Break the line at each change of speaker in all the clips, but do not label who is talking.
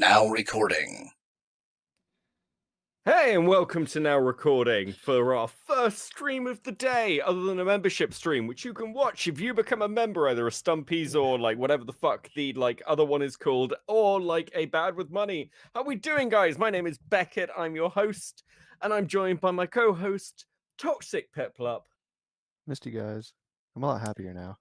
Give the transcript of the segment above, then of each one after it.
Now recording.
Hey, and welcome to Now Recording for our first stream of the day, other than a membership stream, which you can watch if you become a member, either a Stumpies or like whatever the fuck the other one is called, or like a Bad with Money. How we doing, guys? My name is Beckett. I'm your host, and I'm joined by my co-host, Toxic Piplup.
Missed you guys. I'm a lot happier now.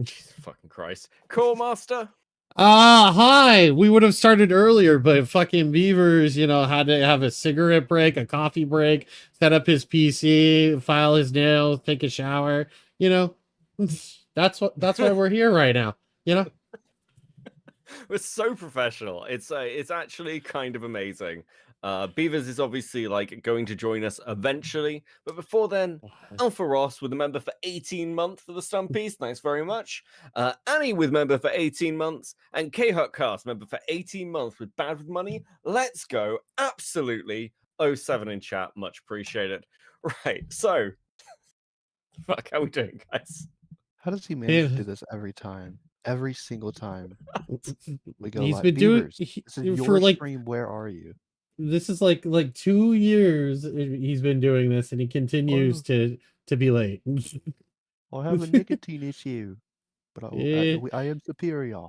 Jesus fucking Christ. Core Master.
Hi. We would have started earlier, but fucking Beavers, had to have a cigarette break, a coffee break, set up his PC, file his nails, take a shower. That's why we're here right now.
We're so professional. It's actually kind of amazing. Beavers is obviously like going to join us eventually, but before then, Alpha Ross with a member for 18 months for the Stumpies. Thanks very much. Annie with member for 18 months, and K Hutcast member for 18 months with Bad with Money. Let's go. Absolutely. 07 in chat. Much appreciated. Right. So, fuck, how we doing, guys?
How does he manage to do this every time? Every single time we go
He's
live.
been doing
Beavers, this is your
for like
stream. Where are you?
this is like 2 years he's been doing this, and he continues to be late.
I have a nicotine issue, but I am superior.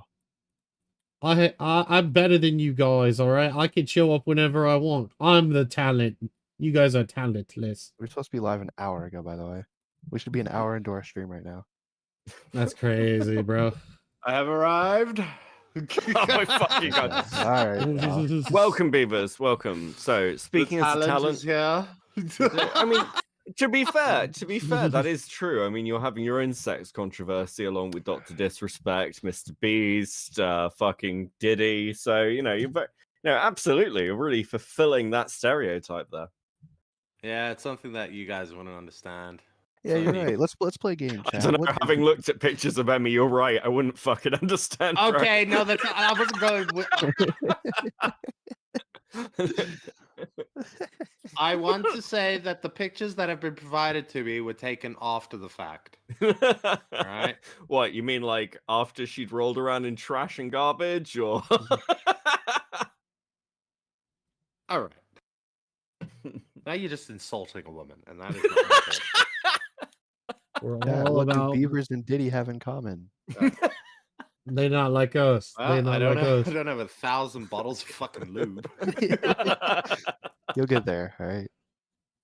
I'm better than you guys, all right? I can show up whenever I want. I'm the talent. You guys are talentless.
We're supposed to be live an hour ago, by the way. We should be an hour endorse stream right now.
That's crazy, bro.
I have arrived.
Oh my fucking god!
All right.
Welcome, Beavers. Welcome. So, speaking of talent,
here.
I mean, to be fair, that is true. I mean, you're having your own sex controversy along with Dr. Disrespect, Mr. Beast, fucking Diddy. So, absolutely, you're really fulfilling that stereotype there.
Yeah, it's something that you guys want to understand.
Yeah, you're right. Let's play a game,
I
chat.
don't know, having looked at pictures of Emmy, you're right. I wouldn't fucking understand.
Okay, no, that's I wasn't going with... I want to say that the pictures that have been provided to me were taken after the fact. All right.
What, you mean like after she'd rolled around in trash and garbage, or?
All right. Now you're just insulting a woman, and that is not okay.
We're
Yeah,
all
what do
about.
Beavers and Diddy have in common?
They're not like us.
Well,
They're not like us.
I don't have 1,000 bottles of fucking lube.
You'll get there, all right?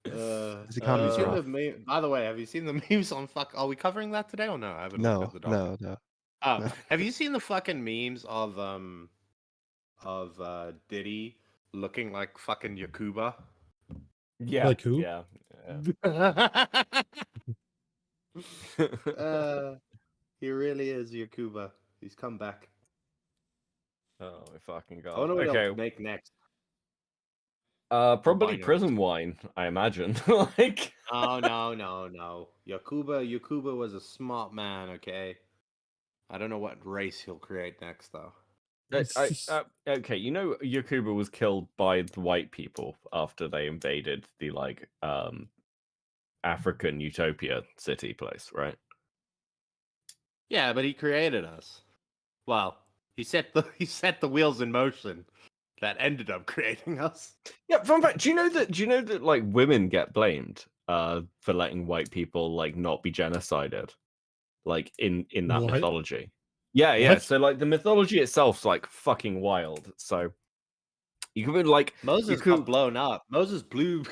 This economy's
have you
rough.
seen the by the way, have you seen the memes on fuck? Are we covering that today or no? I haven't looked at the document.
No.
Oh, have you seen the fucking memes of Diddy looking like fucking Yakuba?
Yeah.
Like who?
Yeah.
He really is Yakuba. He's come back.
Oh my fucking god.
I wonder what
Okay.
he'll make next.
Probably
Albino.
prison wine, I imagine. Like.
Oh no. Yakuba was a smart man. Okay. I don't know what race he'll create next though.
Okay, Yakuba was killed by the white people after they invaded the African utopia city place, right?
Yeah, but he created us. Well, he set the wheels in motion that ended up creating us.
Yeah, fun fact, do you know that like women get blamed for letting white people like not be genocided? Like in that
What?
mythology. Yeah.
What?
So like the mythology itself's like fucking wild. So you could be like
Moses got blown up. Moses blew.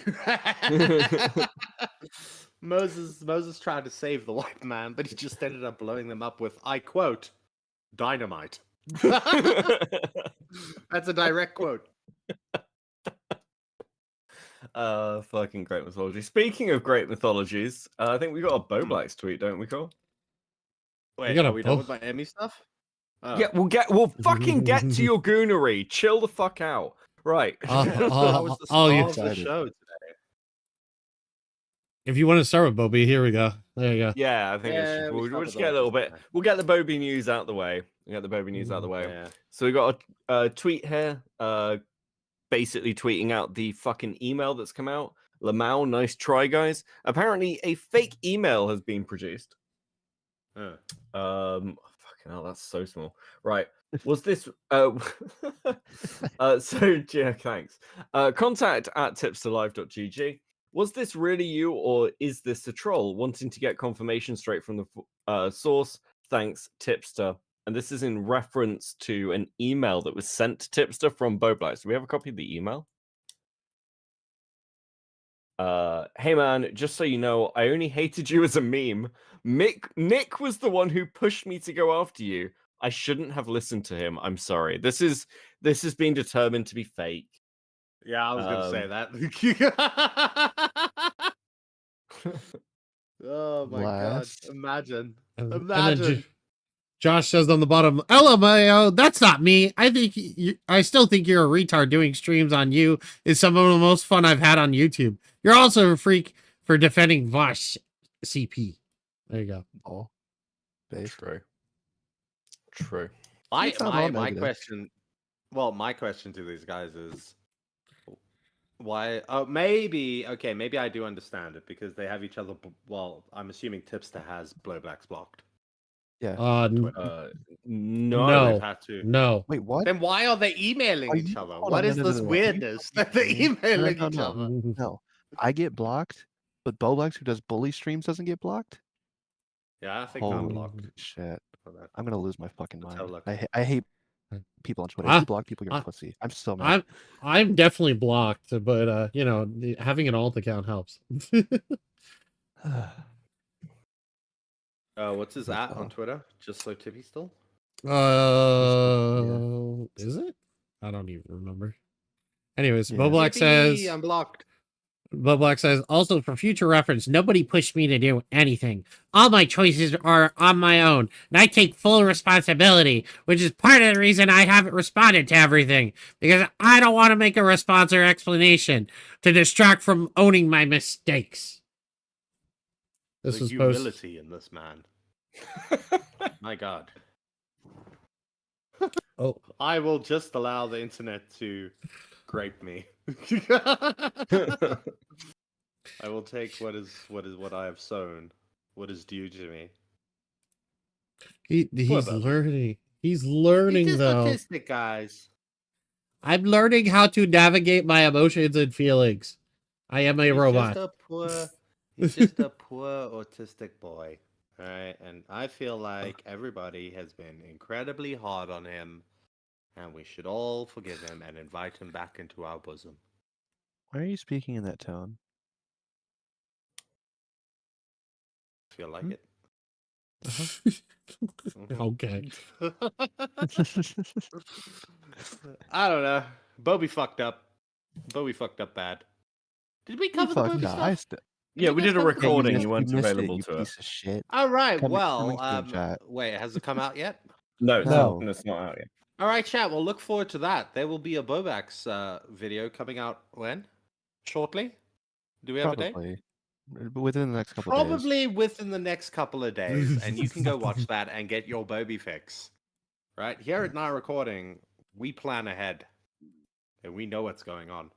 Moses tried to save the white man, but he just ended up blowing them up with, I quote, dynamite. That's a direct quote.
Fucking great mythology. Speaking of great mythologies, I think we got a Bowblax tweet, don't we, Cole?
Wait,
got
are
a
we done with
bow-
my Emmy stuff? Oh.
Yeah, we'll fucking get to your goonery. Chill the fuck out. Right.
That was the
oh,
star
you're
of the
excited.
show today.
If you want to start with Bobby, here we go. There you go.
Yeah, I think
Yeah,
we'll
start
just
with
get a little
Bobby.
bit. We'll get the Bobby news out the way.
Yeah.
So we got a tweet here, basically tweeting out the fucking email that's come out. Lamau, nice try, guys. Apparently, a fake email has been produced.
Huh.
Fuck, Fucking hell, that's so small. Right. Was this so yeah, thanks. Contact at tipsterlive.gg. Was this really you, or is this a troll wanting to get confirmation straight from the source? Thanks, Tipster. And this is in reference to an email that was sent to Tipster from Bowblax. Do we have a copy of the email? Hey man, just so you know, I only hated you as a meme. Nick was the one who pushed me to go after you. I shouldn't have listened to him. I'm sorry. This has been determined to be fake.
Yeah, I was gonna say that. Oh my
Blast.
god! Imagine.
And then
Imagine.
Josh says on the bottom, LMAO, that's not me. I still think you're a retard. Doing streams on you is some of the most fun I've had on YouTube. You're also a freak for defending Vosh CP. There you go.
Oh, base.
True.
It's not all
My
negative.
question. Well, my question to these guys is why? Oh, maybe I do understand it because they have each other. Well, I'm assuming Tipster has Bowblax blocked.
Yeah.
No.
No.
They've had to.
No.
Wait, what?
Then why are they emailing
Are
each
you-
other?
hold
What
on,
is
no, no,
this
no, no.
weirdness that they're emailing each other?
No, I get blocked, but Bowblax, who does bully streams, doesn't get blocked.
Yeah, I think I'm
Holy
blocked.
shit!
For that.
I'm gonna lose my fucking
Let's have a
mind.
look.
I hate people on Twitter.
Ah,
If you block people, you're
ah,
a pussy. I'm so mad.
I'm definitely blocked, but you know, having an alt account helps.
What's his at on Twitter? Just so Tippy still.
Is it? I don't even remember. Anyways,
Yeah.
Bowblax says,
I'm blocked.
Bowblax says, also for future reference, nobody pushed me to do anything. All my choices are on my own, and I take full responsibility, which is part of the reason I haven't responded to everything, because I don't want to make a response or explanation to distract from owning my mistakes. This
The
was posted.
humility in this man. My God.
Oh,
I will just allow the internet to grape me. I will take what I have sown, what is due to me.
he's
Bubba.
learning. He's learning,
It's just
though.
autistic, guys.
I'm learning how to navigate my emotions and feelings. I am a robot.
He's just a poor autistic boy. Alright, and I feel like everybody has been incredibly hard on him, and we should all forgive him and invite him back into our bosom.
Why are you speaking in that tone?
Feel like it?
Okay.
I don't know. Bobby fucked up. Bobby fucked up bad. Did we cover the Bobby stuff?
Yeah, we did a recording. You weren't available to it.
Piece of shit.
All right.
Coming
Well,
soon, chat.
wait. Has it come out yet?
No,
No.
it's not out yet.
All right, chat. We'll look forward to that. There will be a Bowblax video coming out when? Shortly? Do we have a date?
Probably within the next couple of days.
Probably within the next couple of days, and you can go watch that and get your Bobby fix. Right here at Night Recording, we plan ahead, and we know what's going on.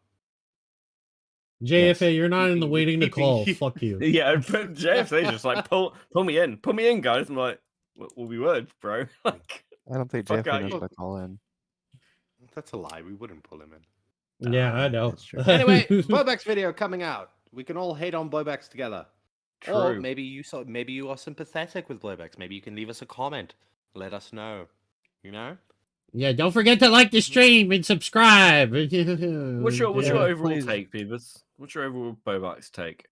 JFA, you're not in the waiting to
keeping
call.
you-
Fuck you.
Yeah, but JFA's just like pull me in, guys. I'm like, well, we would, bro. Like,
I don't think
Fuck
JFK
out
knows
you.
how to call in.
That's a lie. We wouldn't pull him in.
Yeah, I know.
That's true.
Anyway, Bowblax video coming out. We can all hate on Bowblax together. Or
true.
maybe you are sympathetic with Bowblax. Maybe you can leave us a comment. Let us know. You know?
Yeah, don't forget to like the stream and subscribe.
What's your
Yeah,
overall
please.
take, Beavers? What's your overall Bowblax take?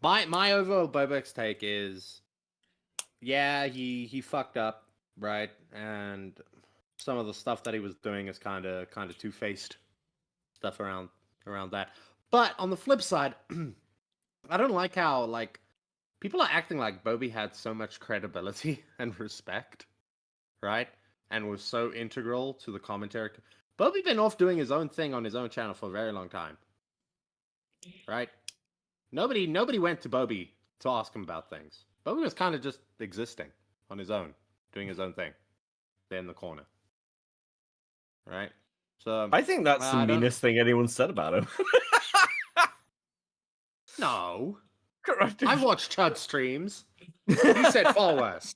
My overall Bowblax take is, yeah, he fucked up, right? And some of the stuff that he was doing is kind of two-faced stuff around that. But on the flip side, I don't like how people are acting like Bobby had so much credibility and respect, right? And was so integral to the commentary. Bobby been off doing his own thing on his own channel for a very long time, right? Nobody went to Bobby to ask him about things. Bobby was kind of just existing on his own, doing his own thing, there in the corner, right? So
I think that's the
I don't-
meanest thing anyone said about him.
no. I've watched Chud streams. He said far worse.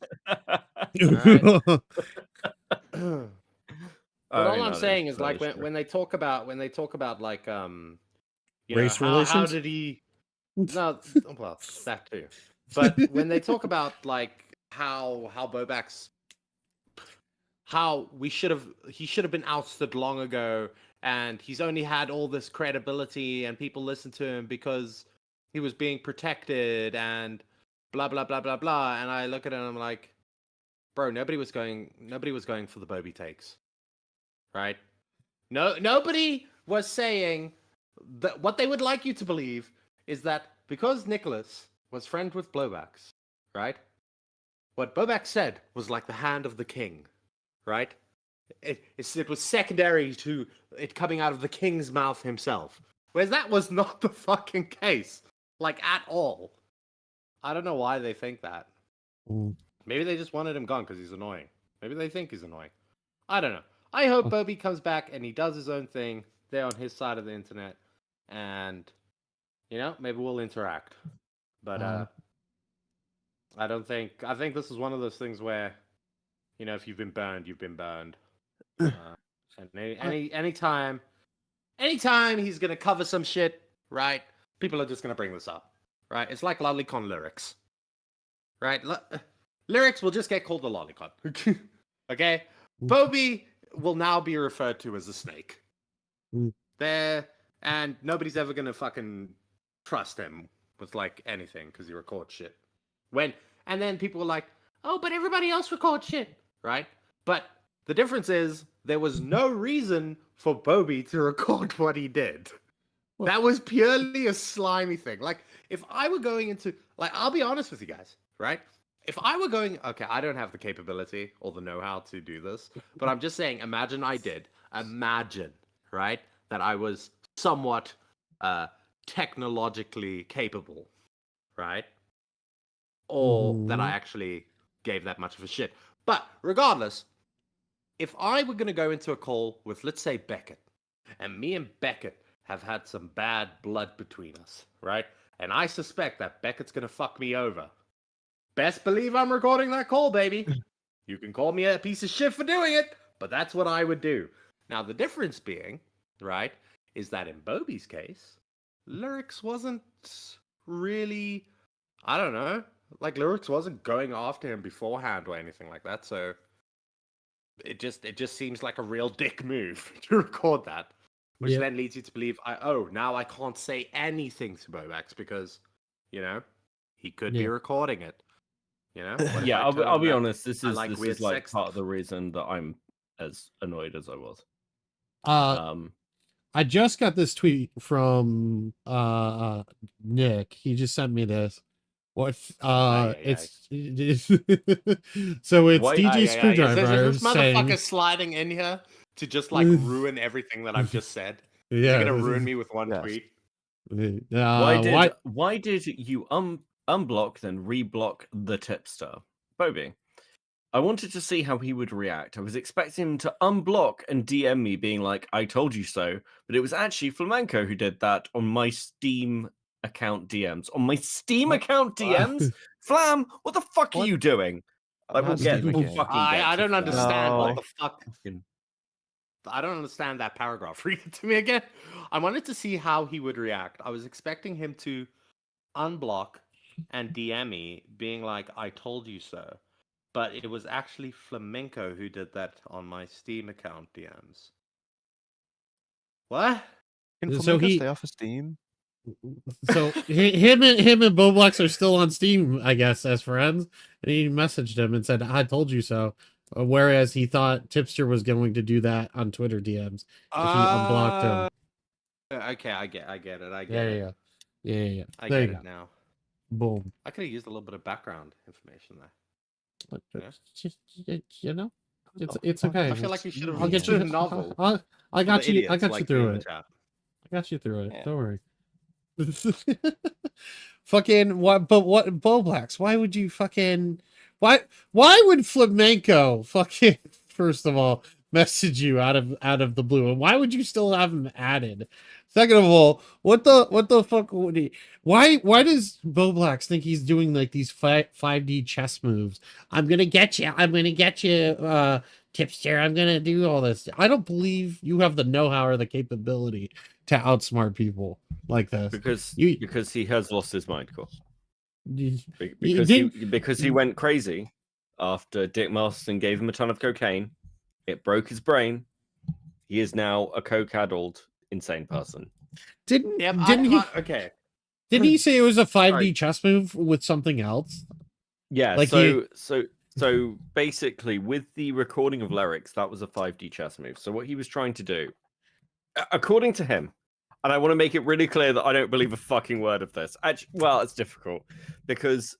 But all I'm saying is like when they talk about like you
Race
know,
relations?
how did he no well that too. But when they talk about like how Bowblax how he should have been ousted long ago, and he's only had all this credibility and people listen to him because he was being protected and blah blah blah blah blah, and I look at it and I'm like, bro, nobody was going for the Bobby takes. Right? No, nobody was saying that what they would like you to believe is that because Nicholas was friends with Bowblax, right? What Bowblax said was like the hand of the king, right? It was secondary to it coming out of the king's mouth himself. Whereas that was not the fucking case, like at all. I don't know why they think that. Maybe they just wanted him gone because he's annoying. Maybe they think he's annoying. I don't know. I hope Bobby comes back and he does his own thing there on his side of the internet, and you know, maybe we'll interact. But I think this is one of those things where, you know, if you've been burned, you've been burned. And anytime he's gonna cover some shit, right? People are just gonna bring this up, right? It's like lolicon lyrics, right? Lyrics will just get called the lolicon. Okay, Bobby will now be referred to as a snake. There, and nobody's ever gonna fucking trust him with like anything because he records shit. And then people were like, "Oh, but everybody else records shit," right? But the difference is there was no reason for Bobby to record what he did. That was purely a slimy thing. Like, if I were going into, like, I'll be honest with you guys, right? If I were going, okay, I don't have the capability or the know-how to do this, but I'm just saying, imagine I did. Imagine, right, that I was somewhat technologically capable, right? Or that I actually gave that much of a shit. But regardless, if I were going to go into a call with, let's say, Beckett, and me and Beckett have had some bad blood between us, right? And I suspect that Beckett's going to fuck me over. Best believe I'm recording that call, baby. You can call me a piece of shit for doing it, but that's what I would do. Now, the difference being, right, is that in Bobby's case, Lyrics wasn't really, I don't know, like Lyrics wasn't going after him beforehand or anything like that, so it just seems like a real dick move to record that. Which then leads you to believe, now I can't say anything to Bowblax because, you know, he could be recording it. You know?
Yeah, I'll be honest. This is
like
like part of the reason that I'm as annoyed as I was.
I just got this tweet from Nick. He just sent me this. What? It's so it's DG Screwdriver
Is this motherfucker sliding in here to just like ruin everything that I've just said?
Yeah,
you're gonna ruin me with one tweet.
Why did you unblock then reblock the tipster, Bobby? I wanted to see how he would react. I was expecting him to unblock and DM me being like, "I told you so," but it was actually Flamenco who did that on my Steam account DMs. On my Steam account DMs? Flam, what the fuck are you doing? Like, we'll get,
I don't understand what the fuck. I don't understand that paragraph. Read it to me again. I wanted to see how he would react. I was expecting him to unblock and DM me, being like, "I told you so." But it was actually Flamenco who did that on my Steam account DMs. What?
Can Flamenco stay off of Steam?
So him and Bowblax are still on Steam, I guess, as friends. And he messaged him and said, "I told you so." Whereas he thought Tipster was going to do that on Twitter DMs if he unblocked him.
Okay, I get it. I get
it. Yeah.
I get it now.
Boom.
I could have used a little bit of background information there.
You know, it's okay.
I feel like you should have.
I'll get you
a novel.
I got you. I got you through it.
I
got you through it. Yeah. Don't worry. Fucking what? But what? Bowblax? Why would you fucking? Why would Flamenco fucking? First of all, message you out of the blue? And why would you still have him added? Second of all, what the fuck would he? Why does Bowblax think he's doing like these 5D chess moves? I'm gonna get you. I'm gonna get you, Tipster. I'm gonna do all this. I don't believe you have the know-how or the capability to outsmart people like this.
Because he has lost his mind, of course.
You
Because he went crazy after Dick Marston gave him a ton of cocaine. It broke his brain. He is now a coke-addled, insane person.
Didn't
okay.
Didn't he say it was a 5D
Sorry.
chess move with something else?
Yeah,
Like
so basically with the recording of lyrics, that was a 5D chess move. So what he was trying to do, according to him, and I want to make it really clear that I don't believe a fucking word of this. Actually, well, it's difficult because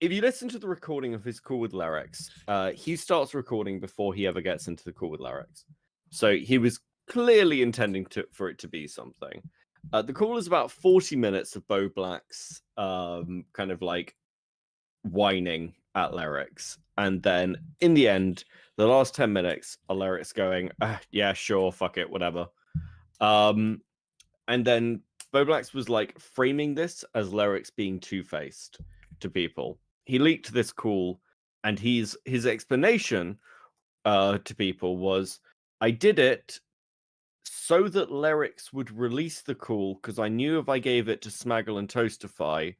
if you listen to the recording of his call with lyrics, he starts recording before he ever gets into the call with lyrics. So he was clearly intending for it to be something. The call is about 40 minutes of Bowblax kind of like whining at lyrics. And then in the end, the last 10 minutes are lyrics going, yeah, sure, fuck it, whatever. And then Bowblax was like framing this as lyrics being two-faced to people. He leaked this call, and his explanation to people was, I did it so that lyrics would release the call because I knew if I gave it to Smaggle and Toastify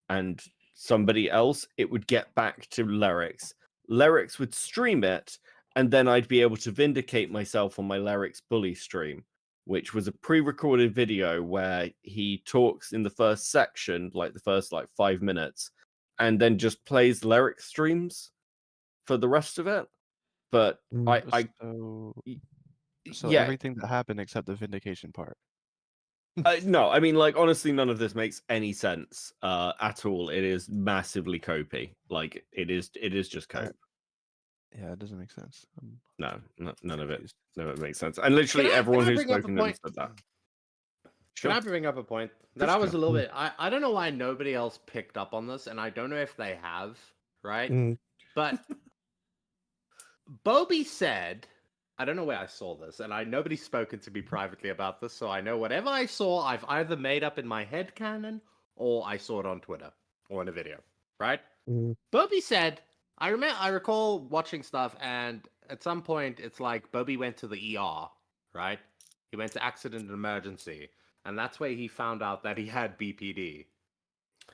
and somebody else, it would get back to lyrics. Lyrics would stream it, and then I'd be able to vindicate myself on my lyrics bully stream, which was a pre-recorded video where he talks in the first section, like the first 5 minutes, and then just plays lyric streams for the rest of it. But
So
yeah,
everything that happened except the vindication part.
no, I mean, like, honestly, none of this makes any sense at all. It is massively copy. Like, it is just cope.
Yeah, it doesn't make sense.
No, none of it.
Confused.
None of it makes sense. And literally everyone who's spoken to him said that.
Can I bring up a point that I was a
Sure.
little bit? I don't know why nobody else picked up on this, and I don't know if they have, right?
Mm.
But Bobby said, I don't know where I saw this, and nobody's spoken to me privately about this, so I know whatever I saw, I've either made up in my head canon or I saw it on Twitter or in a video, right? Bobby said, I recall watching stuff, and at some point it's like Bobby went to the ER, right? He went to accident and emergency, and that's where he found out that he had BPD,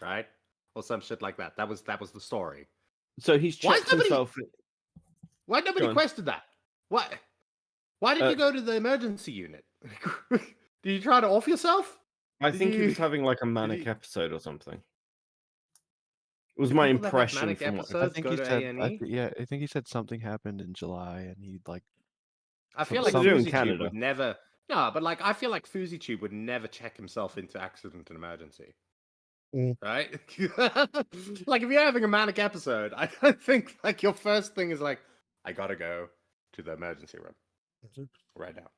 right? Or some shit like that. That was the story.
So he's checked himself.
Why nobody questioned that? What? Why did you go to the emergency unit? Did you try to off yourself?
I think he was having like a manic episode or something. It was my impression.
Manic
from
episodes
I think
go
he
to
said,
A&E?
I think he said something happened in July, and he like.
I feel like
What do they do in
FouseyTube
Canada?
would never. No, but like I feel like FouseyTube would never check himself into accident and emergency. Right? Like if you're having a manic episode, I don't think like your first thing is like, I gotta go to the emergency room right now.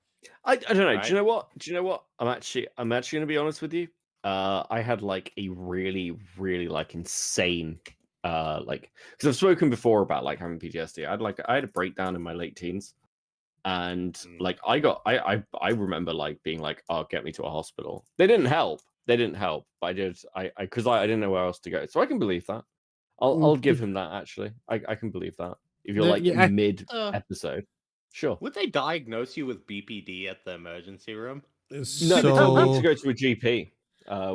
I don't know.
Right?
Do you know what? I'm actually gonna be honest with you. I had like a really, really like insane like because I've spoken before about like having PTSD. I had a breakdown in my late teens. And like I remember like being like, oh, get me to a hospital. They didn't help. But I because I didn't know where else to go. So I can believe that. I'll give him that actually. I can believe that. If you're like mid episode. Sure.
Would they diagnose you with BPD at the emergency room?
No, they told me to go to a GP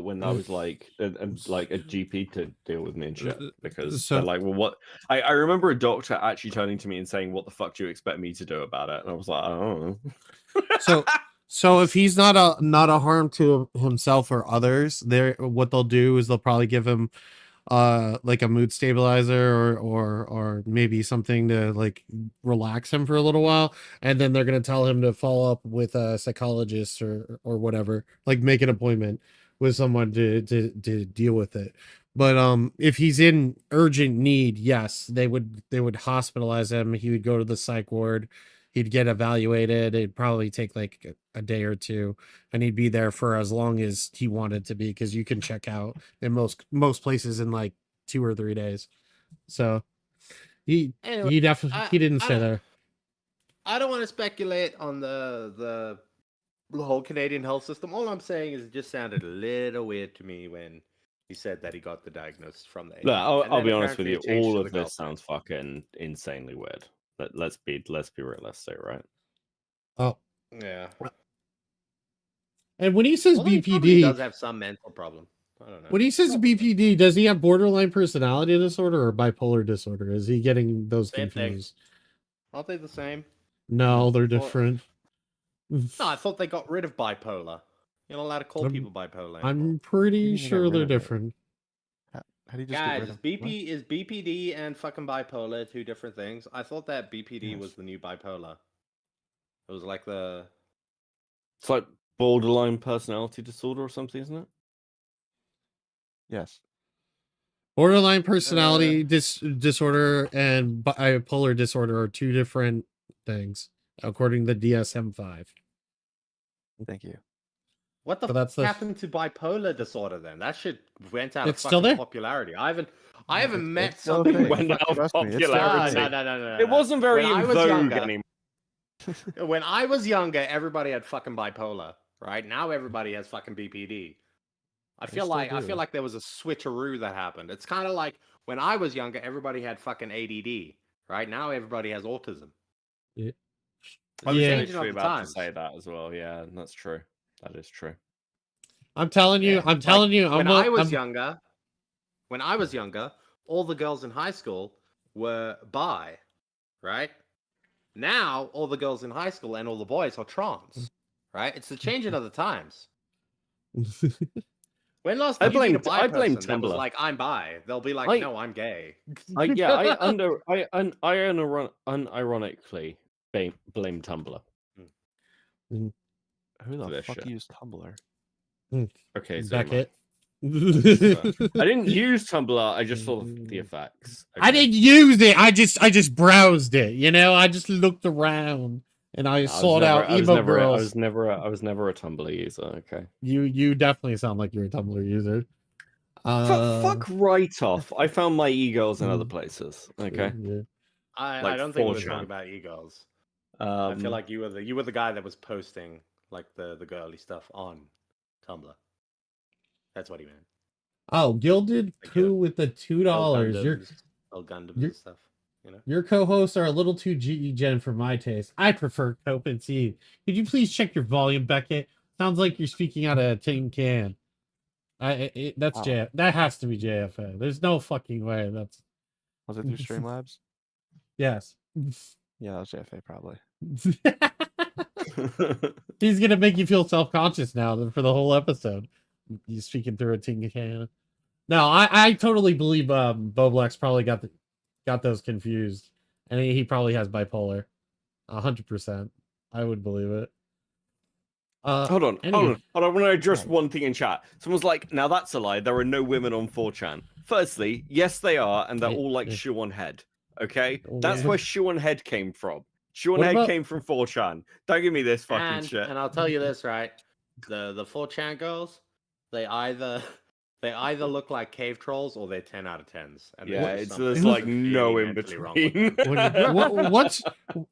when I was like a GP to deal with me and shit because they're like, well, what? I remember a doctor actually turning to me and saying, "What the fuck do you expect me to do about it?" And I was like, I don't know.
So if he's not a harm to himself or others, what they'll do is they'll probably give him like a mood stabilizer or maybe something to like relax him for a little while, and then they're going to tell him to follow up with a psychologist or whatever, like make an appointment with someone to deal with it. But if he's in urgent need, yes, they would hospitalize him. He would go to the psych ward. He'd get evaluated. It'd probably take like a day or two, and he'd be there for as long as he wanted to be, because you can check out in most places in like 2 or 3 days. So he definitely he didn't stay there.
I don't want to speculate on the whole Canadian health system. All I'm saying is it just sounded a little weird to me when he said that he got the diagnosis from the
Look,
AD.
I'll be honest with you.
Apparently it changed
All
to
of
the
this
girlfriend.
sounds fucking insanely weird. Let's be realistic, right?
Oh,
Yeah.
and when he says
Although he probably
BPD,
does have some mental problem. I don't know.
when he says BPD, does he have borderline personality disorder or bipolar disorder? Is he getting those
Same thing.
confused?
Aren't they the same?
No, they're different.
No, I thought they got rid of bipolar. You're not allowed to call people bipolar.
I'm
What do
pretty
you mean they got
sure
rid
they're
of it?
different.
How do you just get
Guys,
rid
is
of
is BPD and fucking bipolar two different things? I thought that BPD
Yes.
was the new bipolar. It was like the
It's like borderline personality disorder or something, isn't it?
Yes.
Borderline personality disorder and bipolar disorder are two different things, according to DSM-5.
Thank you.
what the
So that's
fuck
the-
happened to bipolar disorder then? That shit went out
It's
of
still
fucking
there?
popularity. I haven't met
it's still a
something
thing.
with
Went out of
Trust me, it's still a
popularity.
thing.
no.
It wasn't very
When I
in
was
vogue
younger-
anymore.
When I was younger, everybody had fucking bipolar, right? Now everybody has fucking BPD. I
They
feel
still
like
do.
there was a switcheroo that happened. It's kind of like when I was younger, everybody had fucking ADD, right? Now everybody has autism.
Yeah.
Well, it's
Yeah.
changing
Literally
all the
about
times.
to say that as well. Yeah, that's true. That is true.
I'm telling you,
Yeah,
I'm telling you,
when
I'm,
I was
I'm-
younger, all the girls in high school were bi, right? Now all the girls in high school and all the boys are trans, right? It's the changing of the times. When last
I
did you meet a
blame-
bi
I blame
person that was
Tumblr.
like, I'm bi? They'll be like, no, I'm gay.
Unironically blame Tumblr.
Who
For
the
this
fuck
shit.
used Tumblr?
Okay, so
Beckett.
I didn't use Tumblr. I just saw the effects.
I didn't use it. I just browsed it. You know, I just looked around and I sought out emo girls.
I was never a Tumblr user. Okay.
You definitely sound like you're a Tumblr user.
Fuck right off. I found my e-girls in other
Mm.
places. Okay.
Yeah.
I
Like
don't think we were
4chan.
talking about e-girls. I feel like you were the guy that was posting like the girly stuff on Tumblr. That's what he meant.
Oh, Gilded
Like,
Pooh with the $2.
Old Gundams
you're-
and stuff. You know.
Your co-hosts are a little too Gen for my taste. I prefer Cope and Seed. Could you please check your volume, Beckett? Sounds like you're speaking out of a tin can. That's
Wow.
that has to be JFA. There's no fucking way. That's
Was it through Streamlabs?
yes.
Yeah, that was JFA probably.
He's gonna make you feel self-conscious now for the whole episode. You speaking through a tin can. No, I totally believe Bowblax probably got those confused, and he probably has bipolar. 100%. I would believe it.
Hold on.
Anyway.
I want to address one thing in chat. Someone's like, now that's a lie. There are no women on 4chan. Firstly, yes, they are, and they're all like
Yeah.
shoe on head. Okay?
Oh,
That's
yeah.
where shoe on head came from. Shoe on
What
head
about-
came from 4chan. Don't give me this fucking shit.
And I'll tell you this, right? The 4chan girls, they either look like cave trolls or they're 10 out of 10s. And
Yeah,
there's
it's
something
there's like
really
no in
mentally wrong with
between.
them.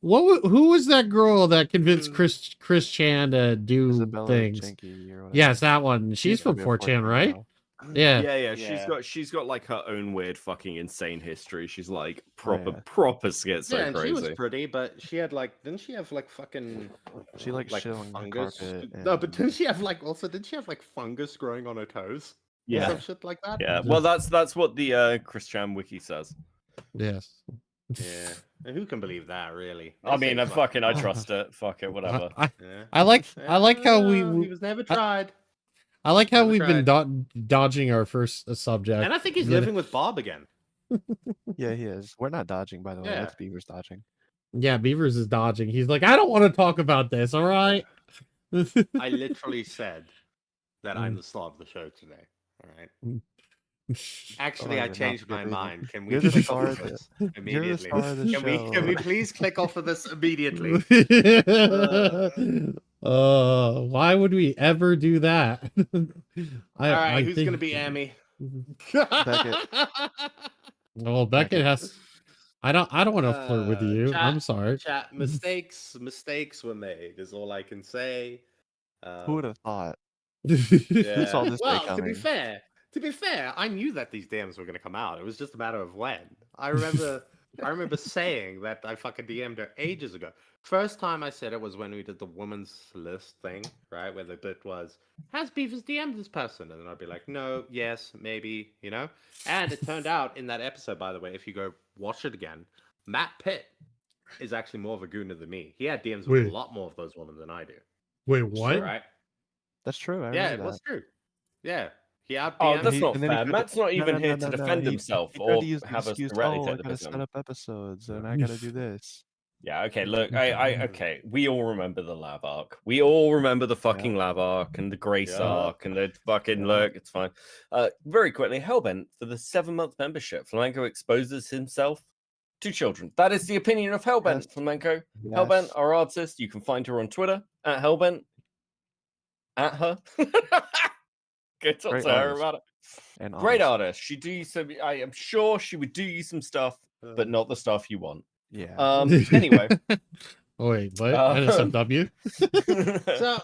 Who was that girl that convinced Chris Chan to do
Isabella
things?
Janky or whatever.
Yes, that one. She's from
gotta be a
4chan, right?
now.
Yeah.
Yeah.
Yeah.
She's got like her own weird fucking insane history. She's like
Oh,
proper
yeah.
schizo
Yeah, and she was
crazy.
pretty, but she had like, didn't she have like fucking
She like shit on the
fungus?
carpet.
No,
and-
but didn't she have like fungus growing on her toes? Or
Yeah.
some shit like that.
Yeah. Well, that's what the Chris Chan wiki says.
Yes.
Yeah. And who can believe that, really?
I
They
mean,
say
I trust it. Fuck it, whatever.
Yeah.
I like how
he
we
was never tried.
I like how
Never
we've been dodging our first subject.
And I think he's
Yeah.
living with Bob again.
Yeah, he is. We're not dodging, by the way.
Yeah.
That's Beaver's dodging.
Yeah, Beavers is dodging. He's like, I don't want to talk about this. All right.
I literally said that I'm the star of the show today. All right. Actually,
Oh,
I
you're not
changed my
forgetting.
mind. Can we
You're the
click
star
off
of
of this
You're the
immediately?
star of the
Can we
show.
please click off of this immediately?
Why would we ever do that?
All right, who's gonna be Amy?
Beckett.
Well, Beckett has I don't want to flirt with you. I'm sorry.
Chat mistakes were made. Is all I can say.
Who would have thought?
Yeah.
saw this day
Well, to
coming?
be fair, I knew that these DMs were gonna come out. It was just a matter of when. I remember saying that I fucking DM'd her ages ago. First time I said it was when we did the woman's list thing, right? Where the bit was, has Beavers DM'd this person? And then I'd be like, no, yes, maybe, you know? And it turned out in that episode, by the way, if you go watch it again, Matt Pitt is actually more of a gooner than me. He had DMs with
Wait.
a lot more of those women than I do.
Wait, what?
Right?
That's true. I
Yeah,
remember
it was
that.
true. Yeah. He out
Oh,
DM'd
that's
he-
not
and then he
fair.
tried
Matt's
to-
not
no,
even
no,
here
no,
to
no,
defend
he-
himself
he tried
or
to use the
have us
excuse,
directly
oh,
take
I
the
gotta
piss
set
on.
up episodes and I gotta do this.
Yeah, okay, look, okay. We all remember the lab arc. We all remember the fucking lab arc and the Grace
Yeah.
arc and the fucking
Yeah.
look. It's fine. Very quickly, Hellbent, for the 7-month membership, Flamenco exposes himself to children. That is the opinion of Hellbent,
Yes.
Flamenco.
Yes.
Hellbent, our artist. You can find her on Twitter at Hellbent. At her. Go talk
Great
to her
artist.
about it.
And
Great
honest.
artist. She do you some. I am sure she would do you some stuff, but not the stuff you want.
Yeah.
Anyway.
Wait, what? NSFW?
So,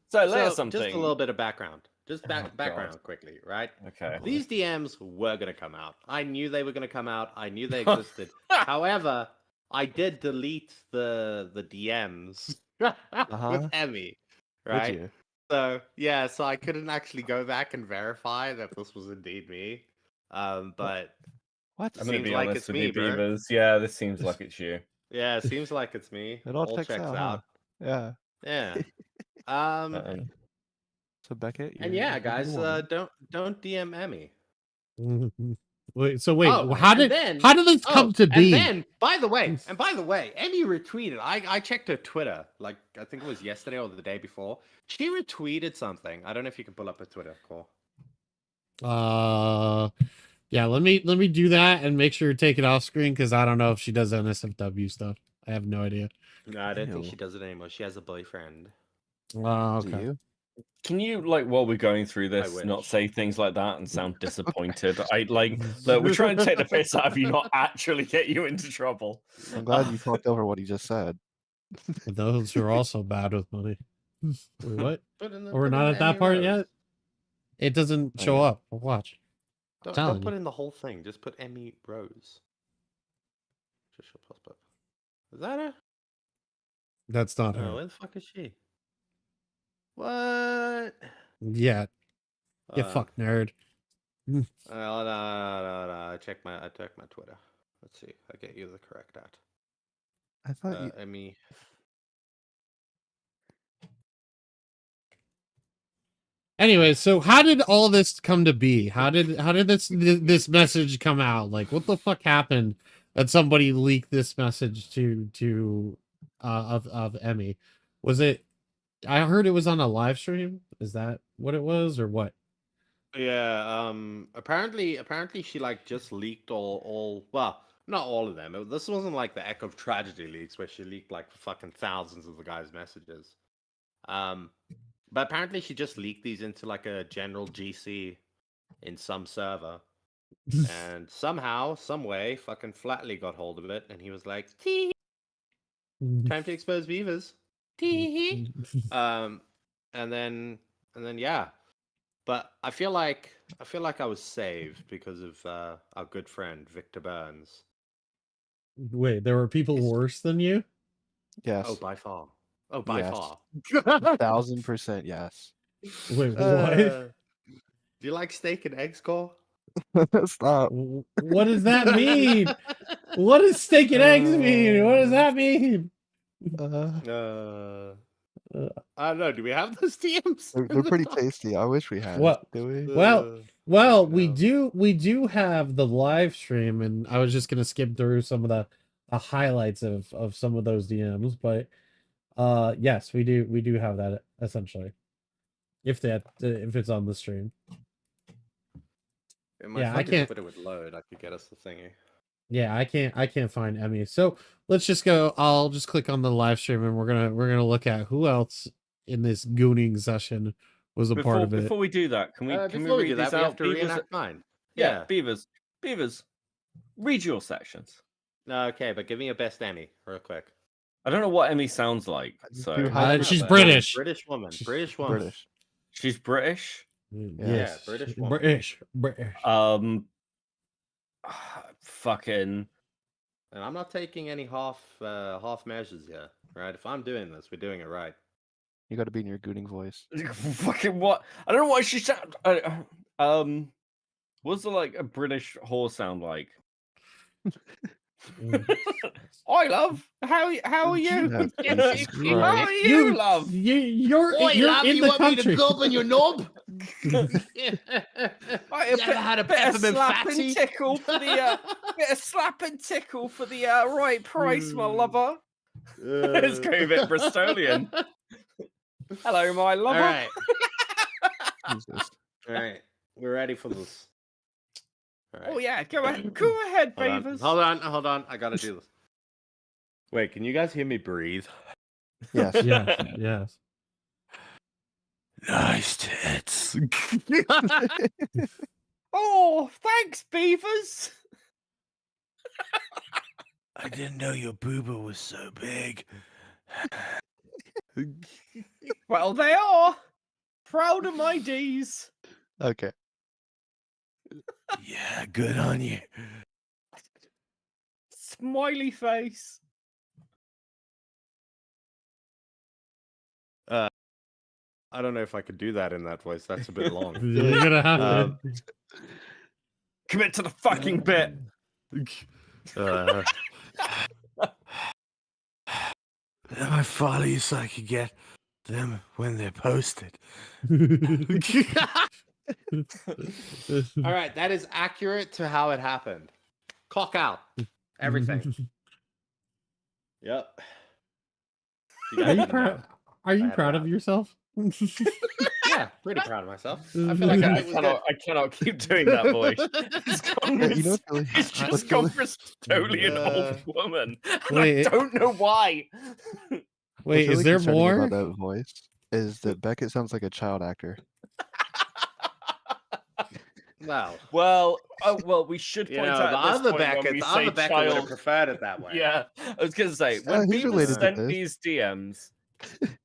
so lay us something.
just a little bit of background. Just
Oh, God.
background quickly, right?
Okay.
These DMs were going to come out. I knew they were going to come out. I knew they existed. However, I did delete the DMs with Emmy, right?
Would you?
So, yeah, so I couldn't actually go back and verify that this was indeed me. But
What?
I'm gonna
seems
be
like
honest
it's
with
me,
you,
bro.
Beavers. Yeah, this seems like it's you.
yeah, it seems like it's me.
It all checks out, huh? Yeah.
Yeah.
Uh-oh.
So Beckett,
And
you're-
yeah,
you're the
guys,
one.
don't DM Emmy.
Wait,
Oh,
how
and
did
then-
how did this come to be?
And then, by the way, Emmy retweeted. I checked her Twitter, like I think it was yesterday or the day before. She retweeted something. I don't know if you can pull up her Twitter. Cool.
Yeah, let me do that and make sure you take it off screen because I don't know if she does NSFW stuff. I have no idea.
No, I don't think
Ew.
she does it anymore. She has a boyfriend.
Oh,
Do
okay.
you?
Can you, like, while we're going through this, not
wish.
say things like that and sound disappointed? Look, we're trying to take the piss out of you, not actually get you into trouble.
I'm glad you talked over what he just said.
But those are also bad with money. Wait, what?
We're
We're not at that part yet? It doesn't
Oh,
show
yeah.
up. Watch.
Don't
telling
put
you.
in the whole thing. Just put Emmy Rose. Just show plus book. Is that her?
That's not
Oh,
her.
where the fuck is she? What?
Yeah. You fuck nerd.
No. I check my Twitter. Let's see. I get you the correct at.
I thought you.
Emmy.
Anyway, so how did all this come to be? How did this message come out? Like, what the fuck happened that somebody leaked this message to of Emmy? Was it? I heard it was on a live stream. Is that what it was, or what?
Yeah. Apparently she like just leaked all. Well, not all of them. This wasn't like the Echo of Tragedy leaks where she leaked like fucking thousands of the guy's messages. But apparently she just leaked these into like a general GC in some server. And somehow, some way, fucking Flatley got hold of it and he was like, "Tee, time to expose beavers." Tee. And then yeah. But I feel like I was saved because of our good friend Victor Burns.
Wait, there were people worse than you?
Yes.
Oh, by far. Oh, by
Yes.
far.
1000% yes.
Wait, what?
Do you like steak and eggs, Cole?
Stop.
What does that mean? What does steak and eggs mean? What does that mean?
I don't know. Do we have those DMs?
They're pretty tasty. I wish we had.
What?
Do we?
Well, we
no.
do have the live stream, and I was just gonna skip through some of the highlights of some of those DMs, but yes, we do have that essentially. If it's on the stream.
Yeah,
I can't-
Twitter would load. I could get us the thingy.
Yeah, I can't find Emmy. So let's just go. I'll just click on the live stream, and we're gonna look at who else in this gooning session was a part of it.
Before we do that, can we
Before we
read
do
these
that, we
out?
have to
Beavers?
reenact mine.
Yeah, Beavers, read your sections.
No, okay, but give me your best Emmy real quick.
I don't know what Emmy sounds like.
Just
So
do high
she's
number.
British.
British woman. British woman.
British.
she's British.
Yes,
British woman.
British.
Fucking.
And I'm not taking any half measures here, right? If I'm doing this, we're doing it right.
You got to be in your Gooning voice.
Fucking what? I don't know why she sound. What's the like a British whore sound like? Hi, love. How are you?
Oh, Jesus
How are
Christ.
you, love?
You're in the country.
in your knob?
Right,
You ever had a
bit of
peppermint
slap
fatty?
and tickle for the bit of slap and tickle for the right price, my lover. It's going a bit Bristolian. Hello, my lover.
All right,
Jesus.
all right, we're ready for this. All right.
Oh yeah, go ahead, Beavers.
Hold on. I gotta do this. Wait, can you guys hear me breathe?
Yes.
Yes.
Nice tits.
Oh, thanks, Beavers.
I didn't know your booba was so big.
Well, they are. Proud of my D's.
Okay.
Yeah, good on you.
Smiley face.
I don't know if I could do that in that voice. That's a bit long.
You're gonna have to.
Commit to the fucking bit.
I follow you so I could get them when they're posted. All right, that is accurate to how it happened. Clock out. Everything. Yep.
Are you
I had
proud
a
of yourself?
Yeah, pretty proud of myself.
I
I feel like
I cannot keep doing that voice. It's gone.
Yeah, you know what's really,
It's
what's
just gone
really,
Bristolian old woman. And
Wait.
I don't know why.
what's
Wait,
really
is there
concerning
more?
about that voice is that Beckett sounds like a child actor.
Well,
Well, we should
you
point
know,
out
the
at this
other
point when
Beckett,
we
the
say
other Beckett would have
child.
preferred it that way.
Yeah, I was gonna say when
he's
people
related to
sent
this.
these DMs,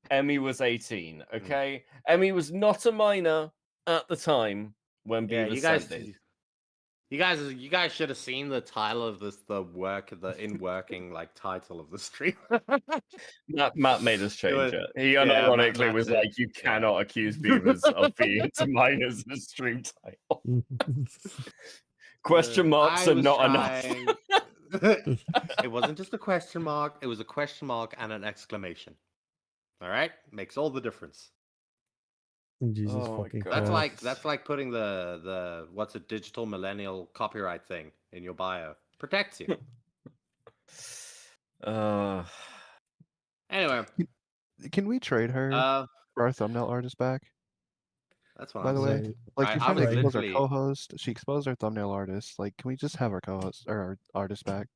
Emmy was 18. Okay, Emmy was not a minor at the time when
Yeah,
Beavers
you guys,
sent these.
you guys should have seen the title of this, the in working like title of the stream.
Matt made us change
was-
it. He
yeah,
unironically
Matt
was
did.
like, "You cannot accuse Beavers of being into minors in a stream title." Question marks
I
are
was
not enough.
trying- It wasn't just a question mark; it was a question mark and an exclamation. All right, makes all the difference.
Jesus
Oh my
fucking
God.
Christ.
That's like putting the what's a digital millennial copyright thing in your bio. Protects you. Anyway,
Can we trade her for our thumbnail artist back?
that's what
By
I'm
the way,
saying.
like
I
she's trying to
was
expose our
literally-
co-host. She exposed our thumbnail artist. Like, can we just have our co-host or our artist back?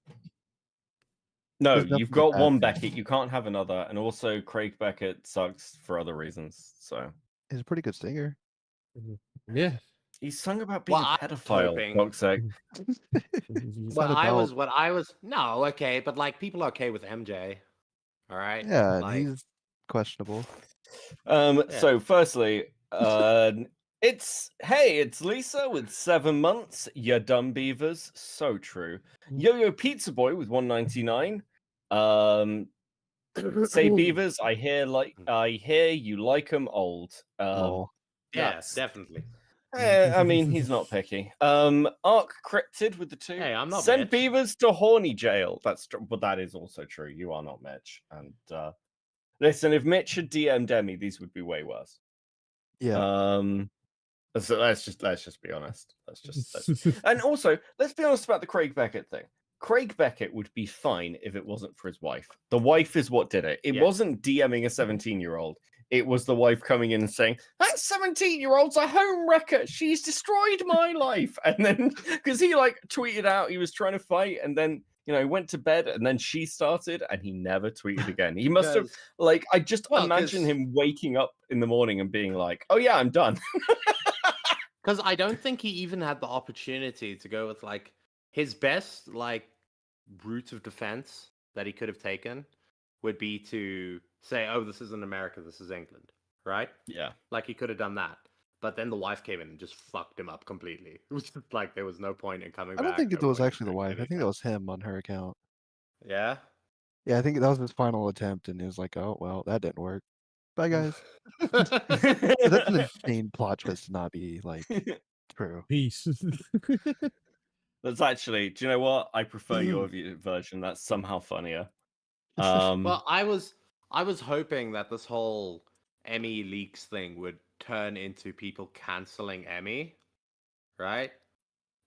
No,
There's nothing
you've
but
got
that.
one Beckett. You can't have another. And also, Craig Beckett sucks for other reasons. So
He's a pretty good singer.
Yeah.
he sung about being
Well,
a
I was
pedophile.
hoping-
Fuck's sake.
It's
What
not
I
about-
was no, okay, but like people are okay with MJ. All right.
Yeah, and
Like,
he's questionable.
Yeah.
So firstly, it's Lisa with 7 months. You dumb beavers. So true. Yo-Yo Pizza Boy with 199. Say beavers. I hear you like 'em old.
Lol.
yeah,
that's-
definitely.
I mean, he's not picky. Arc Cryptid with the 2.
Hey, I'm not
Send
Mitch.
beavers to horny jail. That's true, but that is also true. You are not Mitch. And listen, if Mitch had DM'd Emmy, these would be way worse.
Yeah.
So let's just be honest. And also, let's be honest about the Craig Beckett thing. Craig Beckett would be fine if it wasn't for his wife. The wife is what did it. It
Yeah.
wasn't DMing a 17-year-old. It was the wife coming in and saying, "That 17-year-old's a home wrecker. She's destroyed my life." And then, because he like tweeted out he was trying to fight, and then he went to bed, and then she started, and he never tweeted again. He must have I just imagine him waking up in the morning and being like, "Oh yeah, I'm done."
Because I don't think he even had the opportunity to go with like his best like route of defense that he could have taken would be to say, "Oh, this isn't America, this is England," right?
Yeah.
Like he could have done that. But then the wife came in and just fucked him up completely. It was just like there was no point in coming
I
back.
don't think it
no
was
point in
actually the
doing
wife. I think
anything.
that was him on her account.
Yeah.
Yeah, I think that was his final attempt, and he was like, "Oh well, that didn't work. Bye, guys." But that's an insane plot twist to not be like true.
Peace.
That's actually, do you know what? I prefer your version. That's somehow funnier.
Well, I was hoping that this whole Emmy leaks thing would turn into people canceling Emmy, right?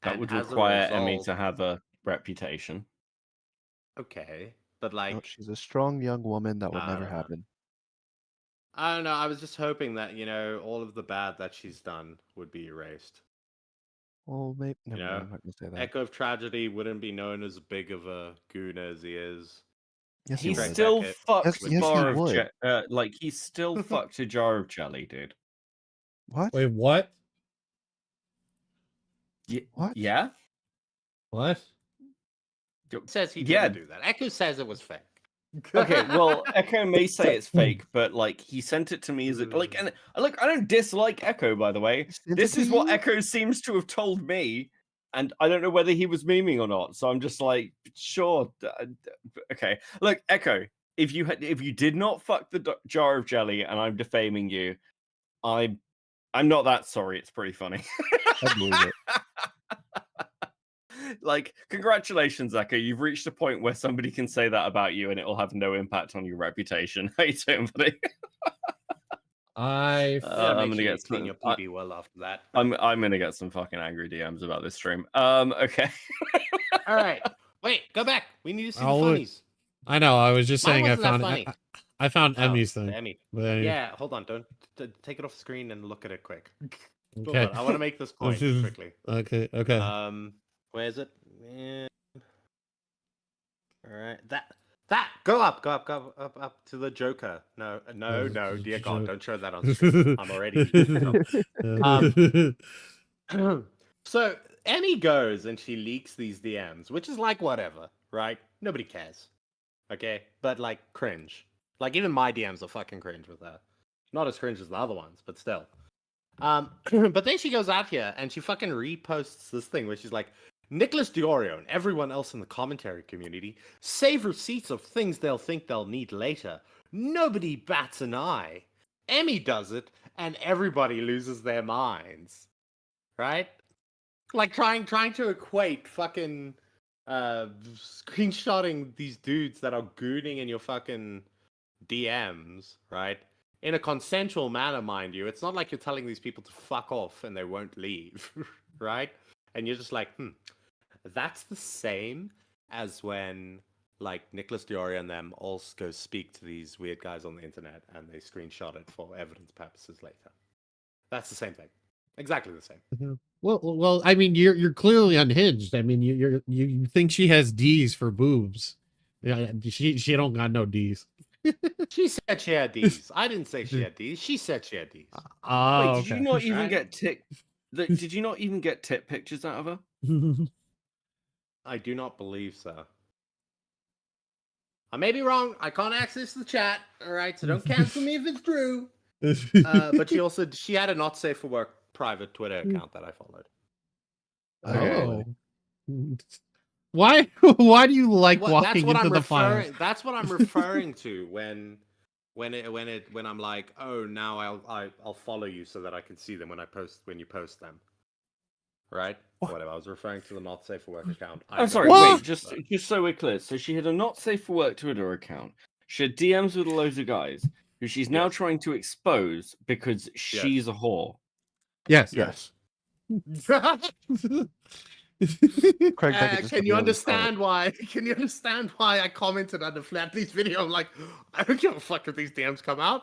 that
And
would
as a
require Emmy
result-
to have a reputation.
Okay, but like
No, she's a strong young woman. That will
I
never
don't know.
happen.
I don't know. I was just hoping that all of the bad that she's done would be erased.
Well, maybe. Never
know,
mind, I'm not gonna say that.
Echo of Tragedy wouldn't be known as big of a gooner as he is.
Yes,
He
would.
still
Beckett
fucked
Yes,
a
he
bar of
would.
like he still fucked a jar of jelly, dude.
What?
Wait, what?
What?
Yeah.
What?
Says he
Yeah.
didn't do that. Echo says it was fake.
Okay, well, Echo may say it's fake, but like he sent it to me as like, and look, I don't dislike Echo, by the way.
He sent
This
it
is
to
what
you?
Echo seems to have told me, and I don't know whether he was memeing or not. So I'm just like, sure, okay. Look, Echo, if you did not fuck the jar of jelly, and I'm defaming you, I'm not that sorry. It's pretty funny.
I believe it.
Like, congratulations, Echo. You've reached a point where somebody can say that about you and it will have no impact on your reputation. How you doing, buddy?
I
I'm gonna get
clean
some.
your PB well after that.
I'm gonna get some fucking angry DMs about this stream. Okay.
All right. Wait, go back. We need to see
I'll
the
look.
funnies.
I know. I was just
Mine
saying I
wasn't that
found
funny.
I found
Oh,
Emmy's
the
thing.
Emmy.
But anyway,
Yeah, hold on. Don't take it off the screen and look at it quick. Hold
okay.
on, I want to make this point quickly.
Okay. Okay.
Where is it? All right. That go up to the Joker. No, dear God, don't show that on screen. I'm already. So Emmy goes and she leaks these DMs, which is like whatever, right? Nobody cares. Okay, but like cringe. Like even my DMs are fucking cringe with her. Not as cringe as the other ones, but still. But then she goes out here and she fucking reposts this thing where she's like, Nicholas Diorio and everyone else in the commentary community save receipts of things they'll think they'll need later. Nobody bats an eye. Emmy does it, and everybody loses their minds. Right? Like trying to equate fucking screenshotting these dudes that are gooning in your fucking DMs, right? In a consensual manner, mind you. It's not like you're telling these people to fuck off and they won't leave, right? And you're just like, that's the same as when like Nicholas Diorio and them all go speak to these weird guys on the internet and they screenshot it for evidence purposes later. That's the same thing. Exactly the same.
Well. I mean, you're clearly unhinged. I mean, you think she has D's for boobs? Yeah, she don't got no D's.
She said she had D's. I didn't say she had D's. She said she had D's.
Oh,
Wait, did you not even
Right.
get tit? Did you not even get tit pictures out of her?
I do not believe so. I may be wrong. I can't access the chat. All right, so don't cancel me if it's true. But she had a not safe for work private Twitter account that I followed.
Oh. Why do you like walking into the fire?
That's what I'm referring to when I'm like, oh, now I'll follow you so that I can see them when you post them. Right? Whatever. I was referring to the not safe for work account.
I'm sorry.
What?
Wait, just so we're clear. So she had a not safe for work Twitter account. She had DMs with loads of guys who she's now
Yes.
trying to expose because she's a whore.
Yes.
Yes. Craig Beckett just
Can
put
you
me on the
understand why? Can you understand why I commented under Flatley's video? I'm like, I don't give a fuck if these DMs come out.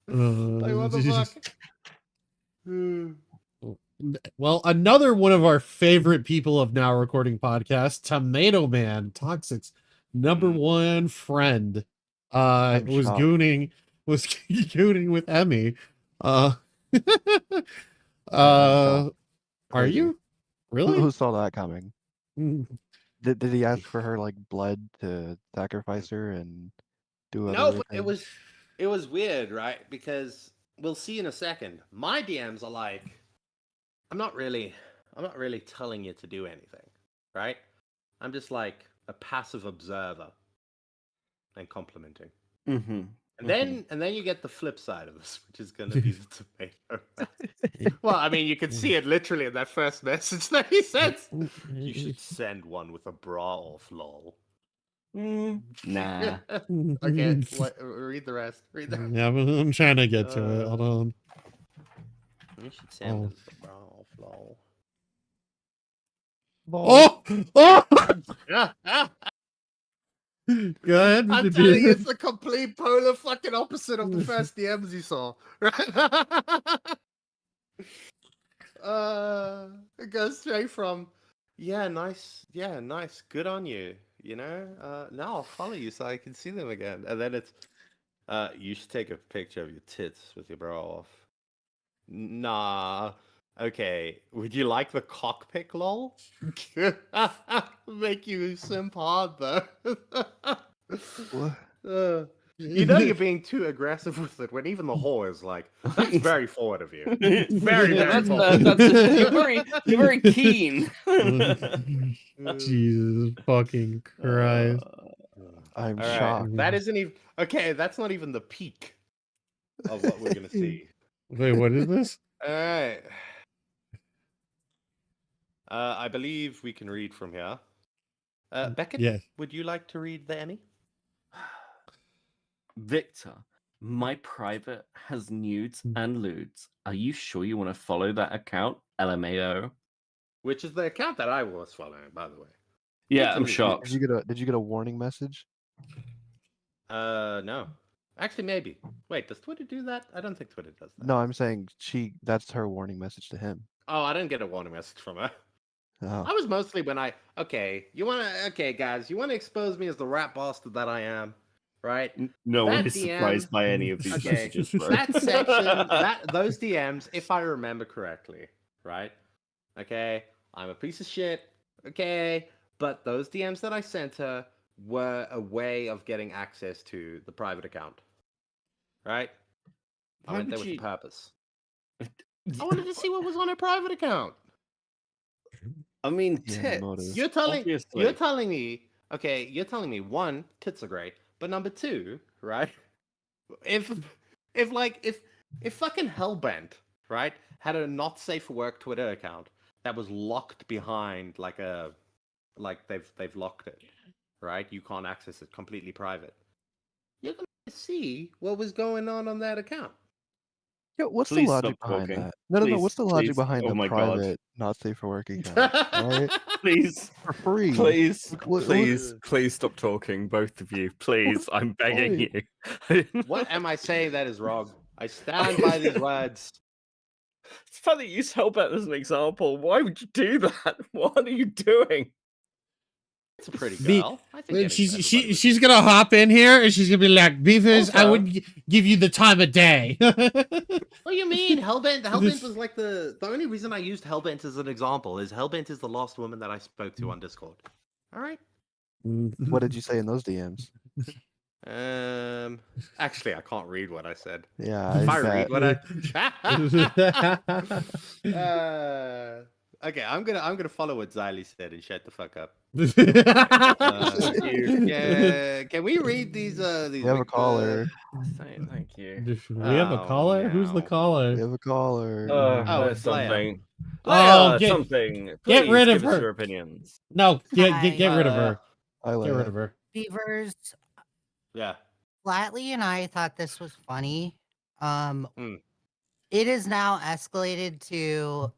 Like, what the fuck?
Well, another one of our favorite people of Now Recording Podcast, Tomato Man, Toxic's number one friend,
I'm
was
shocked.
gooning with Emmy.
I'm
Are
Crazy.
you really?
Who saw that coming? Did he ask for her like blood to sacrifice her and do
No,
other
but
things?
it was weird, right? Because we'll see in a second. My DMs are like, I'm not really telling you to do anything, right? I'm just like a passive observer and complimenting.
Mm-hmm.
And then you get the flip side of this, which is going to be the tomato. Well, I mean, you can see it literally in that first message that he sends. You should send one with a bra off, lol.
Nah.
Okay, read the rest. Read the rest.
Yeah, I'm trying to get to it. Hold on.
You should send one with a bra off, lol.
Oh! Go ahead.
I'm telling you, it's the complete polar fucking opposite of the first DMs you saw. Right? It goes straight from, yeah, nice, good on you. You know, now I'll follow you so I can see them again. And then it's, you should take a picture of your tits with your bra off. Nah. Okay, would you like the cockpick, lol? Make you simp hard, though.
What?
You know you're being too aggressive with it when even the whore is like, that's very forward of you. Very, very forward.
You're very keen.
Jesus fucking Christ.
I'm
All right,
shocked.
that isn't even okay. That's not even the peak of what we're gonna see.
Wait, what is this?
All right. I believe we can read from here. Beckett,
Yes.
would you like to read the Emmy?
Victor, my private has nudes and lewds. Are you sure you want to follow that account? LMAO.
Which is the account that I was following, by the way.
Yeah, I'm
Did
shocked.
you get a warning message?
No. Actually, maybe. Wait, does Twitter do that? I don't think Twitter does that.
No, I'm saying that's her warning message to him.
Oh, I didn't get a warning message from her.
Oh.
I was mostly when okay, guys, you wanna expose me as the rat bastard that I am, right?
No
That
one is
DM
surprised by any of these
Okay,
messages, bro.
that section, those DMs, if I remember correctly, right? Okay, I'm a piece of shit, okay, but those DMs that I sent her were a way of getting access to the private account, right? I
Why
went there
would
with
you-
a purpose. I wanted to see what was on her private account.
I mean,
Yeah,
tits.
motive.
You're telling
obviously.
me, okay, you're telling me one, tits are great, but number two, right? If fucking Hellbent, right, had a not safe for work Twitter account that was locked behind like they've locked it, right? You can't access it, completely private. You're gonna see what was going on that account.
Yeah, what's
Please
the logic
stop
behind
talking.
that? No.
Please,
What's the logic
please.
behind
Oh
the
my God.
private, not safe for work account? Right?
Please,
For free.
please,
What-
please stop talking, both of you. Please, I'm begging you.
What am I saying that is wrong? I stand by these words.
It's funny you use Hellbent as an example. Why would you do that? What are you doing?
It's a pretty
Be-
girl. I think
She's gonna hop in here and she's gonna be like, Beavers, I
Also-
would give you the time of day.
What do you mean? Hellbent was like the only reason I used Hellbent as an example is Hellbent is the last woman that I spoke to on Discord. All right.
What did you say in those DMs?
Actually, I can't read what I said.
Yeah,
If I
bet.
read what I okay, I'm gonna follow what Xylee said and shut the fuck up. Yeah, can we read these?
We have a caller.
Thank you.
We have a
Oh,
caller? Who's the
no.
We
caller?
have a caller.
Oh,
There's
it's Leia.
something.
Oh,
Leia, something. Please
rid of
give us
her.
your opinions.
No, get
Hi.
rid of her.
I
Get rid
like
of her.
Beavers,
Yeah.
Flatley and I thought this was funny.
Hmm.
It is now escalated to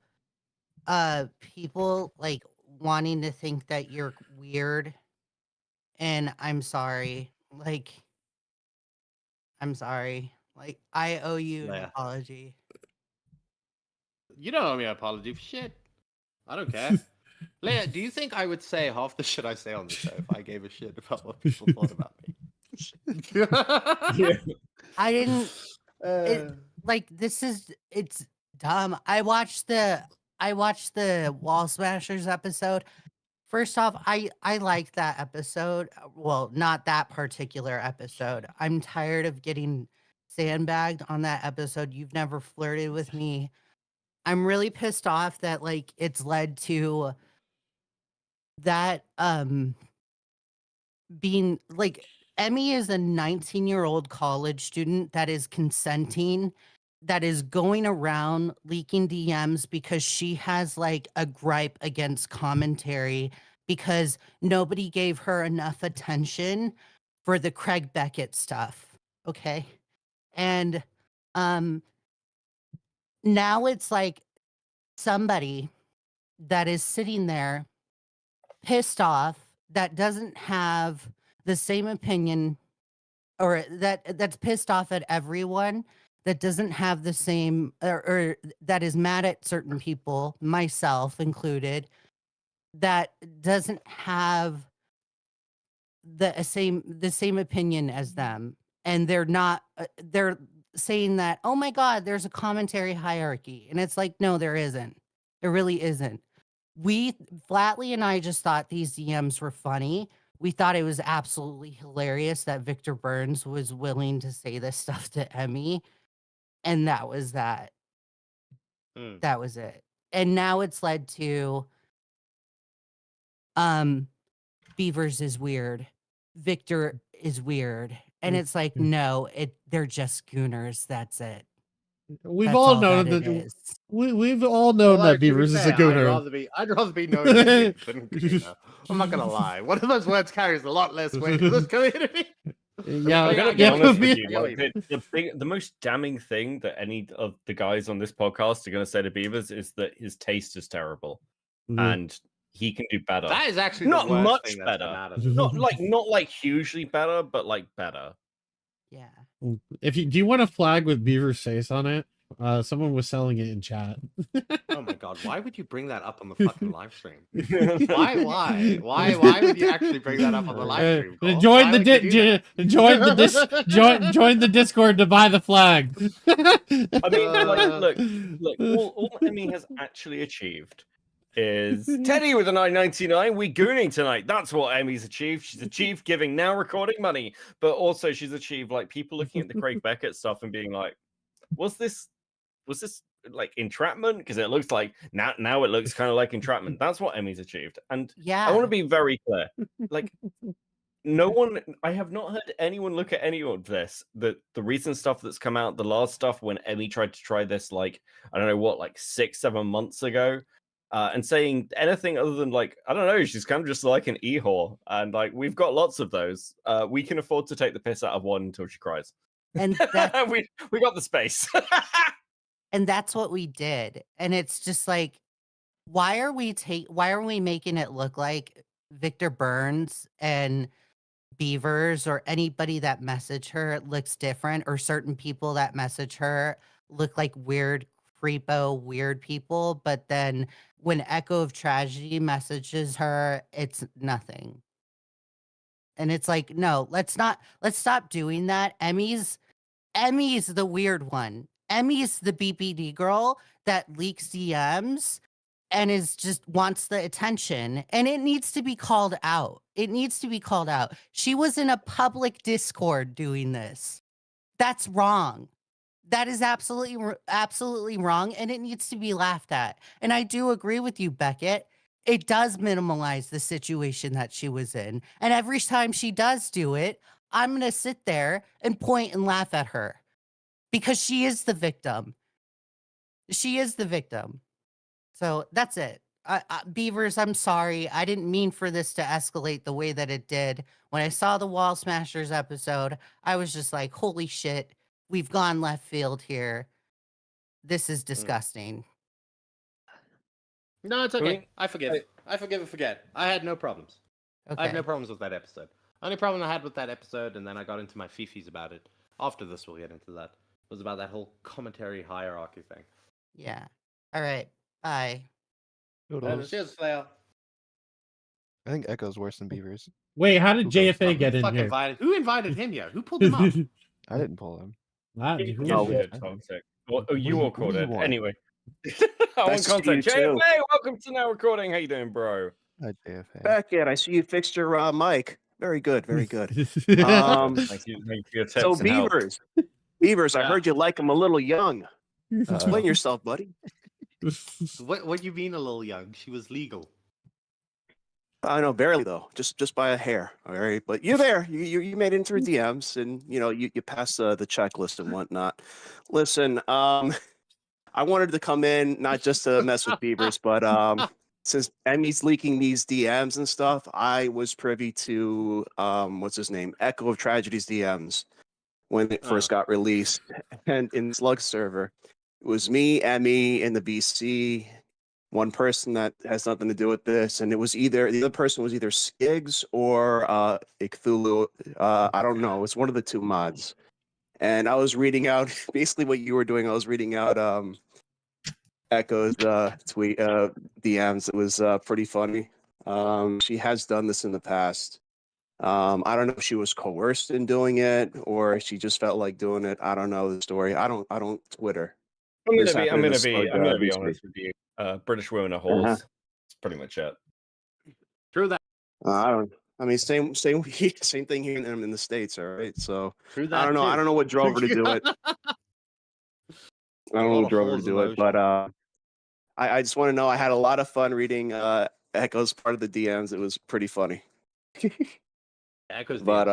people like wanting to think that you're weird. And I'm sorry. Like I'm sorry. Like I owe you an
Yeah.
apology.
You don't owe me an apology for shit. I don't care. Leia, do you think I would say half the shit I say on the show if I gave a shit about what people thought about me?
I didn't like it's dumb. I watched the Wall Smashers episode. First off, I like that episode. Well, not that particular episode. I'm tired of getting sandbagged on that episode. You've never flirted with me. I'm really pissed off that like it's led to that being like Emmy is a 19-year-old college student that is consenting, that is going around leaking DMs because she has like a gripe against commentary because nobody gave her enough attention for the Craig Beckett stuff. Okay. And now it's like somebody that is sitting there pissed off that doesn't have the same opinion or that's pissed off at everyone that doesn't have the same or that is mad at certain people, myself included, that doesn't have the same opinion as them, and they're not they're saying that, oh my god, there's a commentary hierarchy, and it's like, no, there isn't. There really isn't. We Flatley and I just thought these DMs were funny. We thought it was absolutely hilarious that Victor Burns was willing to say this stuff to Emmy, and that was that. That was it. And now it's led to Beavers is weird. Victor is weird. And it's like, no, they're just Gooners. That's it.
We've
That's
all known
that it
that
is.
we've all known
Well,
that
to be
Beavers is a
fair,
Gooner.
I'd rather be known as a Beaver than Gooner. I'm not gonna lie. One of those words carries a lot less weight in this community.
Yeah,
I'm gonna be
yeah,
honest
be-
with you. Like, the most damning thing that any of the guys on this podcast are going to say to Beavers is that his taste is terrible, and he can do better.
That is actually
not
the worst
much
thing that's come
better.
out of it.
Not like hugely better, but like better.
Yeah.
If you do you want a flag with Beaver's face on it? Someone was selling it in chat.
Oh my god, why would you bring that up on the fucking live stream? Why would you actually bring that up on the live stream? Cole?
Join
Why
the
would you do that?
join the Discord to buy the flag.
I mean, look, all Emmy has actually achieved is Teddy with a 9.99. We gooning tonight. That's what Emmy's achieved. She's achieved giving now recording money, but also she's achieved like people looking at the Craig Beckett stuff and being like, was this like entrapment? Because it looks like now it looks kind of like entrapment. That's what Emmy's achieved. And
Yeah.
I want to be very clear. Like, I have not heard anyone look at any of this. The recent stuff that's come out, the last stuff when Emmy tried to try this, like, I don't know what, like 6-7 months ago, and saying anything other than like, I don't know, she's kind of just like an e-whore. And like, we've got lots of those. We can afford to take the piss out of one until she cries.
And that,
we got the space.
and that's what we did. And it's just like, why are we making it look like Victor Burns and Beavers or anybody that message her looks different, or certain people that message her look like weird weird people, but then when Echo of Tragedy messages her, it's nothing. And it's like, no, let's stop doing that. Emmy's the weird one. Emmy's the BPD girl that leaks DMs and is just wants the attention, and it needs to be called out. It needs to be called out. She was in a public Discord doing this. That's wrong. That is absolutely wrong, and it needs to be laughed at. And I do agree with you, Beckett. It does minimalize the situation that she was in. And every time she does do it, I'm going to sit there and point and laugh at her because she is the victim. She is the victim. So that's it. Beavers, I'm sorry. I didn't mean for this to escalate the way that it did. When I saw the Wall Smashers episode, I was just like, holy shit, we've gone left field here. This is disgusting.
No, it's okay. I forgive and forget. I had no problems.
Okay.
I had no problems with that episode. Only problem I had with that episode, and then I got into my fifis about it. After this, we'll get into that. Was about that whole commentary hierarchy thing.
Yeah. All right. Bye.
Cheers, Flail.
I think Echo's worse than Beavers.
Wait, how did
Who goes
JFA get in here?
Who invited him here? Who pulled him up?
I didn't pull him.
Oh,
weird.
toxic. Well, you all called it.
want?
Anyway. I want
That's
content.
you too.
JFA, welcome to Now Recording. How you doing, bro?
JFA.
Back in. I see you fixed your mic. Very good. Very good. Um,
Thank you for your tips
so
and help.
Beavers, I
Yeah.
heard you like them a little young. Explain yourself, buddy.
What you mean a little young? She was legal.
I know, barely though, just by a hair. All right, but you're there. You made it through DMs, and you passed the checklist and whatnot. Listen, I wanted to come in not just to mess with Beavers, but since Emmy's leaking these DMs and stuff, I was privy to what's his name, Echo of Tragedy's DMs when it first got released, and in the Slug server, it was me, Emmy, and the BC. One person that has nothing to do with this, and it was either the other person was either Skiggs or Cthulhu. I don't know. It's one of the two mods. And I was reading out basically what you were doing. I was reading out Echo's tweet DMs. It was pretty funny. She has done this in the past. I don't know if she was coerced in doing it or she just felt like doing it. I don't know the story. I don't Twitter.
I'm
This
gonna
happened in
be
the Slug,
honest
BC.
with you. British women are whores. That's pretty much it.
True that.
I don't. I mean, same thing here in the States. All right, so
True that.
I don't know. I don't know what drove her to do it. I don't know what drove her to do it, but I just want to know. I had a lot of fun reading Echo's part of the DMs. It was pretty funny.
Echoes.
But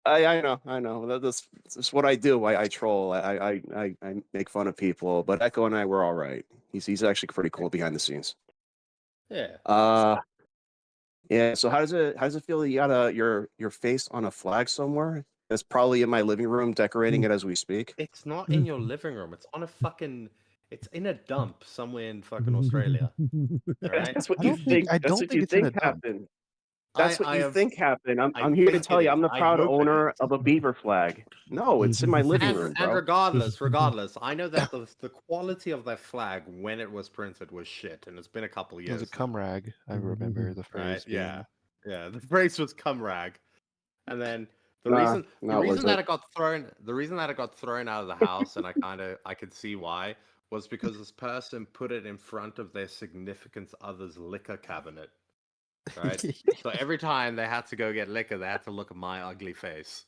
I know. That's what I do. I troll. I make fun of people. But Echo and I were all right. He's actually pretty cool behind the scenes.
Yeah.
Yeah. So how does it feel that you got your face on a flag somewhere? That's probably in my living room, decorating it as we speak.
It's not in your living room. It's on a fucking. It's in a dump somewhere in fucking Australia. All right.
That's what
I
you
don't
think.
think- I
That's
don't
what
think
you
it's in a
think
dump.
happened. That's what you think happened.
I
I'm here to
think
tell
it
you,
is.
I'm the
I
proud
hope it
owner
is.
of a beaver flag. No, it's in my living room,
And
bro.
regardless, I know that the quality of that flag when it was printed was shit, and it's been a couple of
It was
years.
a cum rag. I remember the
now,
phrase.
right?
being-
Yeah. The phrase was cum rag, and then the
Nah,
reason
no, it
that
wasn't.
it got thrown out of the house, and I could see why, was because this person put it in front of their significant other's liquor cabinet. Right. So every time they had to go get liquor, they had to look at my ugly face.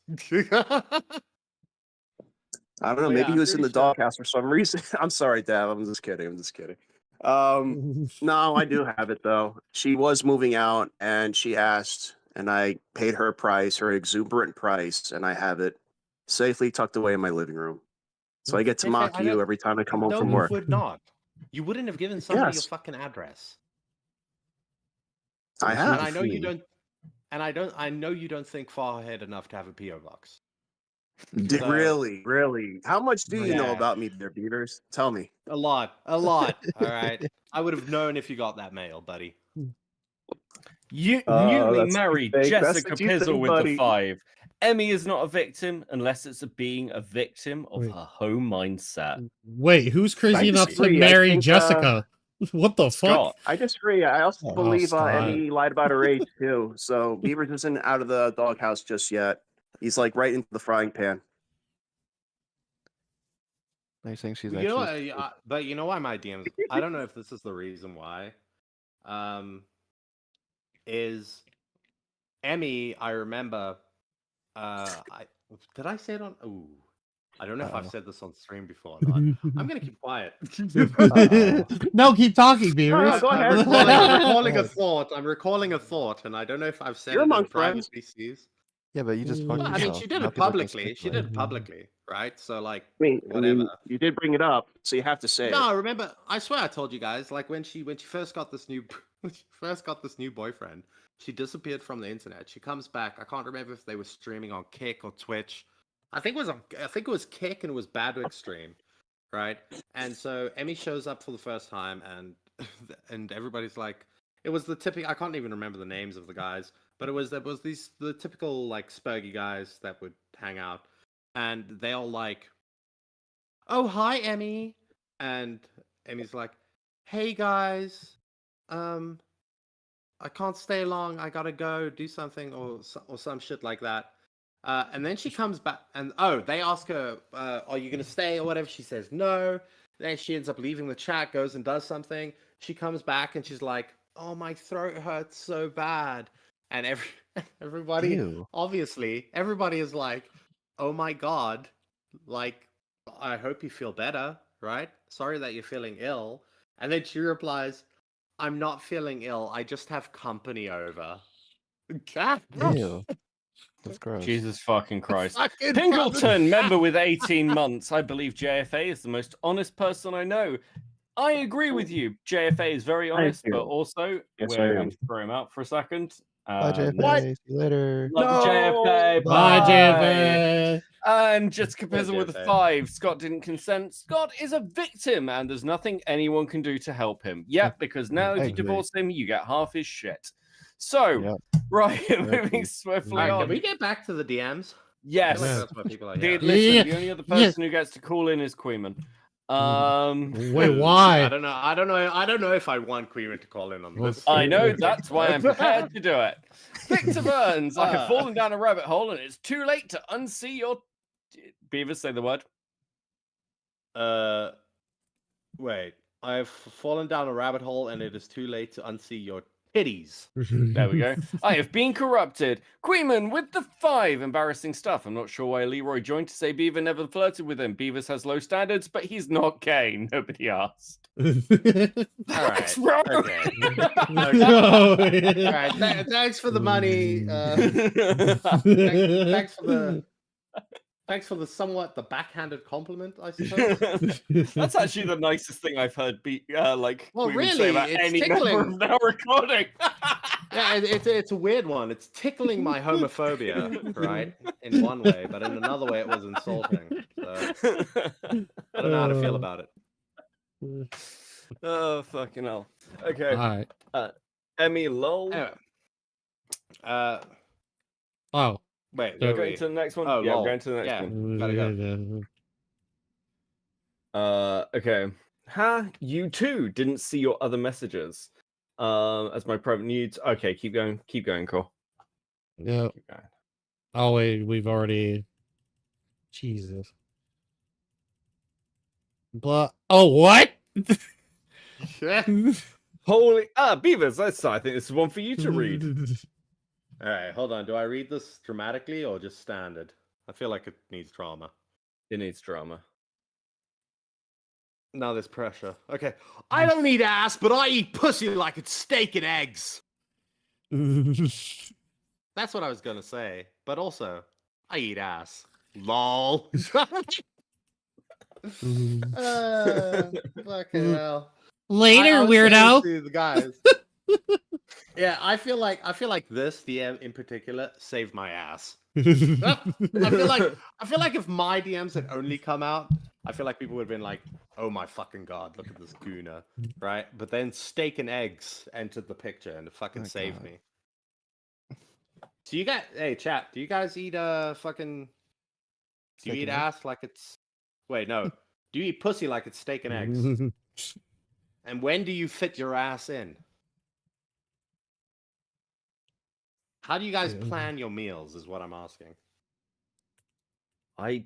I don't know.
But
Maybe
yeah,
he
I'm
was in the
pretty sure-
doghouse for some reason. I'm sorry, Dad. I'm just kidding. No, I do have it though. She was moving out, and she asked, and I paid her price, her exuberant price, and I have it safely tucked away in my living room. So I get to
JK,
mock
I
you
don't-
every time I come home
No,
from
you
work.
would not. You wouldn't have given somebody your
Yes.
fucking address.
I
And
have.
I know you don't. And I know you don't think far ahead enough to have a PO box. So-
Really? How much do you know
Yeah.
about me, there, Beavers? Tell me.
A lot. All right. I would have known if you got that mail, buddy.
You
Oh,
newly
that's what you
married
think. That's
Jessica
what you
Pizzle
think,
with
buddy.
the 5. Emmy is not a victim unless it's being a victim of
Wait.
her home mindset.
Wait, who's crazy enough to
disagree. I
marry
think,
Jessica? What the fuck?
Scott,
I disagree. I also
Oh,
believe
Scott.
Emmy lied about her age too. So Beavers isn't out of the doghouse just yet. He's like right into the frying pan.
Are you saying she's
But you know
actually?
what? But you know why my DMs? I don't know if this is the reason why. Is Emmy? I remember. Did I say it on? Ooh, I don't know if I've
Uh-oh.
said this on stream before or not. I'm gonna keep quiet.
No, keep talking, Beavers.
go ahead.
I'm recalling a thought. I'm recalling a thought, and I don't know if I've said
You're
it in
among
private
friends.
PCs.
Yeah, but you just fucked
Well, I
yourself.
mean, she did
Now
it
people are gonna
publicly. She
speculate.
did it publicly, right? So, like,
I mean,
whatever.
you did bring it up, so you have to say
No,
it.
I remember. I swear, I told you guys. Like when she first got this new boyfriend, she disappeared from the internet. She comes back. I can't remember if they were streaming on Kick or Twitch. I think it was Kick and it was Badwick stream, right? And so Emmy shows up for the first time, and everybody's like, it was the typical. I can't even remember the names of the guys, but there was the typical like spurgy guys that would hang out, and they all like, "Oh, hi, Emmy," and Emmy's like, "Hey guys, I can't stay long. I gotta go do something or some shit like that." And then she comes back, and they ask her, "Are you gonna stay or whatever?" She says no. Then she ends up leaving the chat, goes and does something. She comes back and she's like, "Oh, my throat hurts so bad," and everybody,
Ew.
obviously, everybody is like, "Oh my god, like, I hope you feel better, right? Sorry that you're feeling ill." And then she replies, "I'm not feeling ill. I just have company over." God,
Ew. That's gross.
Jesus fucking Christ.
fucking
Pingleton, member with 18 months. I believe JFA is the most honest person I know. I agree with you. JFA is very honest, but also we're going to throw him out for a second.
Bye, JFA.
What?
See you later.
Love
No!
JFA.
Bye,
Bye.
JFA.
And Jessica
Poor
Pizzle with a
JFA.
5. Scott didn't consent. Scott is a victim, and there's nothing anyone can do to help him. Yep, because now if
I
you
agree.
divorce him, you get half his shit. So,
Yep.
right, moving
agree.
swiftly
Alright,
on.
can we get back to the DMs? I
Yes.
feel like
Yeah.
that's what people are
Dude,
here.
listen,
Yeah.
the only other person who gets to call in is Queeman.
Wait,
I
why?
don't know. I don't know if I want Queeman to call in on
Well,
this.
I know, that's why I'm prepared to do it. Victor Burns, I have fallen down a rabbit hole and it's too late to unsee your... Beavers, say the word.
Wait. I've fallen down a rabbit hole and it is too late to unsee your titties.
There we go. I have been corrupted. Queeman with the 5. Embarrassing stuff. I'm not sure why Leroy joined to say Beaver never flirted with him. Beavers has low standards, but he's not gay. Nobody asked.
All right.
Thanks, bro.
Okay.
No.
All right. Thanks for the money. Thanks for the somewhat the backhanded compliment, I suppose.
That's actually the nicest thing I've heard.
Well,
Queeman say
really,
about
it's
any member
tickling.
of our recording.
Yeah, it's a weird one. It's tickling my homophobia, right? In one way, but in another way, it was insulting. So I don't know how to feel about it.
Oh fucking hell. Okay.
All right.
Emmy lol.
Anyway,
Oh.
wait,
We're
wait,
going
wait.
to the next one.
Oh,
Yeah,
lol.
we're going to the next
Yeah.
one.
Gotta go.
Okay. You too didn't see your other messages. As my private nudes. Okay, keep going. Keep going, Cole.
Yeah.
Keep going.
Oh wait, we've already. Jesus. Blah. Oh what?
Holy Beavers, I think this is one for you to read.
All right, hold on. Do I read this dramatically or just standard? I feel like it needs drama.
It needs drama.
Now there's pressure. Okay. I don't eat ass, but I eat pussy like it's steak and eggs. That's what I was gonna say. But also, I eat ass. Lol. Fucking hell.
Later,
I was saying
weirdo.
to the guys. Yeah, I feel like this DM in particular saved my ass. I feel like if my DMs had only come out, I feel like people would have been like, "Oh my fucking god, look at this Gooner," right? But then steak and eggs entered the picture and it fucking
My
saved
God.
me. So you got, hey chat, do you guys eat fucking? Do you
Steak
eat
and eggs?
ass like it's? Wait, no. Do you eat pussy like it's steak and eggs? And when do you fit your ass in? How do you guys plan your meals? Is what I'm asking.
I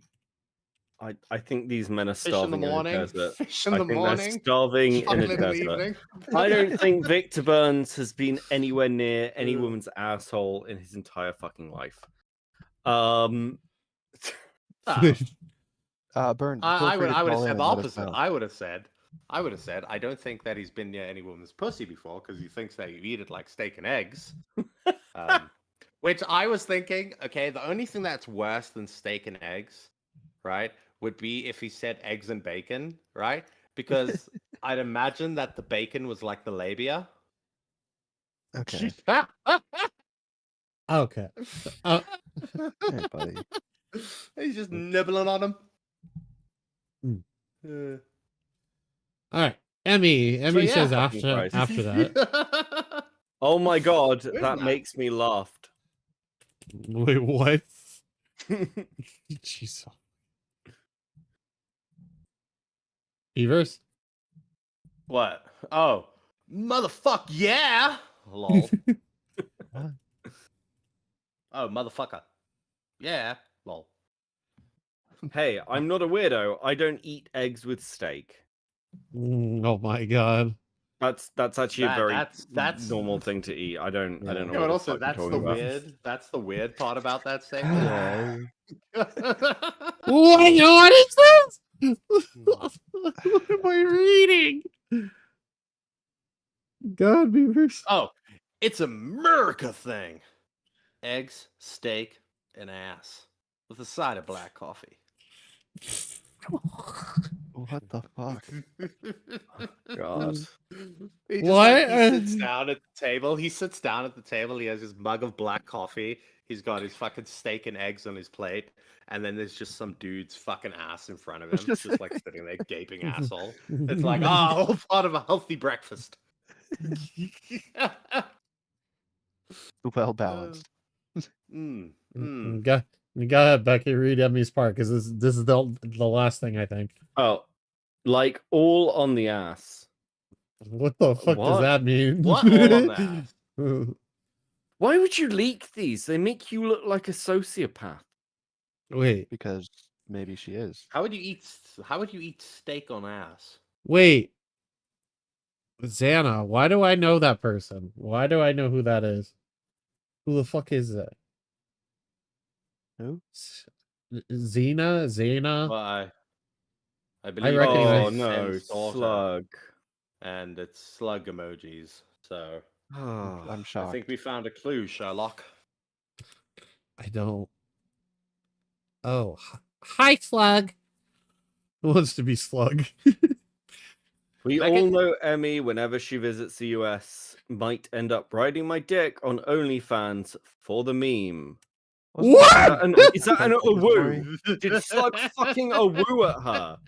think these men are
Fish in the
starving in a
morning.
desert.
Fish in
I
the
think
morning.
they're starving in a
Chocolate in the
desert.
evening.
I don't think Victor Burns has been anywhere near any
Ugh.
woman's asshole in his entire fucking life.
Oh.
Burns.
I would have
call in
said
and
the
let us
opposite.
know.
I would have said, I don't think that he's been near any woman's pussy before because he thinks that you eat it like steak and eggs. Which I was thinking, okay, the only thing that's worse than steak and eggs, right, would be if he said eggs and bacon, right? Because I'd imagine that the bacon was like the labia.
Okay.
Okay.
Hey, buddy.
He's just nibbling on him.
All right. Emmy
yeah,
says
fucking
after
Christ.
that.
Oh my god,
Where's
that
that?
makes me laugh.
Wait, what? Jesus. Beavers?
What? Oh, motherfuck, yeah. Lol.
What?
Oh, motherfucker. Yeah. Lol.
Hey, I'm not a weirdo. I don't eat eggs with steak.
Oh my god.
That's actually a very
that's
normal thing to eat. I don't know
Yeah,
what
but
the
also
fuck you're talking about.
that's the weird part about that statement.
What is this? What am I reading? God, Beavers.
Oh, it's America thing. Eggs, steak, and ass with a side of black coffee.
What the fuck?
God.
He
What?
he sits down at the table. He sits down at the table. He has his mug of black coffee. He's got his fucking steak and eggs on his plate. And then there's just some dude's fucking ass in front of him, just like sitting there gaping asshole. It's like, all part of a healthy breakfast.
Well balanced.
Mm.
Go ahead, Becky. Read Emmy's part because this is the last thing I think.
Oh, like all on the ass.
What the fuck does
What?
that mean?
What all on the ass?
Why would you leak these? They make you look like a sociopath.
Wait,
Because maybe she is.
How would you eat steak on ass?
wait. Xana, why do I know that person? Why do I know who that is? Who the fuck is that?
Who?
Xena?
Well, I believe
recognize-
Oh
it's
no,
Sen's daughter,
slug.
and it's slug emojis. So
Oh,
I'm
I
shocked.
think we found a clue, Sherlock.
I don't. Oh, hi, Slug. Who wants to be Slug?
we
Becky-
all know Emmy, whenever she visits the US, might end up riding my dick on OnlyFans for the meme.
What?
Is that an a woo? Did Slug fucking a woo at her?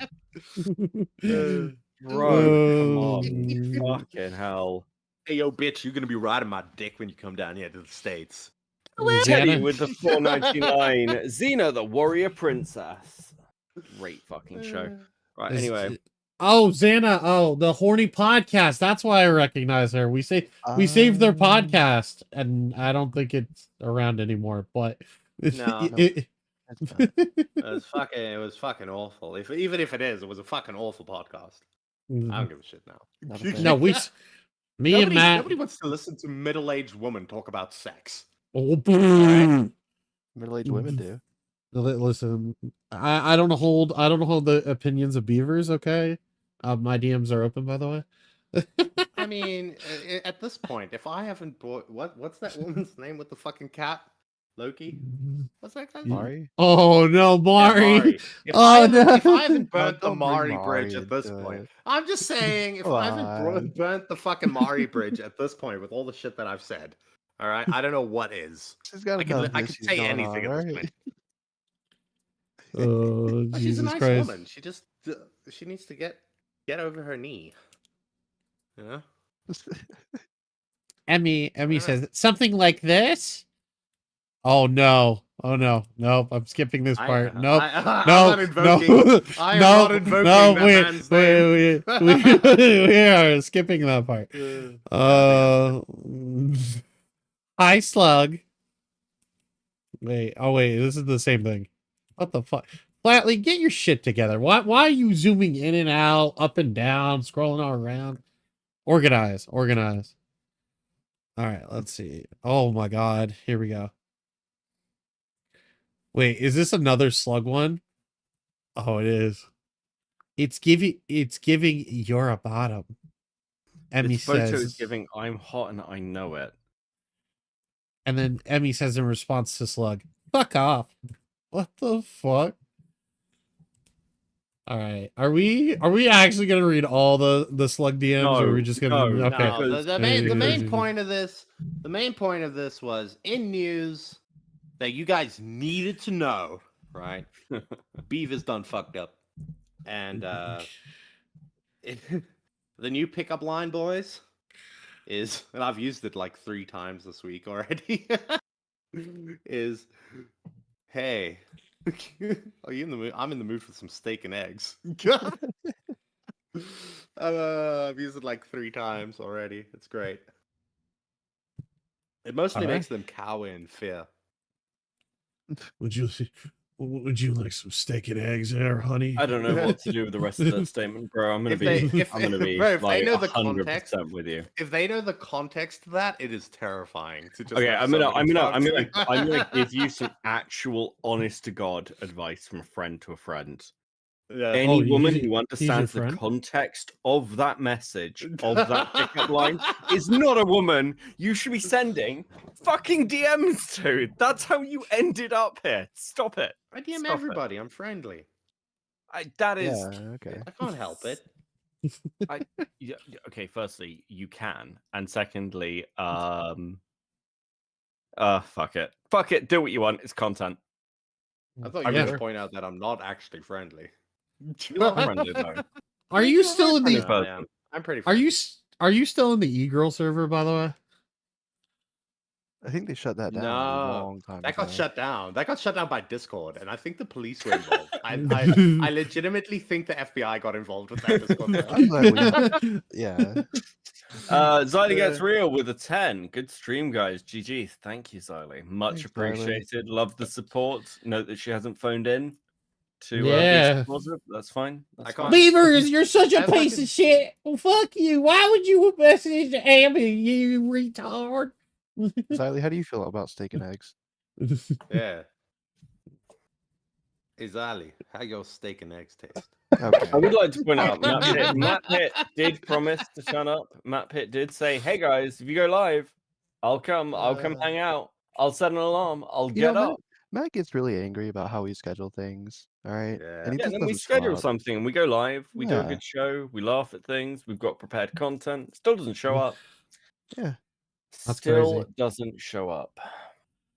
Bro, come on. Fucking hell.
Hey, yo, bitch, you're gonna be riding my dick when you come down here to the States.
Teddy
Xana?
with the 4.99. Xena the Warrior Princess. Great fucking show. Right, anyway.
Oh, Xana. Oh, the horny podcast. That's why I recognize her. We saved their podcast, and I don't think it's around anymore. But
No.
it-
That's not-
It was fucking awful. Even if it is, it was a fucking awful podcast. I don't give a shit now.
Not a fan.
no, me and Matt.
Nobody wants to listen to middle-aged woman talk about sex.
Oh,
Middle-aged women do.
Listen, I don't hold the opinions of Beavers. Okay, my DMs are open, by the way.
I mean, at this point, if I haven't bought what's that woman's name with the fucking cat? Loki? What's that guy's name?
Mari?
Oh no,
Yeah,
Mari!
Mari. If,
Oh,
I haven't,
no.
if I haven't burnt the
Don't bring
Mari
Mari
bridge at this
into
point,
it.
I'm just saying, if
Come
I haven't
on.
burnt the fucking Mari bridge at this point with all the shit that I've said, all right, I don't know what is.
She's got
I
enough
could
issues
say
going
anything
on,
at this
right?
point.
Oh,
But she's a
Jesus
nice
Christ!
woman. She just she needs to get over her knee. You know?
Emmy
Yeah.
says something like this. Oh no! Oh no! Nope! I'm skipping this part. Nope.
I'm
No,
not
no,
invoking. I am not invoking that man's name.
we are skipping that part. Hi, Slug. Wait, this is the same thing. What the fuck? Flatly, get your shit together. Why are you zooming in and out, up and down, scrolling all around? Organize. All right, let's see. Oh my god, here we go. Wait, is this another Slug one? Oh, it is. It's giving you're a bottom. Emmy
This photo
says,
is giving I'm hot and I know it.
and then Emmy says in response to Slug, "Fuck off." What the fuck? All right, are we actually gonna read all the Slug DMs, or are we just gonna?
No,
Okay.
No, the main point of this was in news that you guys needed to know, right? Beaver's done fucked up, and the new pickup line, boys, is, and I've used it like 3 times this week already. Is, hey, are you in the mood? I'm in the mood for some steak and eggs. I've used it like 3 times already. It's great. It mostly
Alright.
makes them cower in fear.
Would you Would you like some steak and eggs there, honey?
I don't know what to do with the rest of that statement, bro. I'm gonna
If they,
be,
if,
I'm gonna be
bro, if
like
they know the
100%
context,
with you.
if they know the context to that, it is terrifying to just.
Okay,
have
I'm gonna
somebody talk to
I'm
you.
gonna give you some actual, honest to God advice from a friend to a friend.
Yeah.
Any woman
he's
who
your
understands the
friend?
context of that message, of that pickup line, is not a woman you should be sending fucking DMs to. That's how you ended up here. Stop it.
I DM
Stop it.
everybody. I'm friendly.
That is.
Yeah, okay.
I can't help it.
Yeah, okay, firstly, you can. And secondly, fuck it. Fuck it. Do what you want. It's content.
I thought
I
you were
mean-
going to point out that I'm not actually friendly.
You are friendly, though.
Are you still in
friendly
the?
person.
I am. I'm pretty.
Are
Friendly.
you are you still in the e-girl server, by the way?
I think they shut that down a
No,
long time
That got
ago.
shut down. That got shut down by Discord, and I think the police were involved. I legitimately think the FBI got involved with that Discord.
I'm glad we, yeah.
Xylee gets real with a 10. Good stream, guys. GG. Thank you, Xylee. Much
Thanks, Xylee.
appreciated. Love the support. Note that she hasn't phoned in to
Yeah.
be positive. That's fine. That's
I
fine.
can't-
Beavers, you're such a
That's
piece
fucking-
of shit. Well, fuck you. Why would you message Amy, you retard?
Xylee, how do you feel about steak and eggs?
Yeah. Izali, how your steak and eggs taste?
Okay.
I would like to point out Matt Pitt did promise to shut up. Matt Pitt did say, "Hey guys, if you go live, I'll come hang out. I'll set an alarm. I'll
You
get
know,
up."
Matt gets really angry about how we schedule things. All right.
Yeah.
And he
Yeah,
just
then we
doesn't show
schedule
up.
something and we go live. We do a
Yeah.
good show. We laugh at things. We've got prepared content. Still doesn't show up.
Yeah.
That's
Still
crazy.
doesn't show up.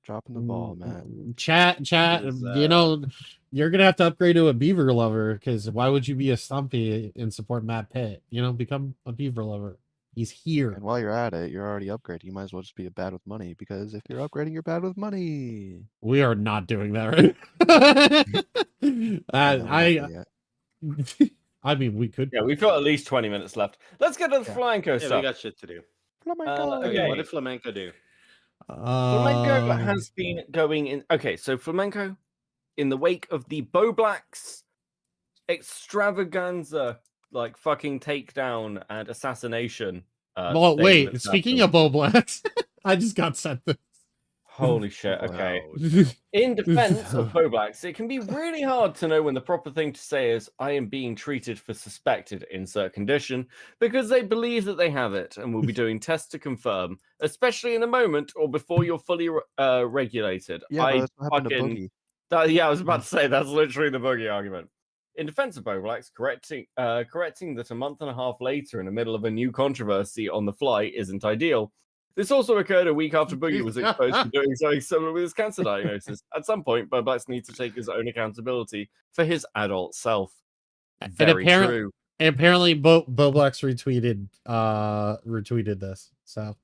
Dropping the ball, Matt.
Chat,
Is,
you know, you're gonna have to upgrade to a beaver lover because why would you be a stumpy and support Matt Pitt? You know, become a beaver lover. He's here.
And while you're at it, you're already upgrading. You might as well just be a bad with money because if you're upgrading, you're bad with money.
We are not doing that, right?
No, we're not there yet.
I mean, we could.
Yeah, we've got at least 20 minutes left. Let's get to the
Yeah.
Flamenco
Yeah, we
stuff.
got shit to do.
Flamenco.
okay.
What did Flamenco do?
Flamenco has been going in. Okay, so Flamenco, in the wake of the Bowblax extravaganza, like fucking takedown and assassination.
Well,
thing
wait.
that's
Speaking
happened.
of Bowblax, I just got sent this.
Holy shit, okay.
No.
In defense of Bowblax, it can be really hard to know when the proper thing to say is, I am being treated for suspected insert condition, because they believe that they have it and will be doing tests to confirm, especially in a moment or before you're fully regulated.
Yeah,
I
that's what happened to
fucking-
Boogie.
Yeah, I was about to say, that's literally the Boogie argument. In defense of Bowblax, correcting that a month and a half later in the middle of a new controversy on the fly isn't ideal. This also occurred a week after Boogie was exposed to doing something similar with his cancer diagnosis. At some point, Bowblax needs to take his own accountability for his adult self. Very true.
And apparently, Bowblax retweeted this. So,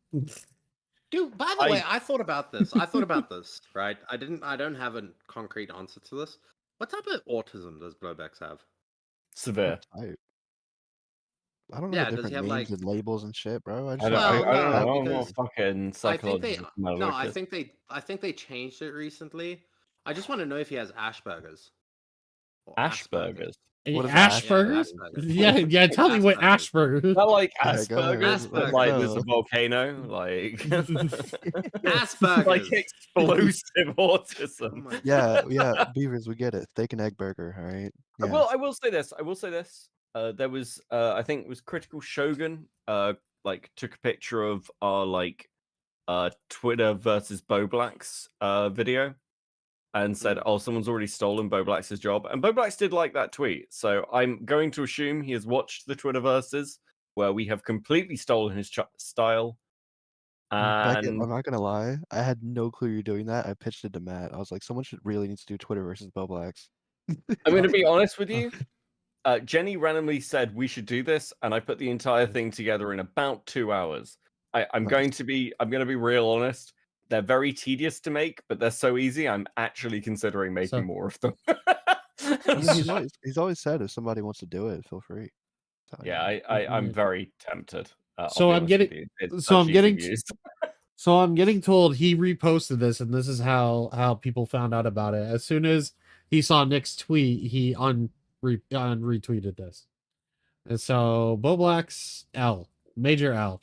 Dude, by the way, I thought about this. Right? I don't have a concrete answer to this. What type of autism does Bowblax have?
Severe.
I don't know
Yeah,
the
does he
different
have,
names
like-
and labels and shit, bro.
I
just
don't,
Well,
I don't
no,
know. I'm not
because
fucking
I think
psychologist.
I think they changed it recently. I just want to know if he has Asperger's. Or
Asperger's.
What is
Asperger's?
Asperger's?
Yeah, tell me what
Asperger's.
Asperger's.
Not like
Yeah,
Asperger's,
go.
but like there's a
Go.
volcano, like
Asperger's.
like explosive
Oh
autism.
my
Yeah, Beavers, we get it. Steak and egg burger, all right? Yeah.
I will say this. There was I think it was Critical Shogun like took a picture of our like Twitter versus Bowblax video and said, "Oh, someone's already stolen Bowblax's job." And Bowblax did like that tweet. So I'm going to assume he has watched the Twitterverses where we have completely stolen his style.
Beckett,
And
I'm not gonna lie, I had no clue you're doing that. I pitched it to Matt. I was like, someone should really need to do Twitter versus Bowblax.
I'm going to be honest with you. Jenny randomly said we should do this, and I put the entire thing together in about 2 hours. I'm
Nice.
going to be real honest. They're very tedious to make, but they're so easy. I'm actually considering making more of them.
I mean, he's always said if somebody wants to do it, feel free.
Yeah, I'm very tempted.
So I'm getting so I'm getting told he reposted this, and this is how people found out about it. As soon as he saw Nick's tweet, he retweeted this. And so Bowblax L, major L.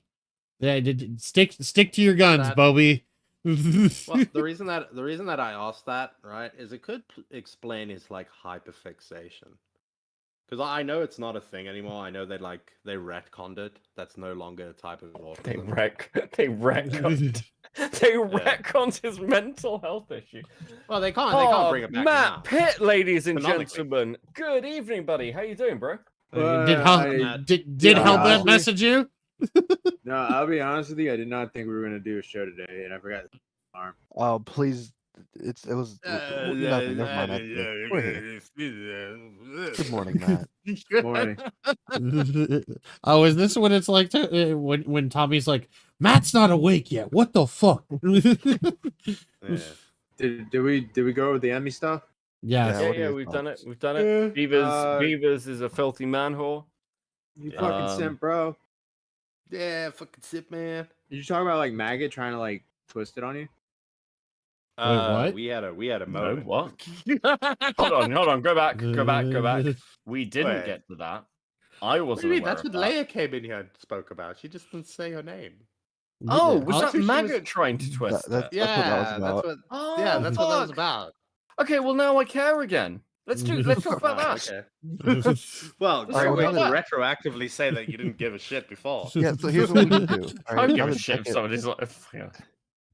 Yeah, stick to your guns, Bobby.
Well, the reason that I asked that, right, is it could explain his like hyperfixation. Because I know it's not a thing anymore. I know they retconned it. That's no longer a type of autism.
They retconned his mental health issue.
Well, they can't bring it back
Matt
now.
Pitt, ladies and
Canonically.
gentlemen. Good evening, buddy. How you doing, bro?
Did
Yeah,
Hellbent
honestly-
message you?
No, I'll be honest with you. I did not think we were gonna do a show today, and I forgot.
Oh, please. It was nothing. Never mind. We're here. Good morning, Matt.
Morning.
Oh, is this what it's like to, when Tommy's like, Matt's not awake yet? What the fuck?
Yeah.
Did we go over the Emmy stuff?
Yes.
Yeah, what are
Yeah,
your
we've done it.
thoughts?
We've done it.
Yeah,
Beavers is a filthy man whore.
You fucking simp, bro.
Yeah, fucking sip, man.
Did you talk about like maggot trying to like twist it on you?
what?
We had a
No,
moment.
what? hold on. Go back. We didn't
Wait.
get to that. I
What do
wasn't
you mean?
aware
That's
of
what
that.
Leia came in here and spoke about. She just didn't say her name.
Oh, was
That's
that
who she was-
maggot trying to twist
That's
it?
what that was
Yeah,
about.
Oh,
that's what that was
fuck.
about.
Okay, well now I care again. Let's talk about
Right,
that.
okay. Well,
Let's
great
talk
way to
about that.
retroactively say that you didn't give a shit before.
Yeah, so here's what we can do.
I
All right,
don't
now,
give a
that
shit if
Beckett,
somebody's like, yeah.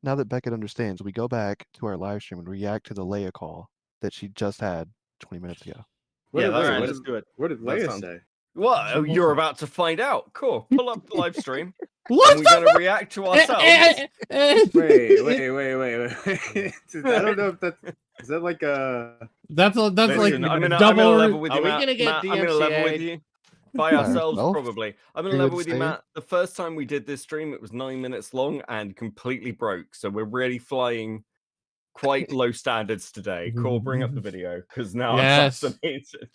now that Beckett understands, we go back to our live stream and react to the Leia call that she just had 20 minutes ago.
Yeah,
did
that's
Leia-
right.
what
Let's
did-
do it.
What did
That
Leia
sounds-
say?
What? Oh, you're about to find out. Cool. Pull up the live stream.
What?
And we're going to react to ourselves.
Wait. I don't know if is that like a.
That's like
Listen, I'm gonna
double.
level with you,
Are we
Matt.
gonna get
Matt, I'm gonna level with
DMCA'd?
you. By
By
ourselves,
ourselves?
probably. I'm gonna
You
level
would
with you,
say?
Matt. The first time we did this stream, it was 9 minutes long and completely broke. So we're really flying quite low standards today. Cool, bring up the video because now
Yes.
I'm fascinated.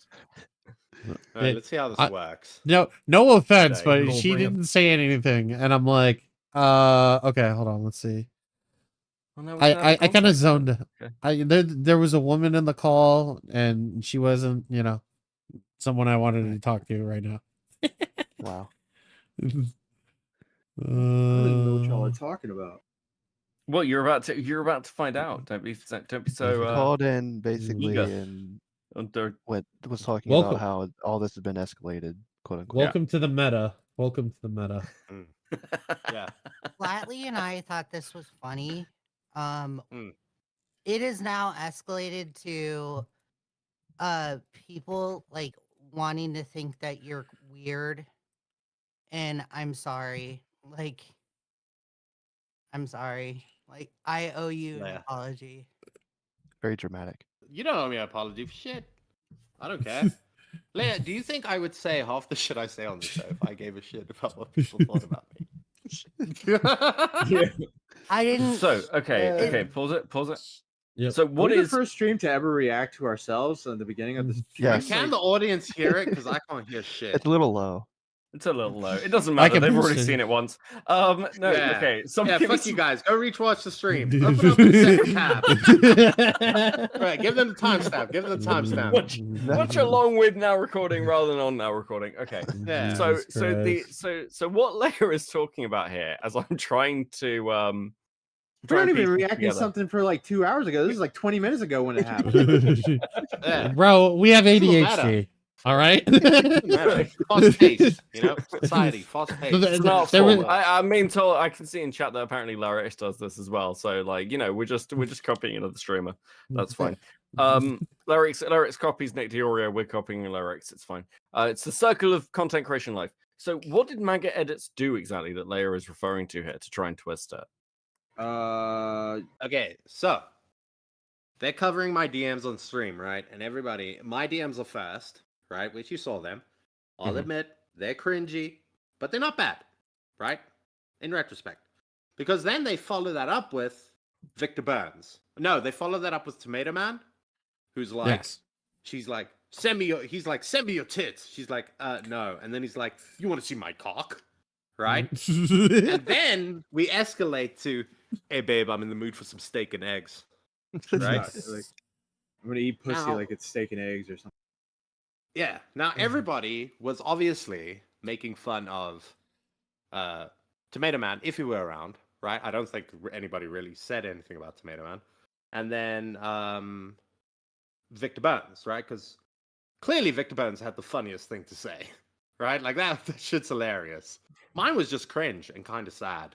All right, let's see how this
I-
works.
No offense,
Okay,
but
cool,
she
bring up-
didn't say anything, and I'm like, okay, hold on, let's see.
Well, now we can have
I kind of
context.
zoned.
Okay.
There was a woman in the call, and she wasn't, someone I wanted to talk to right now.
Wow.
I don't even know what y'all are
Uh,
talking about.
Well, you're about to find out. Don't be
She
so
called in basically
eager.
and
under.
was talking
Welcome.
about how all this has been escalated, quote unquote.
welcome to the meta. Welcome to the meta.
Yeah.
Flatley and I thought this was funny.
Mm.
It is now escalated to people like wanting to think that you're weird. And I'm sorry. Like I'm sorry. Like I owe you an
Yeah.
apology.
Very dramatic.
You don't owe me an apology for shit. I don't care. Leia, do you think I would say half the shit I say on the show if I gave a shit about what people thought about me?
I didn't
So okay,
Uh,
okay, pause it.
Yep.
So
What
what
is
is
the first stream to ever react to ourselves at the beginning of this?
Yes.
Can the audience hear it? Because I can't hear shit.
It's a little low.
It's a little low. It doesn't matter.
can
They've
boost
already
it.
seen it once. No,
Yeah.
okay. Some
Yeah,
people
fuck you guys. Go watch the stream. Open up a separate tab. Right, give them the timestamp. Give them the timestamp.
watch along with now recording rather than on now recording. Okay.
Yeah.
So
Jesus
so what Leia is talking about here, as I'm trying to
We
try
don't
and
even
piece it
react to
together.
something for like 2 hours ago. This is like 20 minutes ago when it happened.
Yeah.
Bro, we have
Doesn't matter.
ADHD. All right.
Fast pace, society, fast pace.
It's not
There
full.
was-
I'm being told. I can see in chat that apparently Larish does this as well. So like, we're just copying another streamer. That's fine. Lyric's copies Nick Diorio. We're copying Lyric's. It's fine. It's the circle of content creation life. So what did Maggot Edits do exactly that Leia is referring to here to try and twist it?
Okay, so they're covering my DMs on stream, right? And everybody, my DMs are first, right? Which you saw them. I'll
Mhm.
admit they're cringy, but they're not bad, right? In retrospect, because then they follow that up with Victor Burns. No, they follow that up with Tomato Man, who's like,
Yes.
she's like, send me your. He's like, send me your tits. She's like, no, and then he's like, you want to see my cock, right? And then we escalate to, hey babe, I'm in the mood for some steak and eggs.
It's
Right.
not, like, I'm gonna eat pussy
Now-
like it's steak and eggs or something.
Yeah. Now everybody was obviously making fun of Tomato Man if he were around, right? I don't think anybody really said anything about Tomato Man. And then Victor Burns, right? Because clearly Victor Burns had the funniest thing to say, right? Like that shit's hilarious. Mine was just cringe and kind of sad.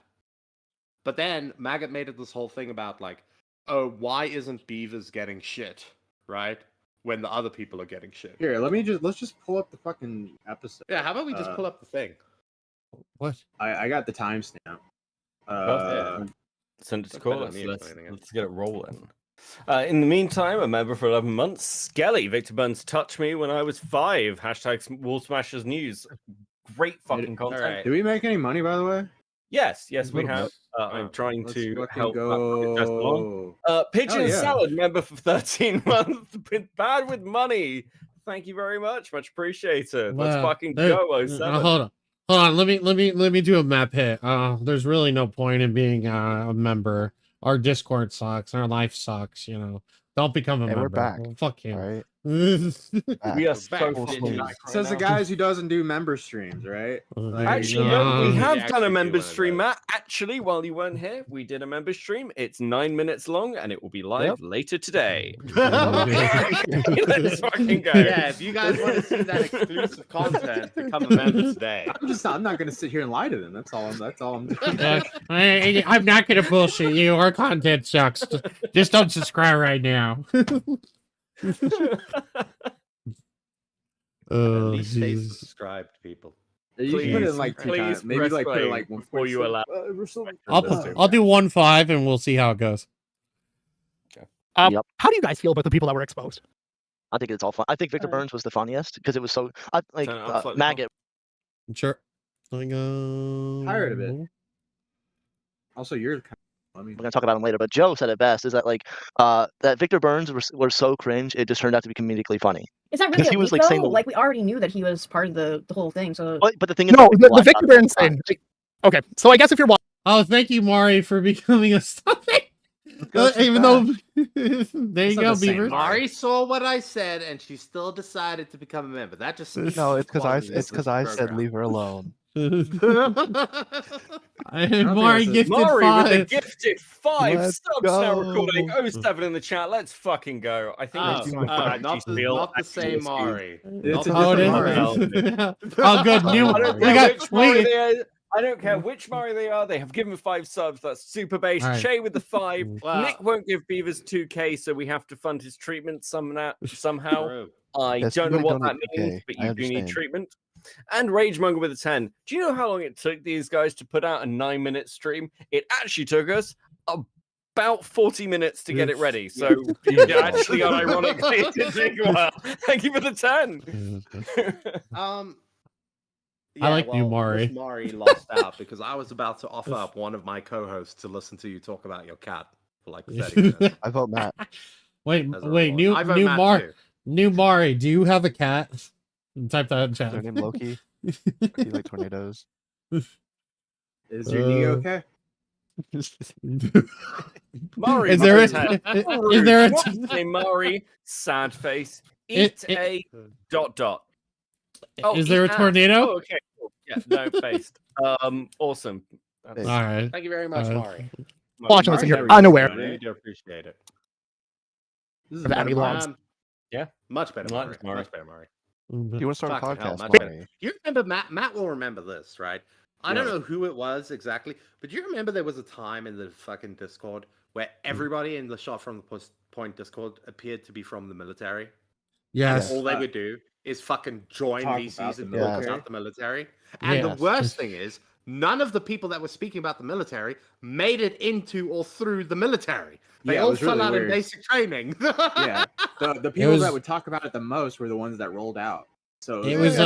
But then Maggot made it this whole thing about like, oh, why isn't Beavers getting shit, right? When the other people are getting shit.
Here, let's just pull up the fucking episode.
Yeah, how about we just pull up the thing?
What?
I got the timestamp.
Send it to
That's better
call.
than me explaining it.
Let's get it rolling. In the meantime, a member for 11 months, Skelly. Victor Burns touched me when I was 5. Hashtag Wall Smashers News. Great fucking content.
Alright.
Did we make any money, by the way?
Yes, we
Little
have.
bit.
I'm trying
Let's
to
fucking
help that podcast along.
go.
Pigeon
Oh, yeah.
Salad, member for 13 months. Been bad with money. Thank you very much. Much appreciated. Let's
Wow.
fucking
There-
go, 07.
Hold on. Let me do a map hit. There's really no point in being a member. Our Discord sucks. Our life sucks. You know, don't become a
Hey,
member.
we're back.
Well, fuck you.
All right.
We are so
back.
fucking
Full
back right
Says the
now.
guys who doesn't do member streams, right? Like,
Actually, no, we
Yeah.
have
We
done a
actually
member
do
stream,
one of
Matt. Actually, while you weren't here, we did a member stream. It's 9 minutes long, and it will be live later today. Let's fucking go.
Yeah, if you guys want to see that exclusive content, become a member today.
I'm not gonna sit here and lie to them. That's all I'm doing.
I'm not gonna bullshit you. Our content sucks. Just don't subscribe right now.
At
Oh,
least stay
Jesus.
subscribed, people.
You should put it in like 2
Please
times. Maybe
press
like put it
play
like
before you allow.
I'll do 1-5 and we'll see how it goes.
Yep.
How do you guys feel about the people that were exposed?
I think it's all fun. I think Victor Burns was the funniest because it was so like
Turn it up slightly
Maggot.
Sure. I go.
Tired of it. Also, you're kind of.
We're gonna talk about him later, but Joe said it best. Is that like that Victor Burns were so cringe, it just turned out to be comedically funny.
Is that really
Because
a
he was,
leak,
like,
though?
saying the-
Like we already knew that he was part of the whole thing. So
But the thing is,
No,
people
the
laughed
Victor
at it all
Burns
the time.
thing. Okay, so I guess if you're watching,
Oh, thank you, Mari, for becoming a stuffing. Even though there you
not
go,
the same,
Beavers.
Mari saw what I said, and she still decided to become a member. That just speaks
No,
to
it's
the
because
quality
I
of
said
this
leave her alone.
Mari
that's
gifted
Mari with the
5.
gifted 5
Let's
subs now
go.
recording 07 in the chat. Let's fucking go. I think
Oh,
that's
my
what
not the same Mari.
It's
Not
a
the
different
same
Mari.
Oh, good. New.
I don't
We
care
got.
which Mari
We,
they are. I don't care which Mari they are. They have given 5 subs. That's super base.
All right.
Shay with the 5.
Well-
Nick won't give Beavers 2k, so we have to fund his treatment somehow.
True.
I
Yes,
don't know
somebody
what that
donate
means,
2K.
but
I
you do need
understand.
treatment. And Ragemonger with a 10. Do you know how long it took these guys to put out a 9-minute stream? It actually took us about 40 minutes to get it ready. So yeah, actually, unironically, it did take a while. Thank you for the 10.
I like you, Mari.
Mari lost out because I was about to offer up one of my co-hosts to listen to you talk about your cat for like 30 minutes.
I vote Matt.
Wait,
as a
wait.
reward. I vote Matt
Mar.
too.
New Mari. Do you have a cat? Type that in
Is their
chat.
name Loki? Do you like tornadoes?
Is your knee okay?
Mari,
Is there
Mari
a-
10.
is there a-
What's his name, Mari? Sad face.
It-
Eat a ... Oh,
Is there a
eat ass.
tornado?
Oh, okay. Cool. Yeah, no, faced. Awesome. That's-
All right.
Thank you very much, Mari.
watching this
Mari
here,
never
unaware
used
I
to
really do appreciate it.
This is
of Abby
better Mari.
Logs.
Yeah.
Much better,
Much
Mari.
Mari.
Much better, Mari.
Do you want to start a
Fucking hell,
podcast?
much better.
Mari?
You remember Matt will remember this, right? I don't know who it was exactly, but do you remember there was a time in the fucking Discord where everybody in the Shot from the Point Discord appeared to be from the military?
Yes.
All they would do is fucking join
Talk
VCs
about
and
the
talk
military.
about the military. And
Yes.
the worst thing is, none of the people that were speaking about the military made it into or through the military. They
Yeah, it
all
was
fell
really
out in
weird.
basic training.
Yeah, the people
was-
that would talk about it the most were the ones that rolled out. So
It was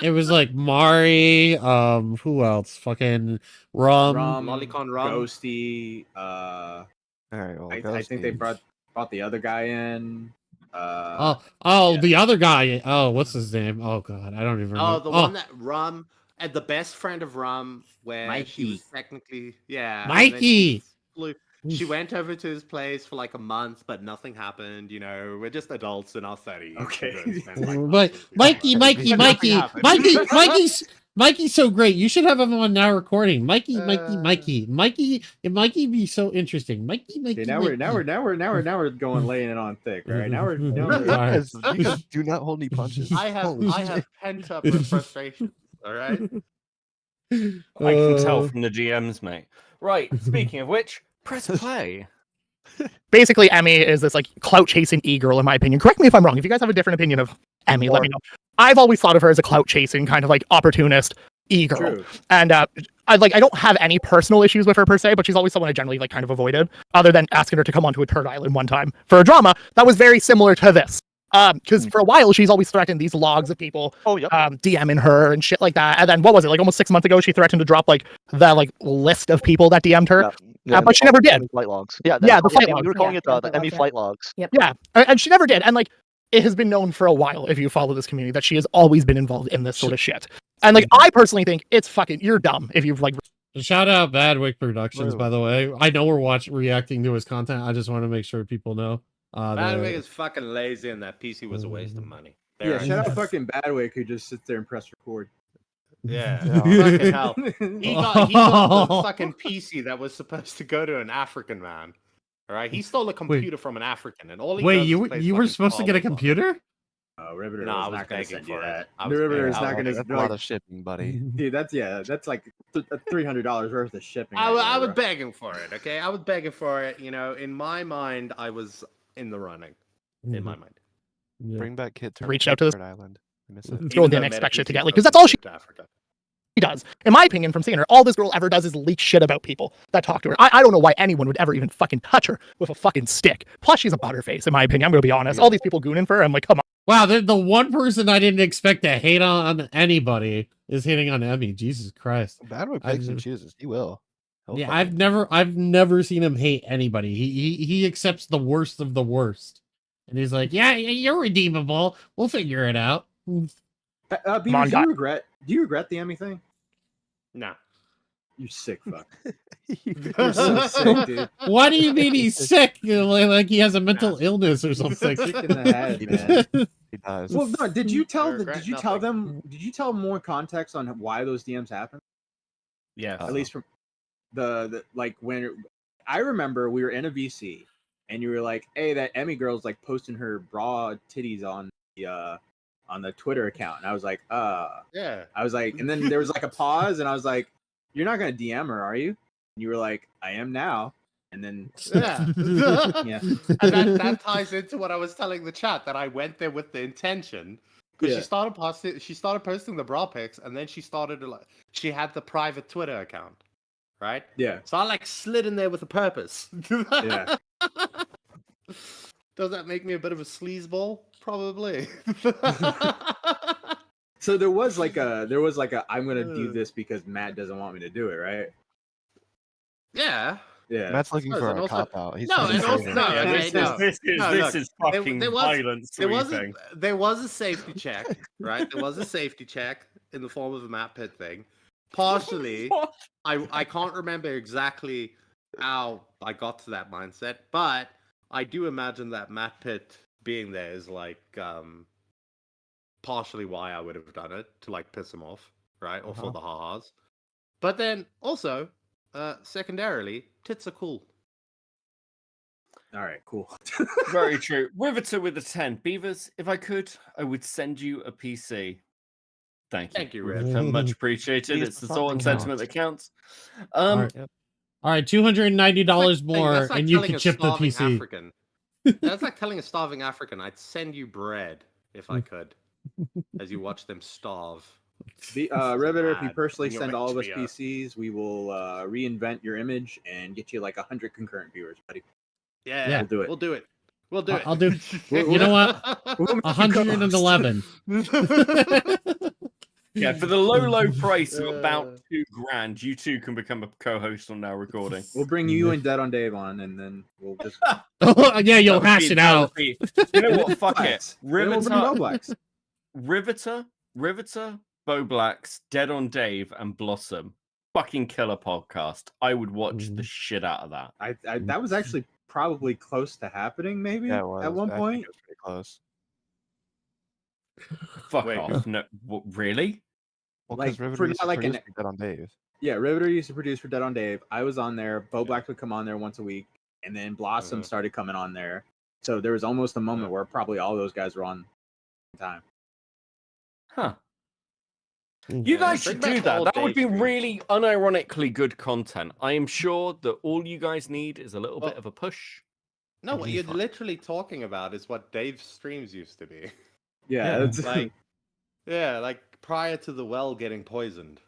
It was like Mari. Who else? Fucking Rum.
Lolicon Rum.
Ghosty.
All right. Well,
I think they
Ghosty.
brought the other guy in.
Oh,
yeah.
the other guy. Oh, what's his name? Oh God, I don't even remember.
Oh, the one that Rum and the best friend of Rum, where she
Mikey.
was technically and then
Mikey!
she flew- She went over to his place for like a month, but nothing happened. You know, we're just adults in our 30s.
Okay.
But Mikey, Mikey's so great. You should have him on now recording. Mikey, Mikey be so interesting. Mikey.
Okay, now we're going laying it on thick, right? Now we're
You guys do not hold any punches.
I have pent up frustration. All right.
I can tell from the DMs, mate. Right. Speaking of which, press play.
Basically, Emy is this like clout chasing e-girl, in my opinion. Correct me if I'm wrong. If you guys have a different opinion of Emy, let me know. I've always thought of her as a clout chasing kind of like opportunist e-girl.
True.
And I don't have any personal issues with her per se, but she's always someone I generally like kind of avoided, other than asking her to come onto a turd island one time for a drama that was very similar to this. Because for a while she's always threatened these logs of people DMing her and shit like that. And then what was it, like almost 6 months ago she threatened to drop like the like list of people that DM'd her. But she never did.
Flight logs.
The flight logs.
You were calling it the Emy flight logs.
Yep.
Yeah, and she never did. And like it has been known for a while, if you follow this community, that she has always been involved in this sort of shit. And like I personally think it's fucking, you're dumb if you've like.
Shout out Badwick Productions, by the way. I know we're reacting to his content. I just want to make sure people know.
Badwick is fucking lazy, and that PC was a waste of money.
Yeah, shout out fucking Badwick who just sits there and press record.
Yeah, fucking hell. He got the fucking PC that was supposed to go to an African man. All right, he stole a computer from an African, and all he does is play
you were
fucking
supposed to get a
Call of
computer?
Riveter
No, I
was
was
not going to
begging
send you
for
that.
it. I was
Riveter is
begging.
not going to.
That's a lot of shipping, buddy.
Dude, that's like $300 worth of shipping.
I was begging for it. Okay, I was begging for it. You know, in my mind, I was in the running. In my mind,
Bring back Kit Turner.
Reached out to this
Island. I miss it.
girl didn't expect shit to get leaked, because that's all she does. In my opinion, from seeing her, all this girl ever does is leak shit about people that talk to her. I don't know why anyone would ever even fucking touch her with a fucking stick. Plus, she's a butterface, in my opinion. I'm gonna be honest. All these people gooning for her, I'm like, come on.
Wow, the one person I didn't expect to hate on anybody is hitting on Emy. Jesus Christ.
Badwick picks and chooses. He will.
Yeah, I've never seen him hate anybody. He accepts the worst of the worst. And he's like, yeah, you're redeemable. We'll figure it out.
Beavers, do you regret the Emy thing?
No.
You sick fuck. You're so sick, dude.
Why do you mean he's sick? Like he has a mental illness or something?
Sick in the head, man.
He does.
Well, no. Did you tell
nothing.
them? Did you tell more context on why those DMs happened?
Yeah.
At least from the like when I remember we were in a VC and you were like, "Hey, that Emy girl's like posting her bra titties on the Twitter account," and I was like,
Yeah.
I was like, and then there was like a pause, and I was like, "You're not gonna DM her, are you?" And you were like, "I am now." And then
Yeah.
yeah,
And that ties into what I was telling the chat, that I went there with the intention, because
Yeah.
she started posting the bra pics, and then she had the private Twitter account, right?
yeah,
So I like slid in there with a purpose.
yeah.
Does that make me a bit of a sleazeball? Probably.
So there was like a I'm gonna do this because Matt doesn't want me to do it, right?
Yeah.
Yeah.
Matt's looking
Suppose,
for
and
a
also-
cop out. He's
no,
trying to
and
save
also-
him.
no,
Yeah,
okay, no.
this
No,
is
look,
fucking
there was-
violent sweeping.
There was a safety check, right? There was a safety check in the form of a Matt Pitt thing. Partially, I can't remember exactly how I got to that mindset, but I do imagine that Matt Pitt being there is like partially why I would have done it, to like piss him off, right? Or for the ha-has. But then also, secondarily, tits are cool.
All right, cool.
Very true. Riveter with a 10. Beavers, if I could, I would send you a PC. Thank you.
Thank you, Riv.
Much appreciated.
Please,
It's the thought and
something
sentiment that counts.
All right, $290 more,
That's like
and you
telling
can
a
chip the
starving
PC.
African. That's like telling a starving African, I'd send you bread if I could, as you watch them starve.
The Riveter, if you
Bad.
personally
You're
send all of us
HBO.
PCs, we will reinvent your image and get you like 100 concurrent viewers, buddy.
Yeah,
We'll do it.
We'll do it. We'll do it.
I'll do. You know what?
We'll make you
111.
Yeah, for the low price of about $2,000, you two can become a co-host on our recording.
We'll bring you and Dead on Dave on, and then we'll just
Yeah, you'll
That would
hash
be-
it
that would
out.
be- You know what? Fuck it.
Then we'll bring Bowblax.
Riveter, Bowblax, Dead on Dave, and Blossom fucking killer podcast. I would watch the shit out of that.
That was actually probably close to happening, maybe
Yeah, it was.
at one
I think
point.
it was pretty close.
Fuck
Wait.
off. No, what, really?
Well,
Like,
because Riveter
for
used
not
to
like
produce
an-
for Dead on Dave.
Yeah, Riveter used to produce for Dead on Dave. I was on there. Bowblax would come on there once a week, and then Blossom started coming on there. So there was almost a moment where probably all those guys were on time.
Huh. You guys
bring
should
back
do that.
all
That would
day
be
streams.
really unironically good content. I am sure that all you guys need is a little bit
Well,
of a push.
No,
and
what
you'll
you're
be fine.
literally talking about is what Dave's streams used to be.
Yeah,
Yeah.
it's
Like, yeah, like prior to the well getting poisoned.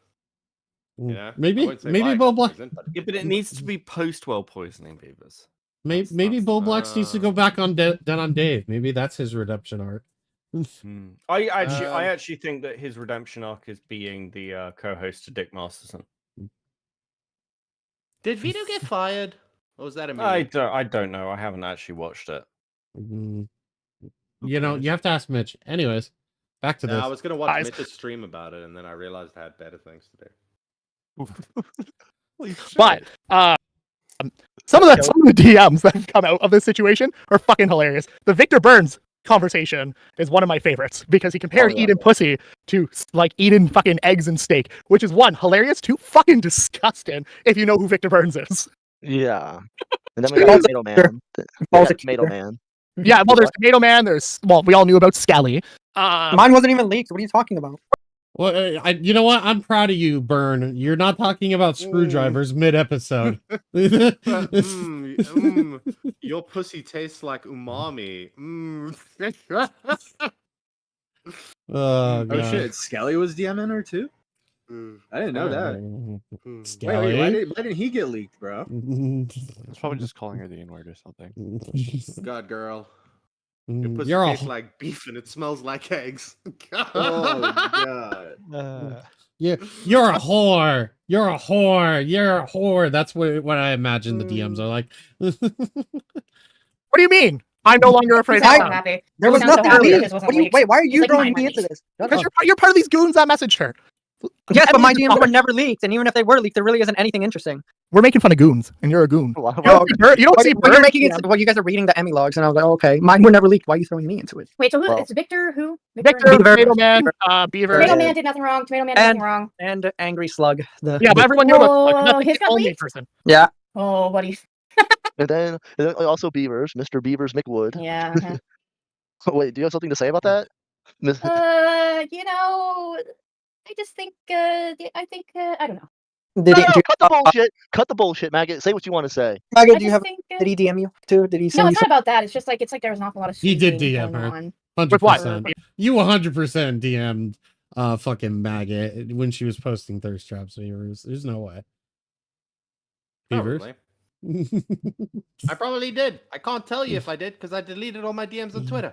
You know? I
Maybe
wouldn't say
maybe
why it got
Bowblax
poisoned, but
Yeah, but it needs to be post-well poisoning, Beavers.
maybe Bowblax needs to go back on Dead on Dave. Maybe that's his redemption arc.
I actually think that his redemption arc is being the co-host to Dick Masterson.
Did Vito get fired? Or was that a
I
meme?
don't know. I haven't actually watched it.
You know, you have to ask Mitch. Anyways, back to
No,
this.
I was gonna watch
Guys.
Mitch's stream about it, and then I realized I had better things to do.
Holy shit.
But some of the DMs that have come out of this situation are fucking hilarious. The Victor Burns conversation is one of my favorites because he compared eating pussy to like eating fucking eggs and steak, which is one hilarious, two fucking disgusting. If you know who Victor Burns is,
Yeah. And then we got Tomato Man. We got Tomato Man.
yeah. Well, there's Tomato Man. There's we all knew about Skelly.
Mine wasn't even leaked. What are you talking about?
Well, you know what? I'm proud of you, Burn. You're not talking about screwdrivers mid-episode.
Your pussy tastes like umami.
Oh,
Oh
God.
shit, Skelly was DMing her too? I didn't know that. Wait, why didn't he get leaked, bro?
It's probably just calling her the N-word or something.
God, girl. Your pussy
You're a
tastes like beef and it smells like eggs.
Oh god.
you're a whore. You're a whore. You're a whore. That's what I imagine the DMs are like.
What do you mean? I'm no longer afraid.
He's not happy.
There was
He's not so
nothing
happy that
leaked.
this wasn't
What do you,
leaked.
wait, why are you
He's like,
throwing
mine
me
were
into
leaked.
this?
Because you're part of these goons that messaged her.
Yes, but my DMs
Stop
were
it.
never leaked, and even if they were leaked, there really isn't anything interesting.
We're making fun of goons, and you're a goon. You don't
But
see
you're
Bird.
making it. Well, you guys are reading the Emmy logs, and I was like, oh, okay, mine were never leaked. Why are you throwing me into it?
Wait, so who?
Well-
It's Victor. Who?
Victor,
Beaver.
Tomato Man, Beaver.
Tomato Man did nothing wrong. Tomato Man did nothing wrong.
And Angry Slug.
Yeah, but everyone knew about
Whoa,
Slug. That's
his
the
got
only
leaked?
person.
Yeah.
Oh, buddy.
And then also Beavers, Mr. Beavers McWood.
Yeah. Okay.
Wait, do you have something to say about that? Miss-
You know, I just think. I think. I don't know.
Did he?
No, cut the bullshit. Cut the bullshit, maggot. Say what you want to say.
Maggot,
I
do you
just
have?
think.
Did he DM you too? Did he
No,
send you?
it's not about that. It's just like there was an awful lot of.
He did
sweeping
DM
going
her.
on.
100%.
With what?
You 100% DM'd fucking maggot when she was posting thirst traps viewers. There's no way. Beavers.
Probably. I probably did. I can't tell you if I did because I deleted all my DMs on Twitter.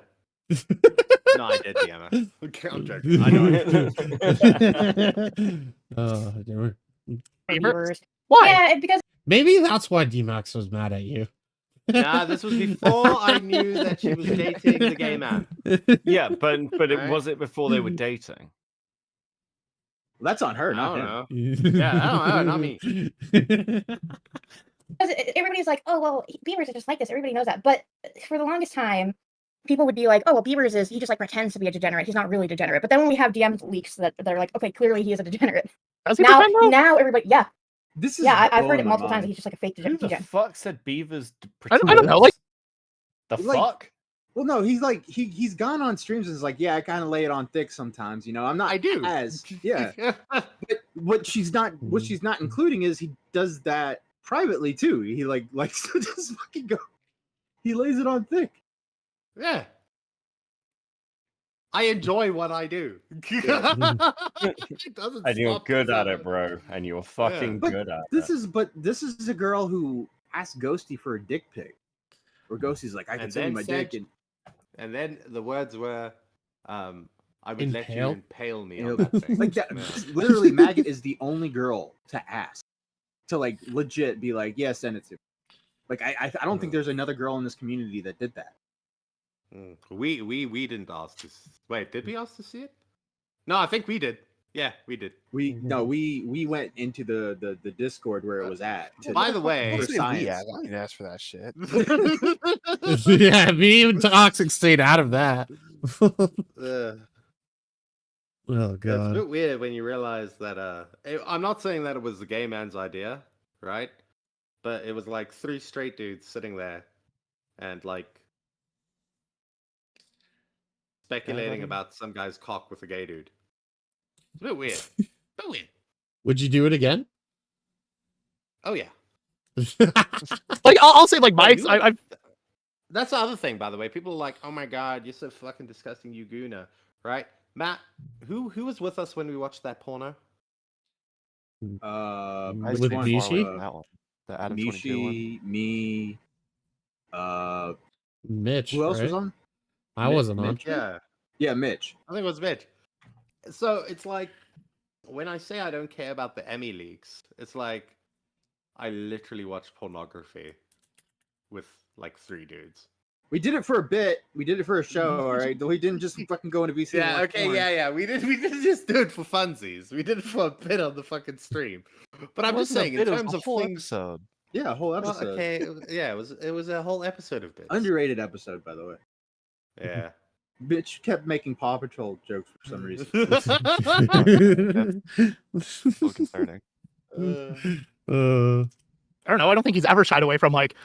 No, I did DM her. Okay, I'm joking. I know.
Viewers.
Why?
Yeah, because
Maybe that's why D-Max was mad at you.
Nah, this was before I knew that she was dating the gay man.
Yeah, but
Right.
was it before they were dating?
Well, that's on her,
I
not
don't
him.
know. Yeah, I don't know, not me.
everybody's like, oh well, Beavers are just like this. Everybody knows that. But for the longest time, people would be like, oh well, Beavers he just like pretends to be a degenerate. He's not really degenerate. But then when we have DM leaks that they're like, okay, clearly he is a degenerate.
Does he
Now,
pretend though?
now everybody, yeah,
This is
yeah, I've heard
blowing
it
my
multiple times.
mind.
He's just like a fake
Who the
degen.
fuck said Beavers?
I don't know, like-
the
Like-
fuck?
Well, no, he's like he's gone on streams and is like, yeah, I kind of lay it on thick sometimes. You know, I'm not.
I do.
As yeah. But what she's not including is he does that privately too. He like to just fucking go. He lays it on thick.
Yeah. I enjoy what I do. It doesn't
And you're
stop
good at
because
it, bro. And you're fucking
But
good at
This
it.
is a girl who asked Ghosty for a dick pic. Where Ghosty's like, I can
And
send you
then
my
said-
dick, and
And then the words were, I would let you
Impale?
impale me
you
on
know,
that thing.
like that.
Yeah.
Literally, Maggot is the only girl to ask, to like legit be like, yeah, send it to me. Like I don't think there's another girl in this community that did that.
We didn't ask to. Wait, did we ask to see it? No, I think we did. Yeah, we did.
We went into the Discord where it was at.
By the way,
Don't
for
say we
science.
asked. I didn't ask for that shit.
Yeah, me and Toxic stayed out of that.
Uh,
Oh
It's a
god.
bit weird when you realize that. I'm not saying that it was the gay man's idea, right? But it was like 3 straight dudes sitting there, and like speculating about some guy's cock with a gay dude. It's a bit weird. Bit weird.
Would you do it again?
Oh yeah.
Like I'll say like my
Yeah, you would-
I've
That's the other thing, by the way. People are like, "Oh my god, you're so fucking disgusting, you Gooner," right? Matt, who was with us when we watched that porno?
I
With
stayed far away
Nishi?
from that one. The Adam 22 one.
Nishi, me,
Mitch.
who else was
right?
on?
I wasn't on.
Mitch?
Yeah,
Yeah, Mitch.
I think it was Mitch. So it's like when I say I don't care about the Emmy leaks, it's like I literally watched pornography with like 3 dudes.
We did it for a bit. We did it for a show, all right? We didn't just fucking go into VC. and
Yeah,
watch
okay,
porn.
yeah. We didn't just do it for funsies. We did it for a bit on the fucking stream. But I'm just
Wasn't a
saying, in
bit, it was
terms
a
of
whole
things.
episode.
Yeah, a whole
Well,
episode.
okay, it was a whole episode of bits.
Underrated episode, by the way.
Yeah.
Bitch kept making Paw Patrol jokes for some reason.
So concerning.
I don't know. I don't think he's ever shied away from like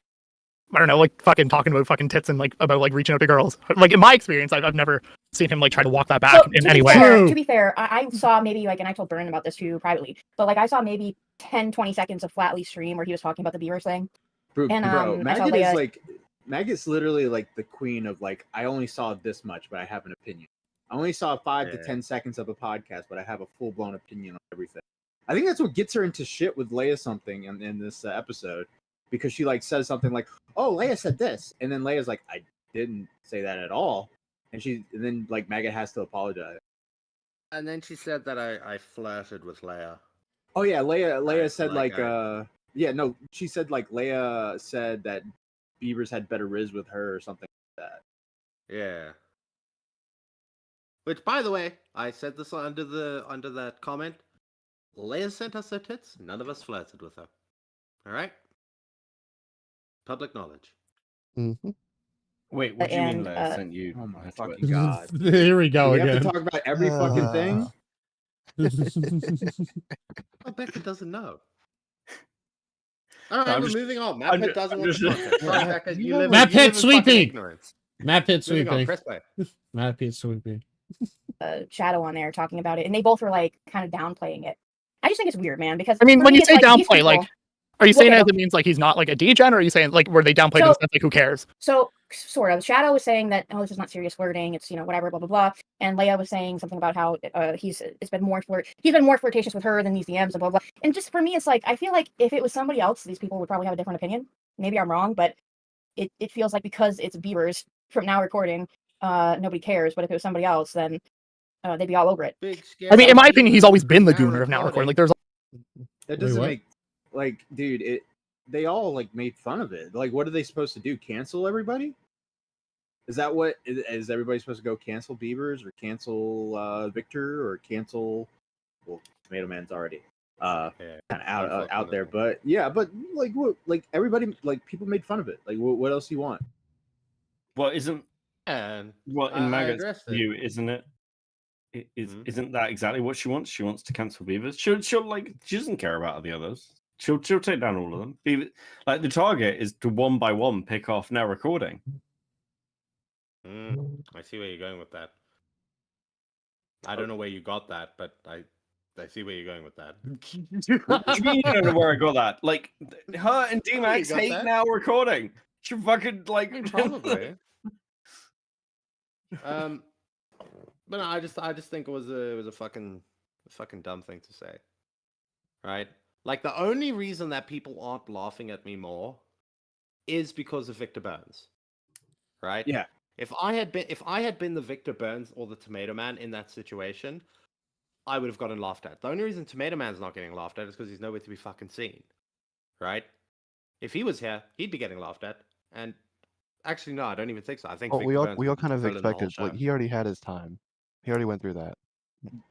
I don't know, like fucking talking about fucking tits and like about like reaching out to girls. Like in my experience, I've never seen him like try to walk that back in any way.
To be fair, I saw maybe like, and I told Byrne about this too privately, but like I saw maybe 10-20 seconds of Flatley stream where he was talking about the Beavers thing.
Bro,
And, I saw
Maggot
Leia-
is like Maggot's literally like the queen of like I only saw this much, but I have an opinion. I only saw 5 to
Yeah.
10 seconds of a podcast, but I have a full blown opinion on everything. I think that's what gets her into shit with Leia something in this episode, because she like says something like, "Oh, Leia said this," and then Leia's like, "I didn't say that at all," and then like Maggot has to apologize.
And then she said that I flirted with Leia.
Oh yeah, Leia
Right,
said
like,
yeah, no, she said like Leia said that Beavers had better riz with her or something like that.
Yeah. Which, by the way, I said this under that comment. Leia sent us her tits. None of us flirted with her. All right. Public knowledge.
Mhm.
Wait, what do you mean
And,
Leia sent you?
Oh my
her
fucking
twits?
god.
Here we
Do
go
we have to
again.
talk about every fucking thing?
Oh, Becca doesn't know. All right,
I'm
we're
just-
moving on. Matt
I'm
Pitt
ju-
doesn't
I'm
want the
just-
content. Sorry, Becca, you live
Matt
you live
Pitt
in fucking
sweeping.
ignorance.
Matt Pitt
Moving on,
sweeping.
press play.
Matt Pitt sweeping.
Shadow on there talking about it, and they both were like kind of downplaying it. I just think it's weird, man. Because
I mean,
for
when
me,
you
it's
say
like, these
downplay, like,
people-
are you saying
Okay,
it as it means like he's not like a degen, or are you saying like where they downplayed in the sense like who cares?
So sort of, Shadow was saying that this is not serious flirting. It's whatever, blah blah blah. And Leia was saying something about how he's been more flirtatious with her than these DMs and blah blah. And just for me, it's like I feel like if it was somebody else, these people would probably have a different opinion. Maybe I'm wrong, but it feels like because it's Beavers from now recording, nobody cares. But if it was somebody else, then they'd be all over it.
Big
I mean, in my
scary
opinion, he's always been the
now
Gooner of now recording. Like, there's
That
Wait,
doesn't
what?
make like, dude, they all like made fun of it. Like, what are they supposed to do? Cancel everybody? Is that what is everybody supposed to go cancel Beavers or cancel Victor or cancel? Well, Tomato Man's already
Yeah,
kind of out there,
unfortunately.
but yeah, but like what, like everybody, like people made fun of it. Like, what else do you want?
Well, isn't
And
what
I
in Maggot's
addressed it.
view, isn't it?
Mhm.
Isn't that exactly what she wants? She wants to cancel Beavers. She'll like she doesn't care about the others. She'll take down all of them. Like the target is to one by one pick off now recording.
I see where you're going with that. I don't know where you got that, but I see where you're going with that.
What do you mean you don't know where I got that? Like her and
you
D-Max
got
hate
that.
now recording. She fucking like
Probably. But no, I just think it was a fucking dumb thing to say, right? Like the only reason that people aren't laughing at me more is because of Victor Burns, right?
Yeah.
If I had been the Victor Burns or the Tomato Man in that situation, I would have gotten laughed at. The only reason Tomato Man's not getting laughed at is because he's nowhere to be fucking seen, right? If he was here, he'd be getting laughed at. And actually, no, I don't even think so. I think
Oh,
Victor
we all
Burns
we all
would
kind of
fill in the whole
expected. Like
show.
he already had his time. He already went through that.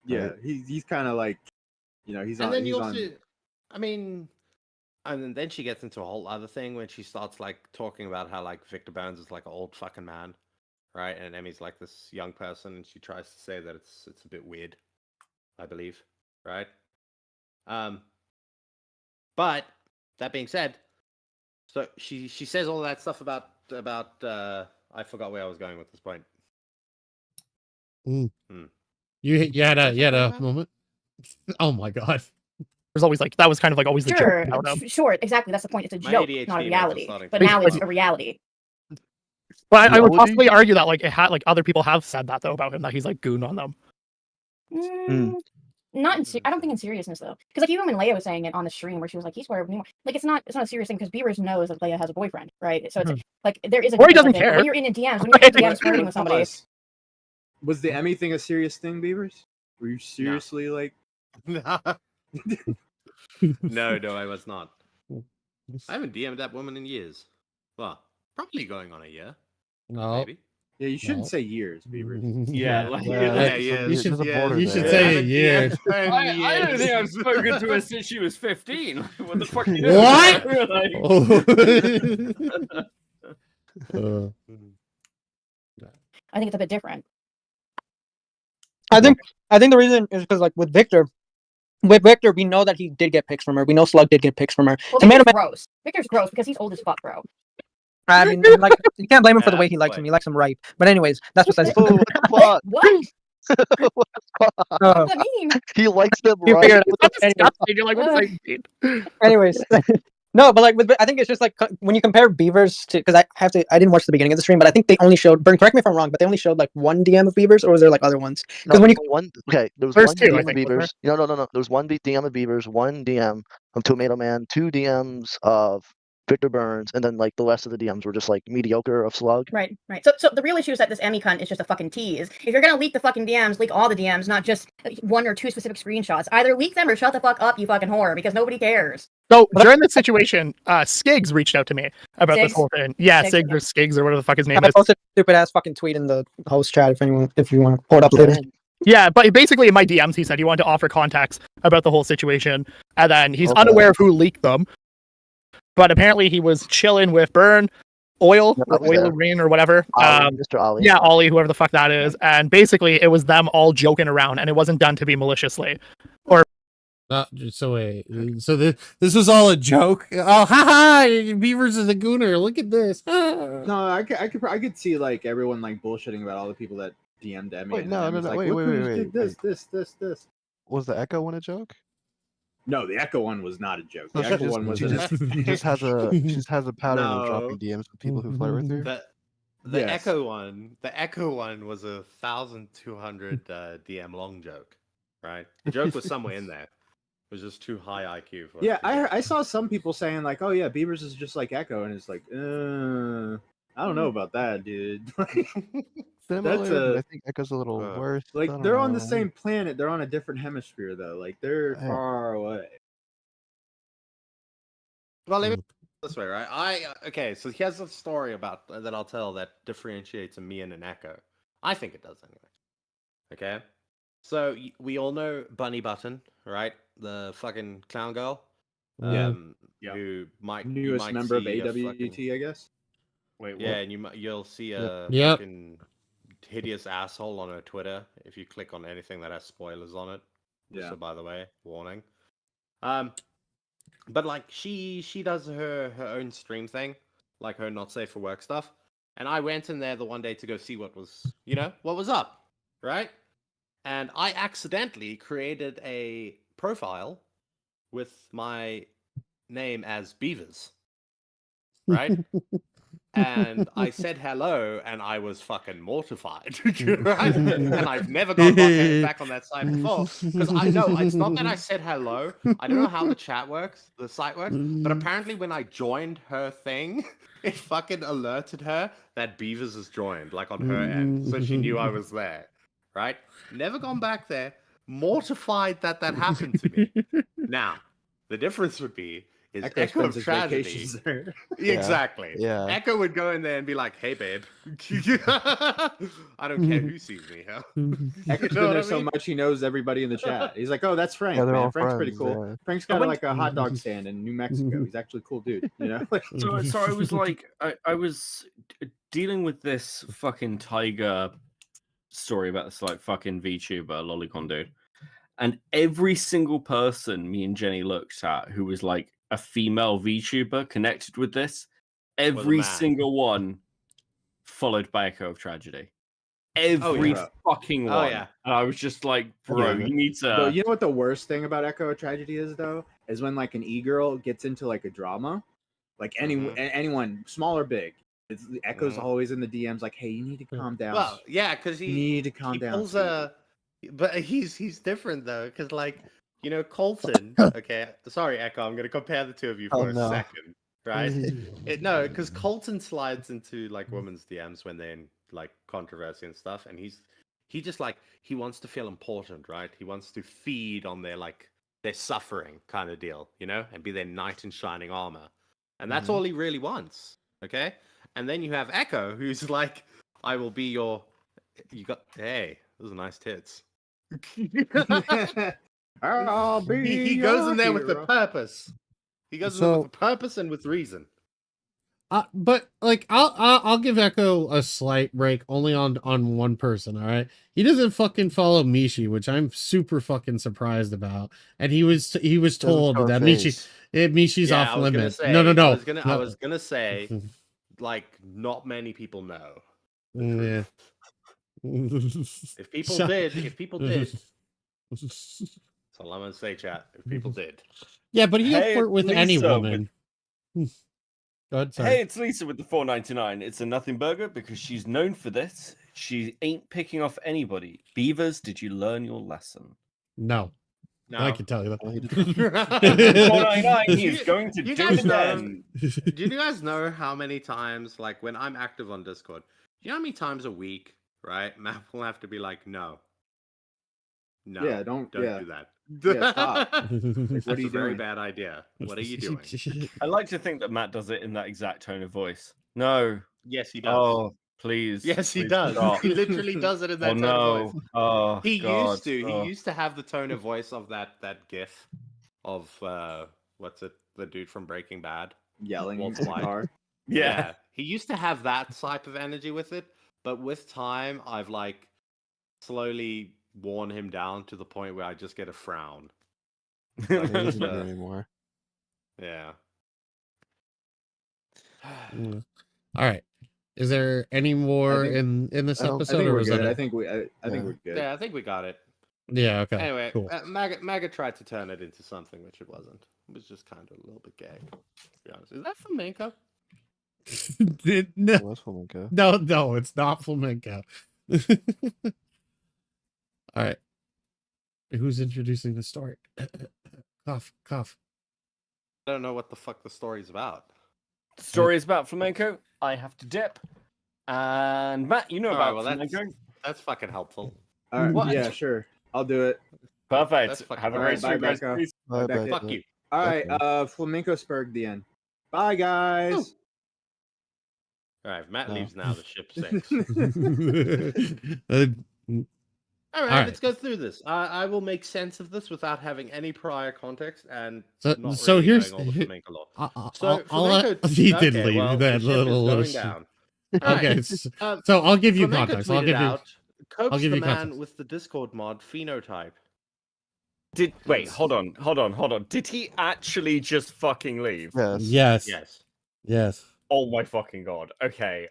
Yeah,
Right.
he's kind of like, he's
And
on.
then
He's
you
on.
also, I mean, and then she gets into a whole other thing when she starts like talking about how like Victor Burns is like an old fucking man, right? And Emmy's like this young person, and she tries to say that it's a bit weird, I believe, right? But that being said, so she says all that stuff about I forgot where I was going with this point.
You
What
had
was I talking
a
about?
moment. Oh my god.
There's always like that was kind of like always the
Sure,
joke about him.
sure, exactly. That's the point. It's a
My
joke,
ADHD
not a
makes it
reality.
starting
But
to
now
come
it's
out.
a reality.
But I would
Reality?
possibly argue that like it had like other people have said that though about him, that he's like goon on them.
Not in I don't think in seriousness though, because like even when Leia was saying it on the stream where she was like, "He's where like it's not a serious thing because Beavers knows that Leia has a boyfriend, right? So it's like there is a
Or he
difference,
doesn't
I think, but
care.
when you're in a DMs, when you're in DMs flirting with somebody,
Was the Emmy thing a serious thing, Beavers? Were you seriously like?
No, I was not. I haven't DM'd that woman in years. Well, probably going on a year.
No.
Maybe.
Yeah, you shouldn't say years, Beavers.
Yeah,
Well,
you should-
there's a border
you should
there.
say a year.
I don't think I've spoken to her since she was 15. What the fuck are you
What?
doing?
I think it's a bit different.
I think the reason is because like with Victor, we know that he did get pics from her. We know Slug did get pics from her.
Well,
Tomato
Victor's
Man,
gross. Victor's gross because he's old as fuck, bro.
I mean, like you can't blame him for the
Yeah,
way he likes
but-
him. He likes him ripe. But anyways, that's besides.
Oh, what the fuck?
What? What
Uh,
does that mean?
He likes them
You
right.
figured it
What
out.
the
Anyway.
Disgusting. You're like, what does that mean?
Anyways, no, but like I think it's just like when you compare Beavers to, because I didn't watch the beginning of the stream, but I think they only showed. Burn, correct me if I'm wrong, but they only showed like one DM of Beavers, or was there like other ones?
No,
Because when you
there was
There's
one
two, I
DM of
think, wasn't
Beavers. No. There was one DM of Beavers, one DM of Tomato Man, two DMs of Victor Burns, and then like the rest of the DMs were just like mediocre of Slug.
Right. So the real issue is that this Emmy cunt is just a fucking tease. If you're gonna leak the fucking DMs, leak all the DMs, not just one or two specific screenshots. Either leak them or shut the fuck up, you fucking whore, because nobody cares.
So during this situation, Skiggs reached out to me about this
Skiggs?
whole thing. Yeah,
Skiggs,
Skiggs or Skiggs or whatever the fuck his name
I
is.
posted a stupid ass fucking tweet in the host chat if you want to pull it up later.
Yeah, but basically in my DMs he said he wanted to offer context about the whole situation, and then he's
Okay.
unaware of who leaked them. But apparently he was chilling with Burn, Oil,
Yeah,
or Oil
yeah.
Rain or whatever.
Mr. Ali.
Yeah, Ollie, whoever the fuck that is. And basically it was them all joking around, and it wasn't done to be maliciously.
So wait, so this was all a joke? Oh, haha! Beavers is a gooner. Look at this.
No, I could see like everyone like bullshitting about all the people that DM'd Emmy.
Wait,
and
no,
Emmy's
no,
like,
wait,
"Look
wait,
who
wait,
did this.
Was the Echo one a joke?
No, the Echo one was not a joke. The
So
Echo one was
she just has a pattern of dropping DMs with people who flirt with her.
The
Yes.
Echo one was 1,200 DM long joke, right? The joke was somewhere in there. It was just too high IQ for us
Yeah,
to get.
I saw some people saying like, "Oh yeah, Beavers is just like Echo," and it's like, I don't know about that, dude.
Similar,
That's
but I think Echo's a little worse. I
Like
don't
they're on the
know.
same planet. They're on a different hemisphere though. Like they're
Yeah.
far away.
Well, let me put it this way, right? Okay, so here's a story about that I'll tell that differentiates a me and an Echo. I think it does anyway. Okay, so we all know Bunny Button, right? The fucking clown girl.
Yeah.
Who might
Newest
you might
member of
see a
AWT,
fucking-
I guess. Wait,
Yeah, and you'll see a
Yep.
fucking hideous asshole on her Twitter if you click on anything that has spoilers on it.
Yeah.
So by the way, warning. But like she does her own stream thing, like her not safe for work stuff. And I went in there the one day to go see what was up, right? And I accidentally created a profile with my name as Beavers, right? And I said hello, and I was fucking mortified. Right? And I've never gone back on that site before because I know it's not that I said hello. I don't know how the chat works, the site works, but apparently when I joined her thing, it fucking alerted her that Beavers has joined, like on her end, so she knew I was there. Right? Never gone back there. Mortified that happened to me. Now, the difference would be is
Echo
Echo
spends
of
his
Tragedy.
vacations there.
Exactly.
Yeah.
Echo would go in there and be like, "Hey, babe, I don't care who sees me here."
Echo's
know
been
what
there
I
so
mean?
much he knows everybody in the chat. He's like, "Oh, that's Frank,
Yeah, they're
man.
all
Frank's pretty
friends,
cool.
yeah.
Frank's
I
got
went-
like a hot dog stand in New Mexico. He's actually a cool dude, you know."
So I was like, I was dealing with this fucking tiger story about this like fucking VTuber lolicon dude, and every single person me and Jenny looked at who was like a female VTuber connected with this, every
man.
single one followed by Echo of Tragedy. Every
yeah.
fucking one.
Oh, yeah.
And I was just like, bro,
Yeah.
you need to.
But you know what the worst thing about Echo of Tragedy is though? Is when like an e-girl gets into like a drama. Like anyone, small or big. It's Echo's always in the DMs like, "Hey, you need to calm down.
Well, yeah, because
you
he
need to calm down."
pulls
sweetie."
but he's different though, because like Colton. Okay, sorry, Echo. I'm gonna compare the two of you
Oh,
for a
no.
second, right? No, because Colton slides into like women's DMs when they're in like controversy and stuff, and he just like he wants to feel important, right? He wants to feed on their suffering kind of deal, and be their knight in shining armor, and that's all he really wants. Okay, and then you have Echo, who's like, "I will be your." Hey, those are nice tits.
I'll be
He goes
your
in there with the
hero.
purpose. He goes in there with the purpose and with reason.
But like I'll give Echo a slight break only on one person, all right? He doesn't fucking follow Mishi, which I'm super fucking surprised about. And he was told
show
that
face.
Mishi's
Yeah,
off
I was gonna
limits.
say.
No.
I was gonna say, like, not many people know.
Yeah.
If people did, that's all I'm gonna say, chat. If people did.
Yeah, but he'll
Hey,
flirt with
Lisa
any
with-
woman. Go ahead, sorry.
Hey, it's Lisa with the 4.99. It's a nothing burger because she's known for this. She ain't picking off anybody. Beavers, did you learn your lesson?
No.
No.
I can tell you that.
4.99, he is going to
You
do
guys
it
know-
again.
Do you guys know how many times, like, when I'm active on Discord, do you know how many times a week, right? Matt will have to be like, no.
Yeah, don't
do that.
Yeah, stop.
That's
what are you
a very
doing?
bad idea. What are you doing?
I like to think that Matt does it in that exact tone of voice. No.
Yes, he does.
Oh, please.
Yes, he
please
does.
stop.
He literally does it in that
Oh,
tone
no.
of voice.
Oh,
He
God.
used to.
Oh.
He used to have the tone of voice of that GIF of what's it? The dude from Breaking Bad.
Yelling in
Walter
the
White.
car.
Yeah.
He used to have that type of energy with it, but with time, I've like slowly worn him down to the point where I just get a frown.
He doesn't do it anymore.
Yeah.
All right. Is there any more
think-
in this
I don't- I
episode?
I think
or
we're
was that
good.
it?
I think we're good.
Yeah, I think we got it.
Yeah. Okay.
Anyway,
Cool.
Maga tried to turn it into something which it wasn't. It was just kind of a little bit gay. To be honest, is that flamenco?
no,
What's flamenco?
no, it's not flamenco. All right. Who's introducing the story? Cough.
I don't know what the fuck the story's about.
The story is about flamenco. I have to dip. And Matt, you know
Alright,
about
well,
flamenco.
That's fucking helpful.
All right,
What?
yeah, sure. I'll do it.
Perfect.
That's fucking
Have a
alright.
great stream,
Bye,
guys.
Becca.
Peace.
Bye,
Back
bye,
it.
Fuck
bye.
you.
All right,
Okay.
Flamenco Spurg the end. Bye, guys.
All right, if Matt
No.
leaves now, the ship sinks. All right,
Alright.
let's go through this. I will make sense of this without having any prior context and
So-
not
so
really
here's-
knowing all the flamenco law.
I'll
So
let,
flamenco.
he did
okay,
leave
well,
that
the ship
little
is
shit.
going down. All right,
Okay, so I'll give you
flamenco
context. I'll
tweeted
give you.
out, coax
give
the
you
man
context.
with the Discord mod phenotype.
Wait, hold on. Did he actually just fucking leave?
Yes.
Yes.
Oh my fucking god. Okay.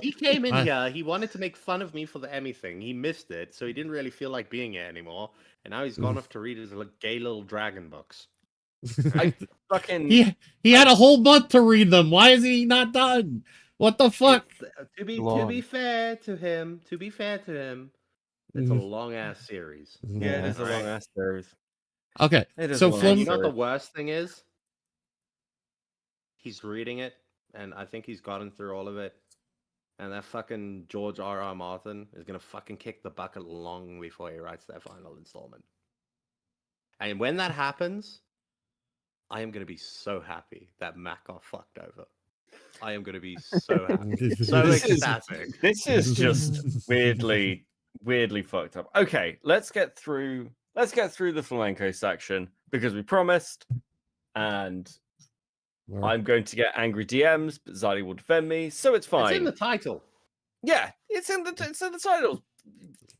He came in
I-
here. He wanted to make fun of me for the Emmy thing. He missed it, so he didn't really feel like being here anymore. And now he's gone off to read his gay little dragon books.
I fucking
He had a whole month to read them. Why is he not done? What the fuck?
To be
Long.
fair to him, it's a long ass series.
Yeah, it is a
Alright.
long ass series.
Okay,
It is
so
a long
And
Flam-
you know what the
series.
worst thing is? He's reading it, and I think he's gotten through all of it. And that fucking George R.R. Martin is gonna fucking kick the bucket long before he writes that final installment. And when that happens, I am going to be so happy that Matt got fucked over. I am going to be so happy. So ecstatic.
This is just weirdly fucked up. Okay, let's get through the flamenco section because we promised, and I'm going to get angry DMs, but Zaddy will defend me, so it's fine.
It's in the title.
Yeah, it's in the title.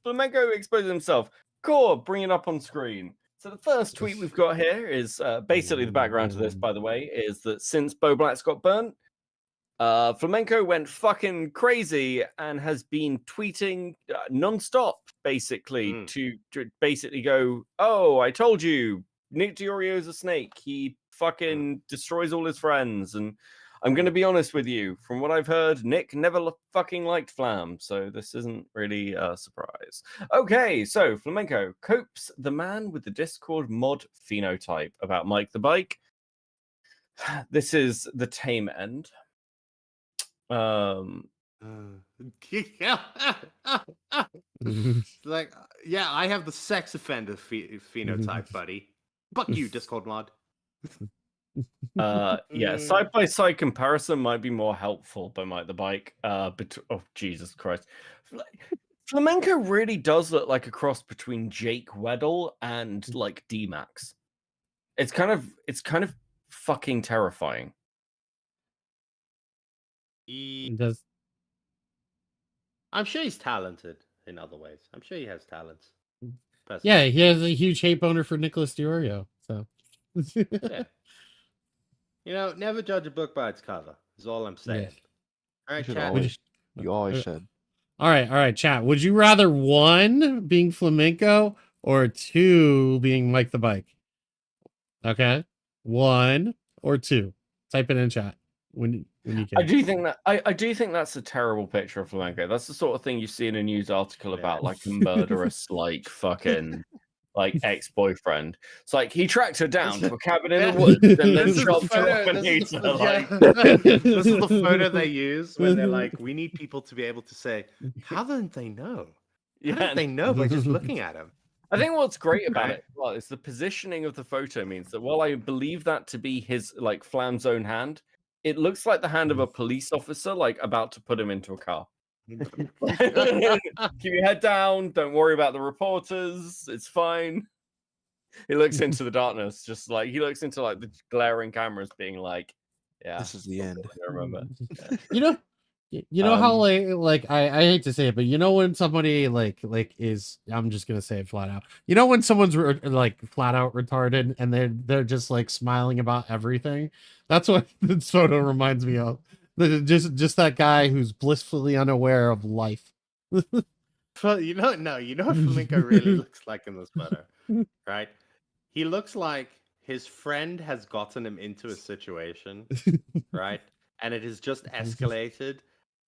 Flamenco exposes himself. Core, bring it up on screen. So the first tweet we've got here is basically the background to this, by the way, is that since Bowblax got burnt, Flamenco went fucking crazy and has been tweeting non-stop, basically, to basically go, oh, I told you, Nick Diorio's a snake. He fucking destroys all his friends. And I'm going to be honest with you. From what I've heard, Nick never fucking liked Flam, so this isn't really a surprise. Okay, so Flamenco copes the man with the Discord mod phenotype about Mike the Bike. This is the tame end.
Like, yeah, I have the sex offender phenotype, buddy. Fuck you, Discord mod.
Yeah, side-by-side comparison might be more helpful by Mike the Bike. But oh Jesus Christ, Flamenco really does look like a cross between Jake Weddle and like D-Max. It's kind of fucking terrifying.
I'm sure he's talented in other ways. I'm sure he has talents.
Yeah, he has a huge hate boner for Nicholas Diorio. So,
yeah. You know, never judge a book by its cover. Is all I'm saying.
Yeah.
All right,
You
chat.
always should.
all right, chat. Would you rather 1 being Flamenco or 2 being Mike the Bike? Okay, 1 or 2. Type it in chat when you can.
I do think that's a terrible picture of Flamenco. That's the sort of thing you see in a news article about like a murderous like fucking like ex-boyfriend. It's like he tracked her down to a cabin in the woods and then chopped her up and ate her. Like...
This is the photo they use when they're like, we need people to be able to say, how didn't they know? How did they know by just looking at him?
I think what's great about it well is the positioning of the photo means that while I believe that to be his like Flam's own hand, it looks like the hand of a police officer like about to put him into a car. Keep your head down, don't worry about the reporters, it's fine. He looks into the darkness, just like he looks into like the glaring cameras being like, yeah,
This is the end.
I remember.
You know how like I hate to say it, but you know when somebody like is, I'm just gonna say it flat out. You know when someone's like flat out retarded and they're just like smiling about everything. That's what this photo reminds me of. Just that guy who's blissfully unaware of life.
You know what Flamenco really looks like in this photo, right? He looks like his friend has gotten him into a situation, right? And it has just escalated,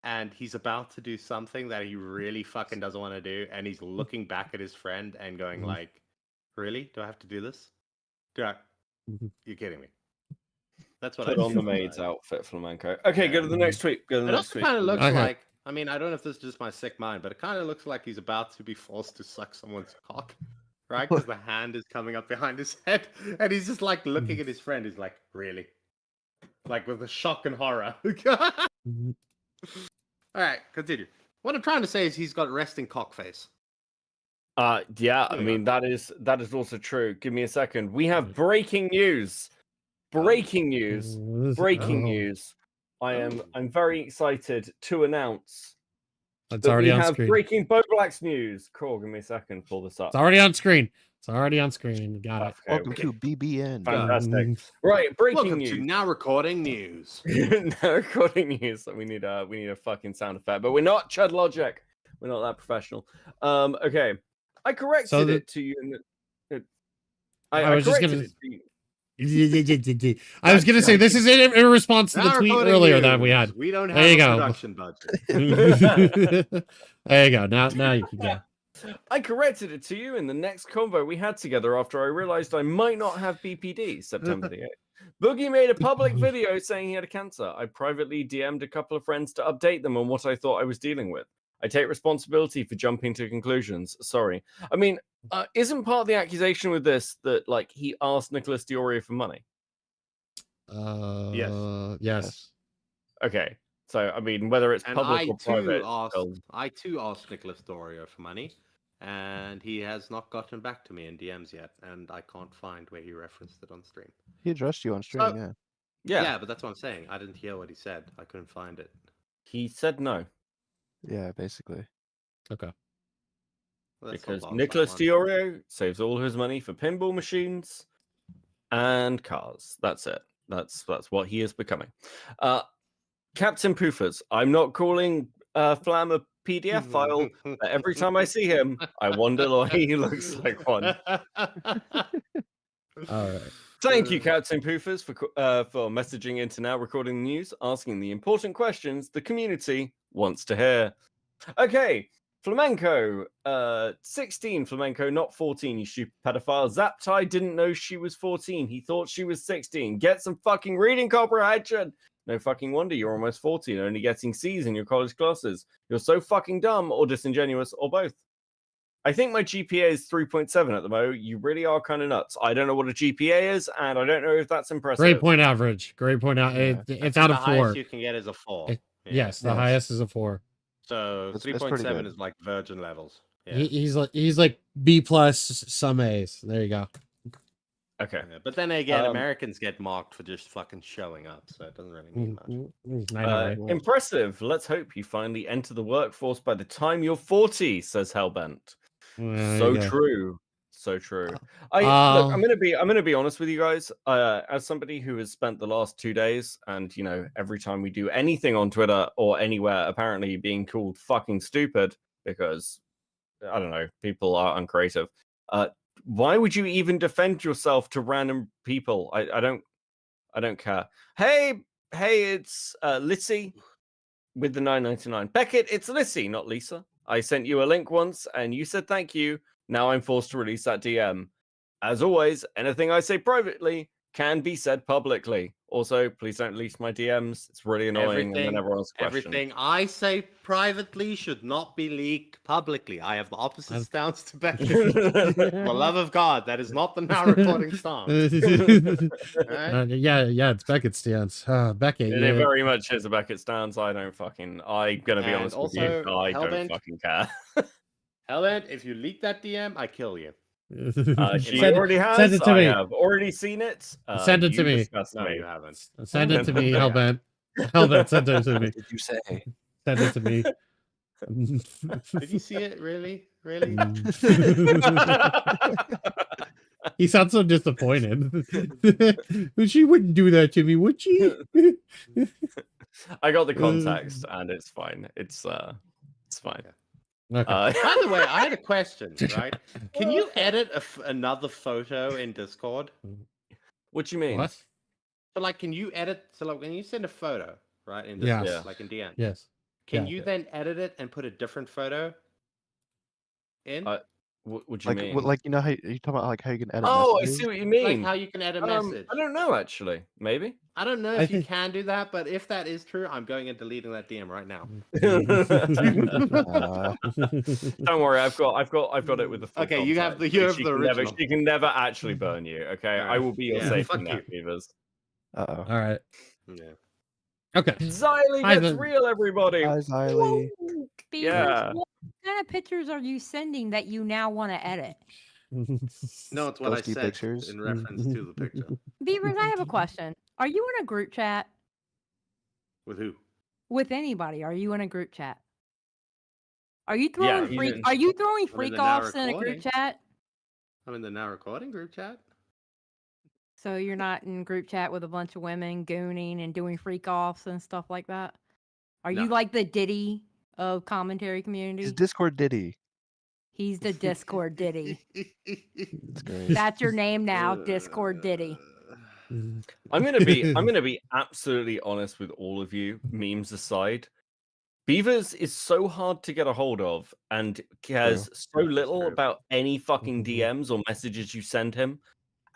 and he's about to do something that he really fucking doesn't want to do, and he's looking back at his friend and going like, really? Do I have to do this? You're kidding me. That's what
Put on the maid's outfit, Flamenco. Okay, go to the next tweet. Go to the
It
next
also
tweet.
kind of looks
Okay.
like, I mean, I don't know if this is just my sick mind, but it kind of looks like he's about to be forced to suck someone's cock, right? Because the hand is coming up behind his head, and he's just like looking at his friend. He's like, really? Like with a shock and horror. All right, continue. What I'm trying to say is he's got resting cock face.
Yeah, I mean that is also true. Give me a second. We have breaking news. Breaking news. Breaking news. I'm very excited to announce
It's
that
already
we
on
have
screen.
breaking Bowblax news. Cool, give me a second. Pull this up.
It's already on screen. It's already on screen. Got it.
Okay,
Welcome to BBN.
fantastic. Right, breaking
Welcome
news.
to now recording news.
Now recording news. We need a fucking sound effect, but we're not Chud Logic. We're not that professional. Okay, I corrected it to you.
I was just gonna.
corrected it to you.
I was gonna say this is in response to the
Now
tweet
recording
earlier that
news.
we had.
We don't have
There you
a
go.
production budget.
There you go. Now you can go.
I corrected it to you in the next convo we had together after I realized I might not have BPD, September the 8th. Boogie made a public video saying he had a cancer. I privately DM'd a couple of friends to update them on what I thought I was dealing with. I take responsibility for jumping to conclusions. Sorry. I mean, isn't part of the accusation with this that, like, he asked Nicholas Diorio for money?
Yes.
Okay. So I mean, whether it's
And
public or private,
I too asked Nicholas Dorio for money, and he has not gotten back to me in DMs yet, and I can't find where he referenced it on stream.
He addressed you on stream,
So-
yeah.
Yeah, but that's what I'm saying. I didn't hear what he said. I couldn't find it.
he said no
Yeah, basically.
Okay.
Well, that's
because
not
Nicholas
that one.
Diorio saves all his money for pinball machines and cars. That's it. That's what he is becoming. Captain Poofers. I'm not calling Flam a PDF file. But every time I see him, I wonder why he looks like one.
All right.
Thank you, Captain Poofers, for messaging into now recording the news, asking the important questions the community wants to hear. Okay, Flamenco, 16, Flamenco, not 14, you stupid pedophile. Zaptai didn't know she was 14. He thought she was 16. Get some fucking reading comprehension. No fucking wonder you're almost 14, only getting C's in your college classes. You're so fucking dumb or disingenuous or both. I think my GPA is 3.7 at the moment. You really are kind of nuts. I don't know what a GPA is, and I don't know if that's impressive.
Great point average. Great point out.
Yeah.
It's out
the
of 4.
highest you can get is a 4. Yeah.
Yes, the
Yes.
highest is a 4.
So
That's pretty
3.7
good.
is like virgin levels. Yeah.
He's like B plus some A's. There you go.
Okay.
Yeah, but then again,
Um,
Americans get marked for just fucking showing up, so it doesn't really mean much.
I know, right?
Impressive. Let's hope you finally enter the workforce by the time you're 40, says Hellbent.
There
So
you go.
true. So true. Look, I'm
Um,
gonna be honest with you guys. As somebody who has spent the last 2 days, and you know, every time we do anything on Twitter or anywhere, apparently being called fucking stupid because I don't know, people are uncreative. Why would you even defend yourself to random people? I don't care. Hey, it's Lissy with the 9.99. Beckett, it's Lissy, not Lisa. I sent you a link once and you said thank you. Now I'm forced to release that DM. As always, anything I say privately can be said publicly. Also, please don't release my DMs. It's really annoying and then everyone asks questions.
Everything I say privately should not be leaked publicly. I have the opposite stance to Beckett. For the love of God, that is not the now recording stance. Right?
yeah, it's Beckett's stance. Beckett,
It
yeah.
very much is a Beckett stance. I'm gonna be
And
honest with you.
also,
I don't
Hellbent-
fucking care.
Helen, if you leak that DM, I kill you.
She
Send-
already has.
send it to
I
me.
have already seen it.
Send it to
You
me.
disgust
No,
me.
you haven't.
Send it to me,
Yeah.
Hellbent. Hellbent, send it to me.
What did you say?
Send it to me.
Did you see it? Really? Really?
He sounds so disappointed. She wouldn't do that to me, would she?
I got the context, and it's fine. It's fine.
Okay.
By the way, I had a question, right? Can you edit another photo in Discord?
What do you mean?
What?
So, like, can you edit? So, like, when you send a photo, right, in
Yes.
Discord, like in DM,
Yes.
can
Yeah.
you then edit it and put a different photo in?
What do you mean?
Like you know how you talking about like how you can edit.
Oh, I
messages?
see what you
Like
mean.
how you can edit message.
I don't know actually. Maybe.
I don't know
I
if you
think-
can do that, but if that is true, I'm going and deleting that DM right now.
Don't worry, I've got it with the full
Okay, you have
context.
you have
She
the
can never-
original.
she can never actually burn you. Okay, I will be your
Yeah,
safe
fuck
net,
you.
Beavers.
Uh-oh.
All right.
Yeah.
Okay.
Xylee
Hi,
gets
then.
real, everybody.
Hi, Xylee.
Beavers,
Yeah.
what kind of pictures are you sending that you now want to edit?
No, it's what I
Ghosty
said
pictures.
in reference to the picture.
Beavers, I have a question. Are you in a group chat
With who?
with anybody? Are you in a group chat? Are you throwing
he's
freak?
in-
Are you throwing
I'm in
freak
the now
offs in a group
recording.
chat?
I'm in the now recording group chat.
So you're not in group chat with a bunch of women gooning and doing freak offs and stuff like that? Are you
No.
like the Diddy of commentary community?
He's Discord Diddy.
He's the Discord Diddy.
It's great.
That's your name now, Discord Diddy.
I'm gonna be absolutely honest with all of you, memes aside. Beavers is so hard to get a hold of and cares so little
true.
about any fucking DMs or messages you send him.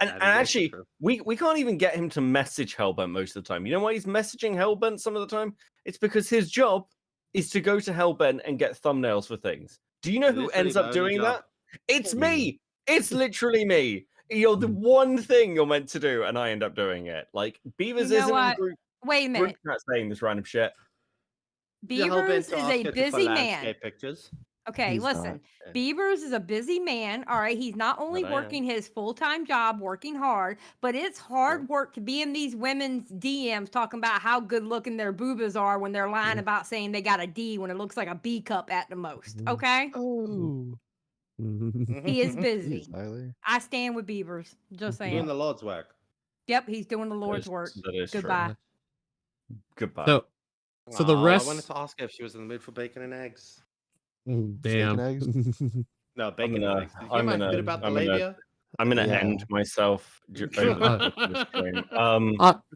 And,
That
and
is also
actually,
true.
we can't even get him to message Hellbent most of the time. You know why he's messaging Hellbent some of the time? It's because his job is to go to Hellbent and get thumbnails for things. Do you know who
Literally
ends
the
up
only
doing
job.
that? It's me. It's literally me. You're the one thing you're meant to do, and I end up doing it. Like Beavers
You know
isn't in
what?
group
Wait a minute.
chat saying this random shit.
You're hoping
Beavers
to
is
ask
a
her to
busy
for
man.
landscape pictures.
Okay,
He's
listen.
not.
Beavers is a busy man. All right. He's not only
But I am.
working his full-time job, working hard, but it's hard work to be in these women's DMs talking about how good looking their boobas are when they're lying about saying they got a D when it looks like a B cup at the most. Okay?
Oh,
He is busy.
Jesus, Tyler.
I stand with Beavers. Just
Doing
saying.
the Lord's work.
Yep, he's doing the Lord's work.
That is
Goodbye.
true. Goodbye.
So the
Oh,
rest.
I wanted to ask her if she was in the mood for bacon and eggs.
Damn.
No, bacon
gonna-
and eggs. Did you
I'm
hear my
gonna-
bit about the
I'm gonna-
labia?
I'm gonna
Yeah.
end myself. Over the stream.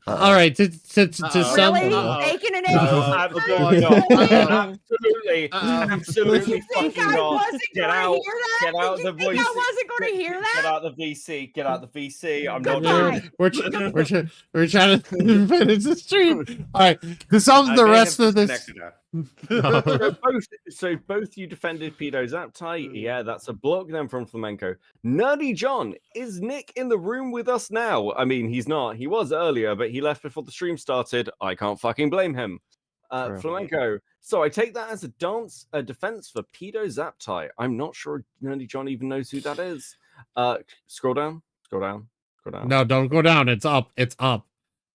All right. To sum.
Really?
Uh-oh.
Bacon and
No,
eggs?
absolutely not. Absolutely,
Uh-oh.
absolutely
Did you think
fucking
I
not.
wasn't
Get
going
out.
to hear that?
Get out
Did
the
you think
voice.
I wasn't going to hear
Get
that?
out the VC. Get out the VC. I'm not
Goodbye.
doing
We're trying to finish the stream. All right. To sum the rest of this.
So both you defended Pedo Zaptai. Yeah, that's a block then from Flamenco. Nerdy John, is Nick in the room with us now? I mean, he's not. He was earlier, but he left before the stream started. I can't fucking blame him.
True.
Flamenco. So I take that as a defense for Pedo Zaptai. I'm not sure Nerdy John even knows who that is. Scroll down. Scroll down. Scroll down.
No, don't go down. It's up. It's up.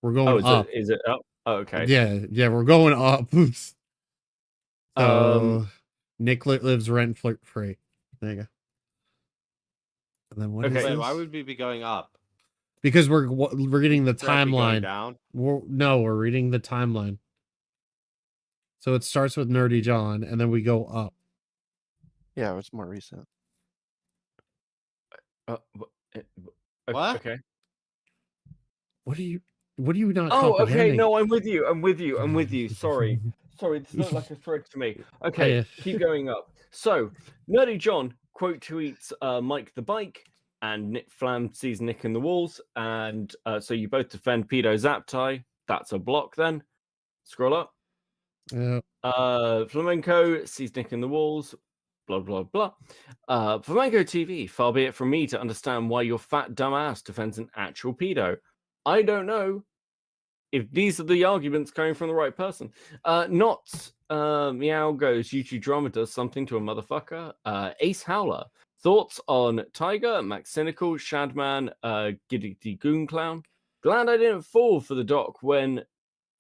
We're going up.
Is it up? Oh, okay.
Yeah, we're going up. So
Um,
Nick lives rent free. There you go. And then what is
Okay.
Wait,
this?
why would we be going up?
Because we're reading the
Instead of me going
timeline.
down?
We're reading the timeline. So it starts with Nerdy John, and then we go up.
Yeah, it's more recent.
What?
Okay.
What are you not
Oh, okay.
comprehending?
No, I'm with you. I'm with you. I'm with you. Sorry. Sorry, this looked like a thread to me. Okay,
Yeah.
keep going up. So, Nerdy John quote tweets Mike the Bike, and Nick Flam sees Nick in the walls, and so you both defend Pedo Zaptai. That's a block then. Scroll up.
Yeah.
Flamenco sees Nick in the walls. Blah blah blah. Flamenco TV. Far be it from me to understand why your fat dumbass defends an actual pedo. I don't know if these are the arguments coming from the right person. Meow goes, YouTube drama does something to a motherfucker. Ace Howler. Thoughts on Tiger, Max Cynical, Shadman, Giddy Goon Clown. Glad I didn't fall for the doc when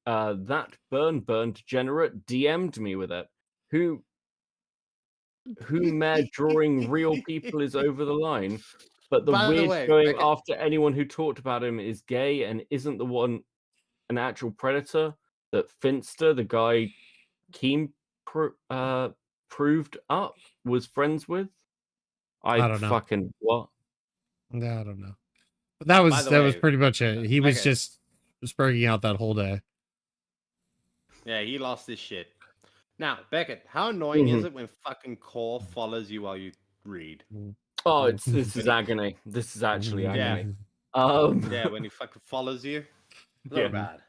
that burn degenerate DM'd me with it. Who mad drawing real people is over the line. But the
By the
weird
way,
going
Beckett-
after anyone who talked about him is gay and isn't the one an actual predator that Finster, the guy Keem proved up, was friends with.
I don't know.
Fucking what?
No, I don't know. But that was
the way,
pretty much it. He was
okay.
just sparking out that whole day.
Yeah, he lost his shit. Now, Beckett, how annoying
Mm-hmm.
is it when fucking Core follows you while you read?
Oh, this is agony. This is actually
Yeah.
agony.
Yeah, when he fucking follows you. So
Yeah.
bad.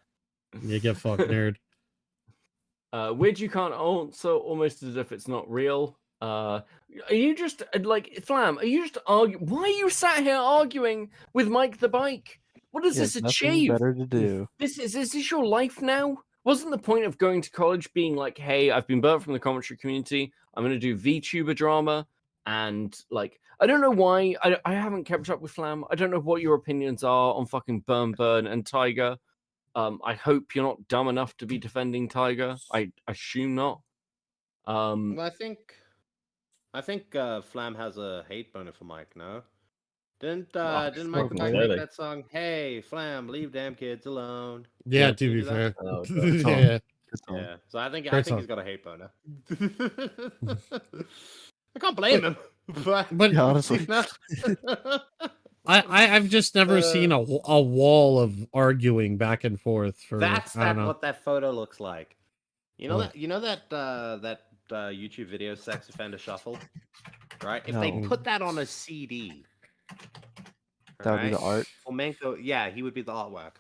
You get fucked, nerd.
Weird you can't answer almost as if it's not real. Are you just like Flam? Are you just arguing? Why are you sat here arguing with Mike the Bike? What does
He
this
has nothing
achieve?
better to do.
Is this your life now? Wasn't the point of going to college being like, hey, I've been burnt from the commentary community. I'm going to do VTuber drama. And like, I don't know why. I haven't kept up with Flam. I don't know what your opinions are on fucking Burn and Tiger. I hope you're not dumb enough to be defending Tiger. I assume not.
Well, I think Flam has a hate boner for Mike, no? Didn't Mike the Bike
clearly.
make that song? Hey, Flam, leave damn kids alone.
Yeah,
Did
to
he
be
do that?
fair.
Oh,
Yeah.
Yeah. So I think
Great
he's
song.
got a hate boner. I can't blame him. But
Yeah, honestly.
I've just never seen a wall of arguing back and forth for.
That's
I don't know.
what that photo looks like. You know
What?
that YouTube video Sex Offender Shuffle? Right? If they
No.
put that on a CD.
That would be the art.
Flamenco, yeah, he would be the artwork.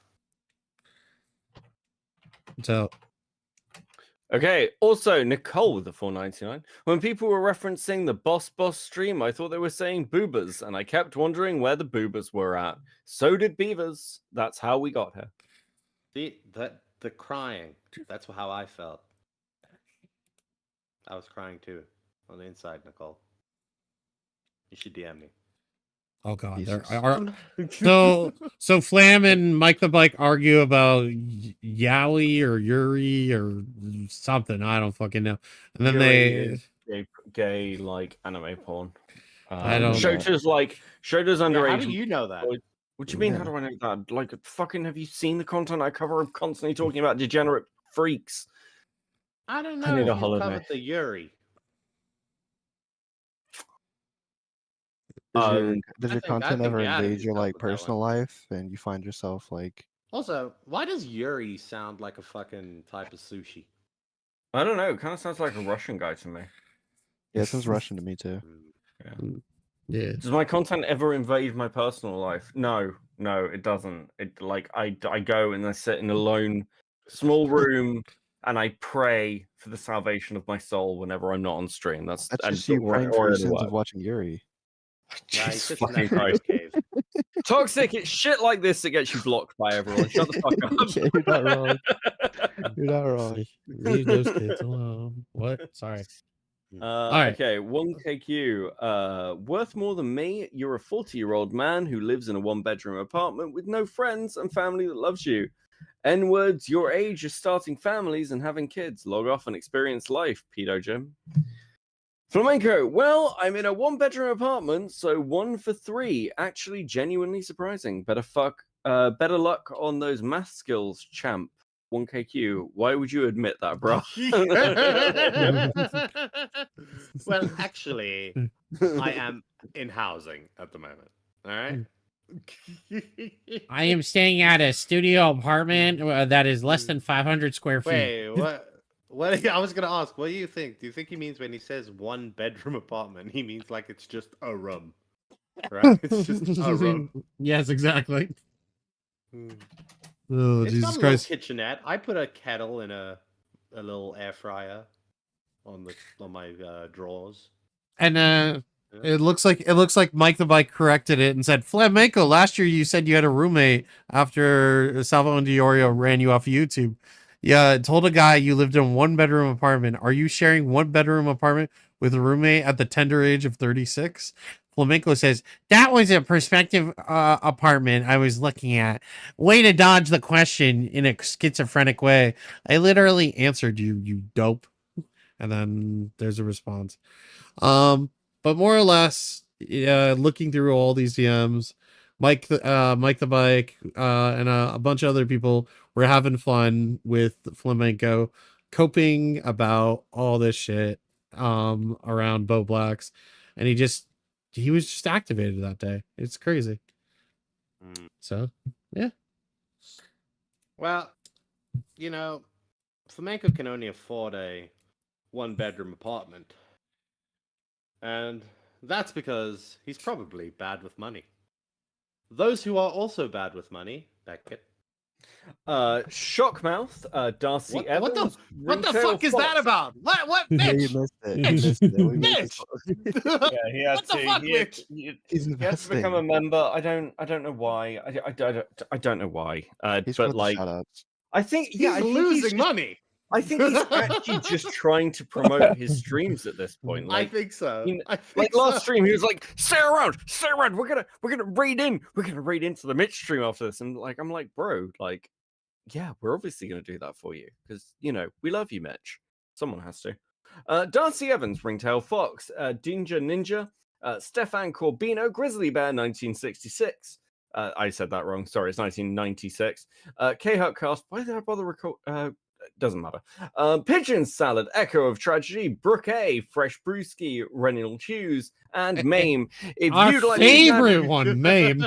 So
Okay, also Nicole with the 4.99. When people were referencing the Boss stream, I thought they were saying boobers, and I kept wondering where the boobers were at. So did Beavers. That's how we got here.
The crying. That's how I felt. I was crying too on the inside, Nicole. You should DM me.
Oh god,
Jesus.
there are so Flam and Mike the Bike argue about Yowie or Yuri or something. I don't fucking know. And then
Yuri is gay like anime porn.
I don't know.
Shota's underage.
How do you know that?
What do you mean? How do I know that? Like, fucking, have you seen the content I cover? I'm constantly talking about degenerate freaks.
I don't know.
I need
if
a
you've
holiday.
covered the Yuri.
Does your content ever invade your like personal life and you find yourself like?
Also, why does Yuri sound like a fucking type of sushi?
I don't know. It kind of sounds like a Russian guy to me.
Yeah, it sounds Russian to me too.
Yeah.
Does my content ever invade my personal life? No, it doesn't. It like I go and I sit in a lone, small room and I pray for the salvation of my soul whenever I'm not on stream. That's
just you praying for the sins of watching Yuri.
Jesus fucking Christ. Toxic, it's shit like this that gets you blocked by everyone. Shut the fuck up.
Yeah, you're not wrong. You're not wrong.
Leave those kids alone. What? Sorry.
Okay, 1KQ. Worth more than me. You're a 40-year-old man who lives in a one-bedroom apartment with no friends and family that loves you. N-words, your age is starting families and having kids. Log off and experience life, pedo Jim. Flamenco, well, I'm in a one-bedroom apartment, so 1 for 3. Actually, genuinely surprising. Better luck on those math skills, champ. 1KQ. Why would you admit that, bro?
Well, actually, I am in housing at the moment. All right.
I am staying at a studio apartment that is less than 500 square feet.
Wait, what? What? I was gonna ask. What do you think? Do you think he means when he says one-bedroom apartment, he means like it's just a room, right? It's just a room.
Yes, exactly. Oh,
It's
Jesus
got a
Christ!
little kitchenette. I put a kettle in a little air fryer on my drawers.
And it looks like Mike the Bike corrected it and said, Flamenco, last year you said you had a roommate after Salvo and Diorio ran you off of YouTube. Yeah, told a guy you lived in a one-bedroom apartment. Are you sharing one-bedroom apartment with a roommate at the tender age of 36? Flamenco says, that was a prospective apartment I was looking at. Way to dodge the question in a schizophrenic way. I literally answered you, you dope. And then there's a response. But more or less, looking through all these DMs, Mike the Bike, and a bunch of other people were having fun with Flamenco, coping about all this shit around Bowblax, and he was just activated that day. It's crazy. So yeah.
Well, Flamenco can only afford a one-bedroom apartment. And that's because he's probably bad with money. Those who are also bad with money, Beckett.
Shockmouth, Darcy Evans.
What the fuck is that about? What bitch?
You missed it. You missed it. We
Bitch!
Yeah, he had
What the fuck, bitch?
He's
he had to become a member. I don't know why. I don't know why.
He's
but
for the
like,
shoutouts.
I think
He's losing money.
I think he's actually just trying to promote his streams at this point.
I
Like,
think so.
last stream, he was like, "Stay around. We're gonna raid in. We're gonna raid into the Mitch stream after this." And I'm like, bro, like, yeah, we're obviously gonna do that for you because we love you, Mitch. Someone has to. Darcy Evans, Ringtail Fox, Danger Ninja, Stefan Corbino, Grizzly Bear, 1966. I said that wrong. Sorry, it's 1996. K-Hutcast. Why did I bother record? Doesn't matter. Pigeon Salad, Echo of Tragedy, Brooke A, Fresh Brewski, Renal Hughes, and Mame. If
Our
you'd like
favorite one, Mame.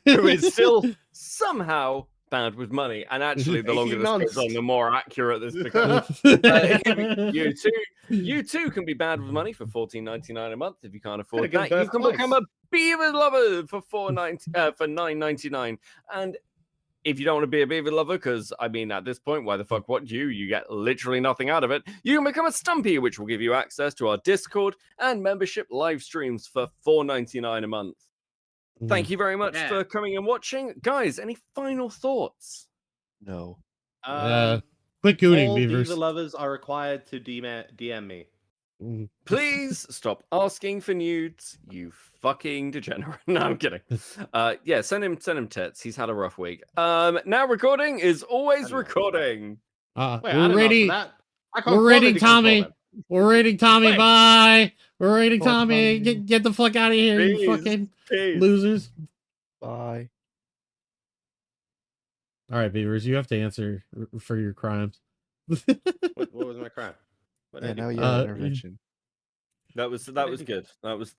who is still somehow bad with money. And actually, the longer this goes on, the more accurate this becomes. You too can be bad with money for $14.99 a month. If you can't afford that, you can become a Beavers lover for $9.99. And if you don't want to be a beaver lover, because I mean, at this point, why the fuck would you? You get literally nothing out of it. You can become a Stumpy, which will give you access to our Discord and membership live streams for $4.99 a month. Thank you very much for coming and watching. Guys, any final thoughts?
No.
Quit gooning,
All
Beavers.
Beaver lovers are required to DM me.
Please stop asking for nudes, you fucking degenerate. No, I'm kidding. Yeah, send him tits. He's had a rough week. Now recording is always recording.
We're rating Tommy. We're rating Tommy.
Wait.
Bye. We're rating Tommy. Get the fuck out of here, you fucking losers.
Bye.
All right, Beavers, you have to answer for your crimes.
What was my crime?
Yeah, now you have intervention.
That was good. That was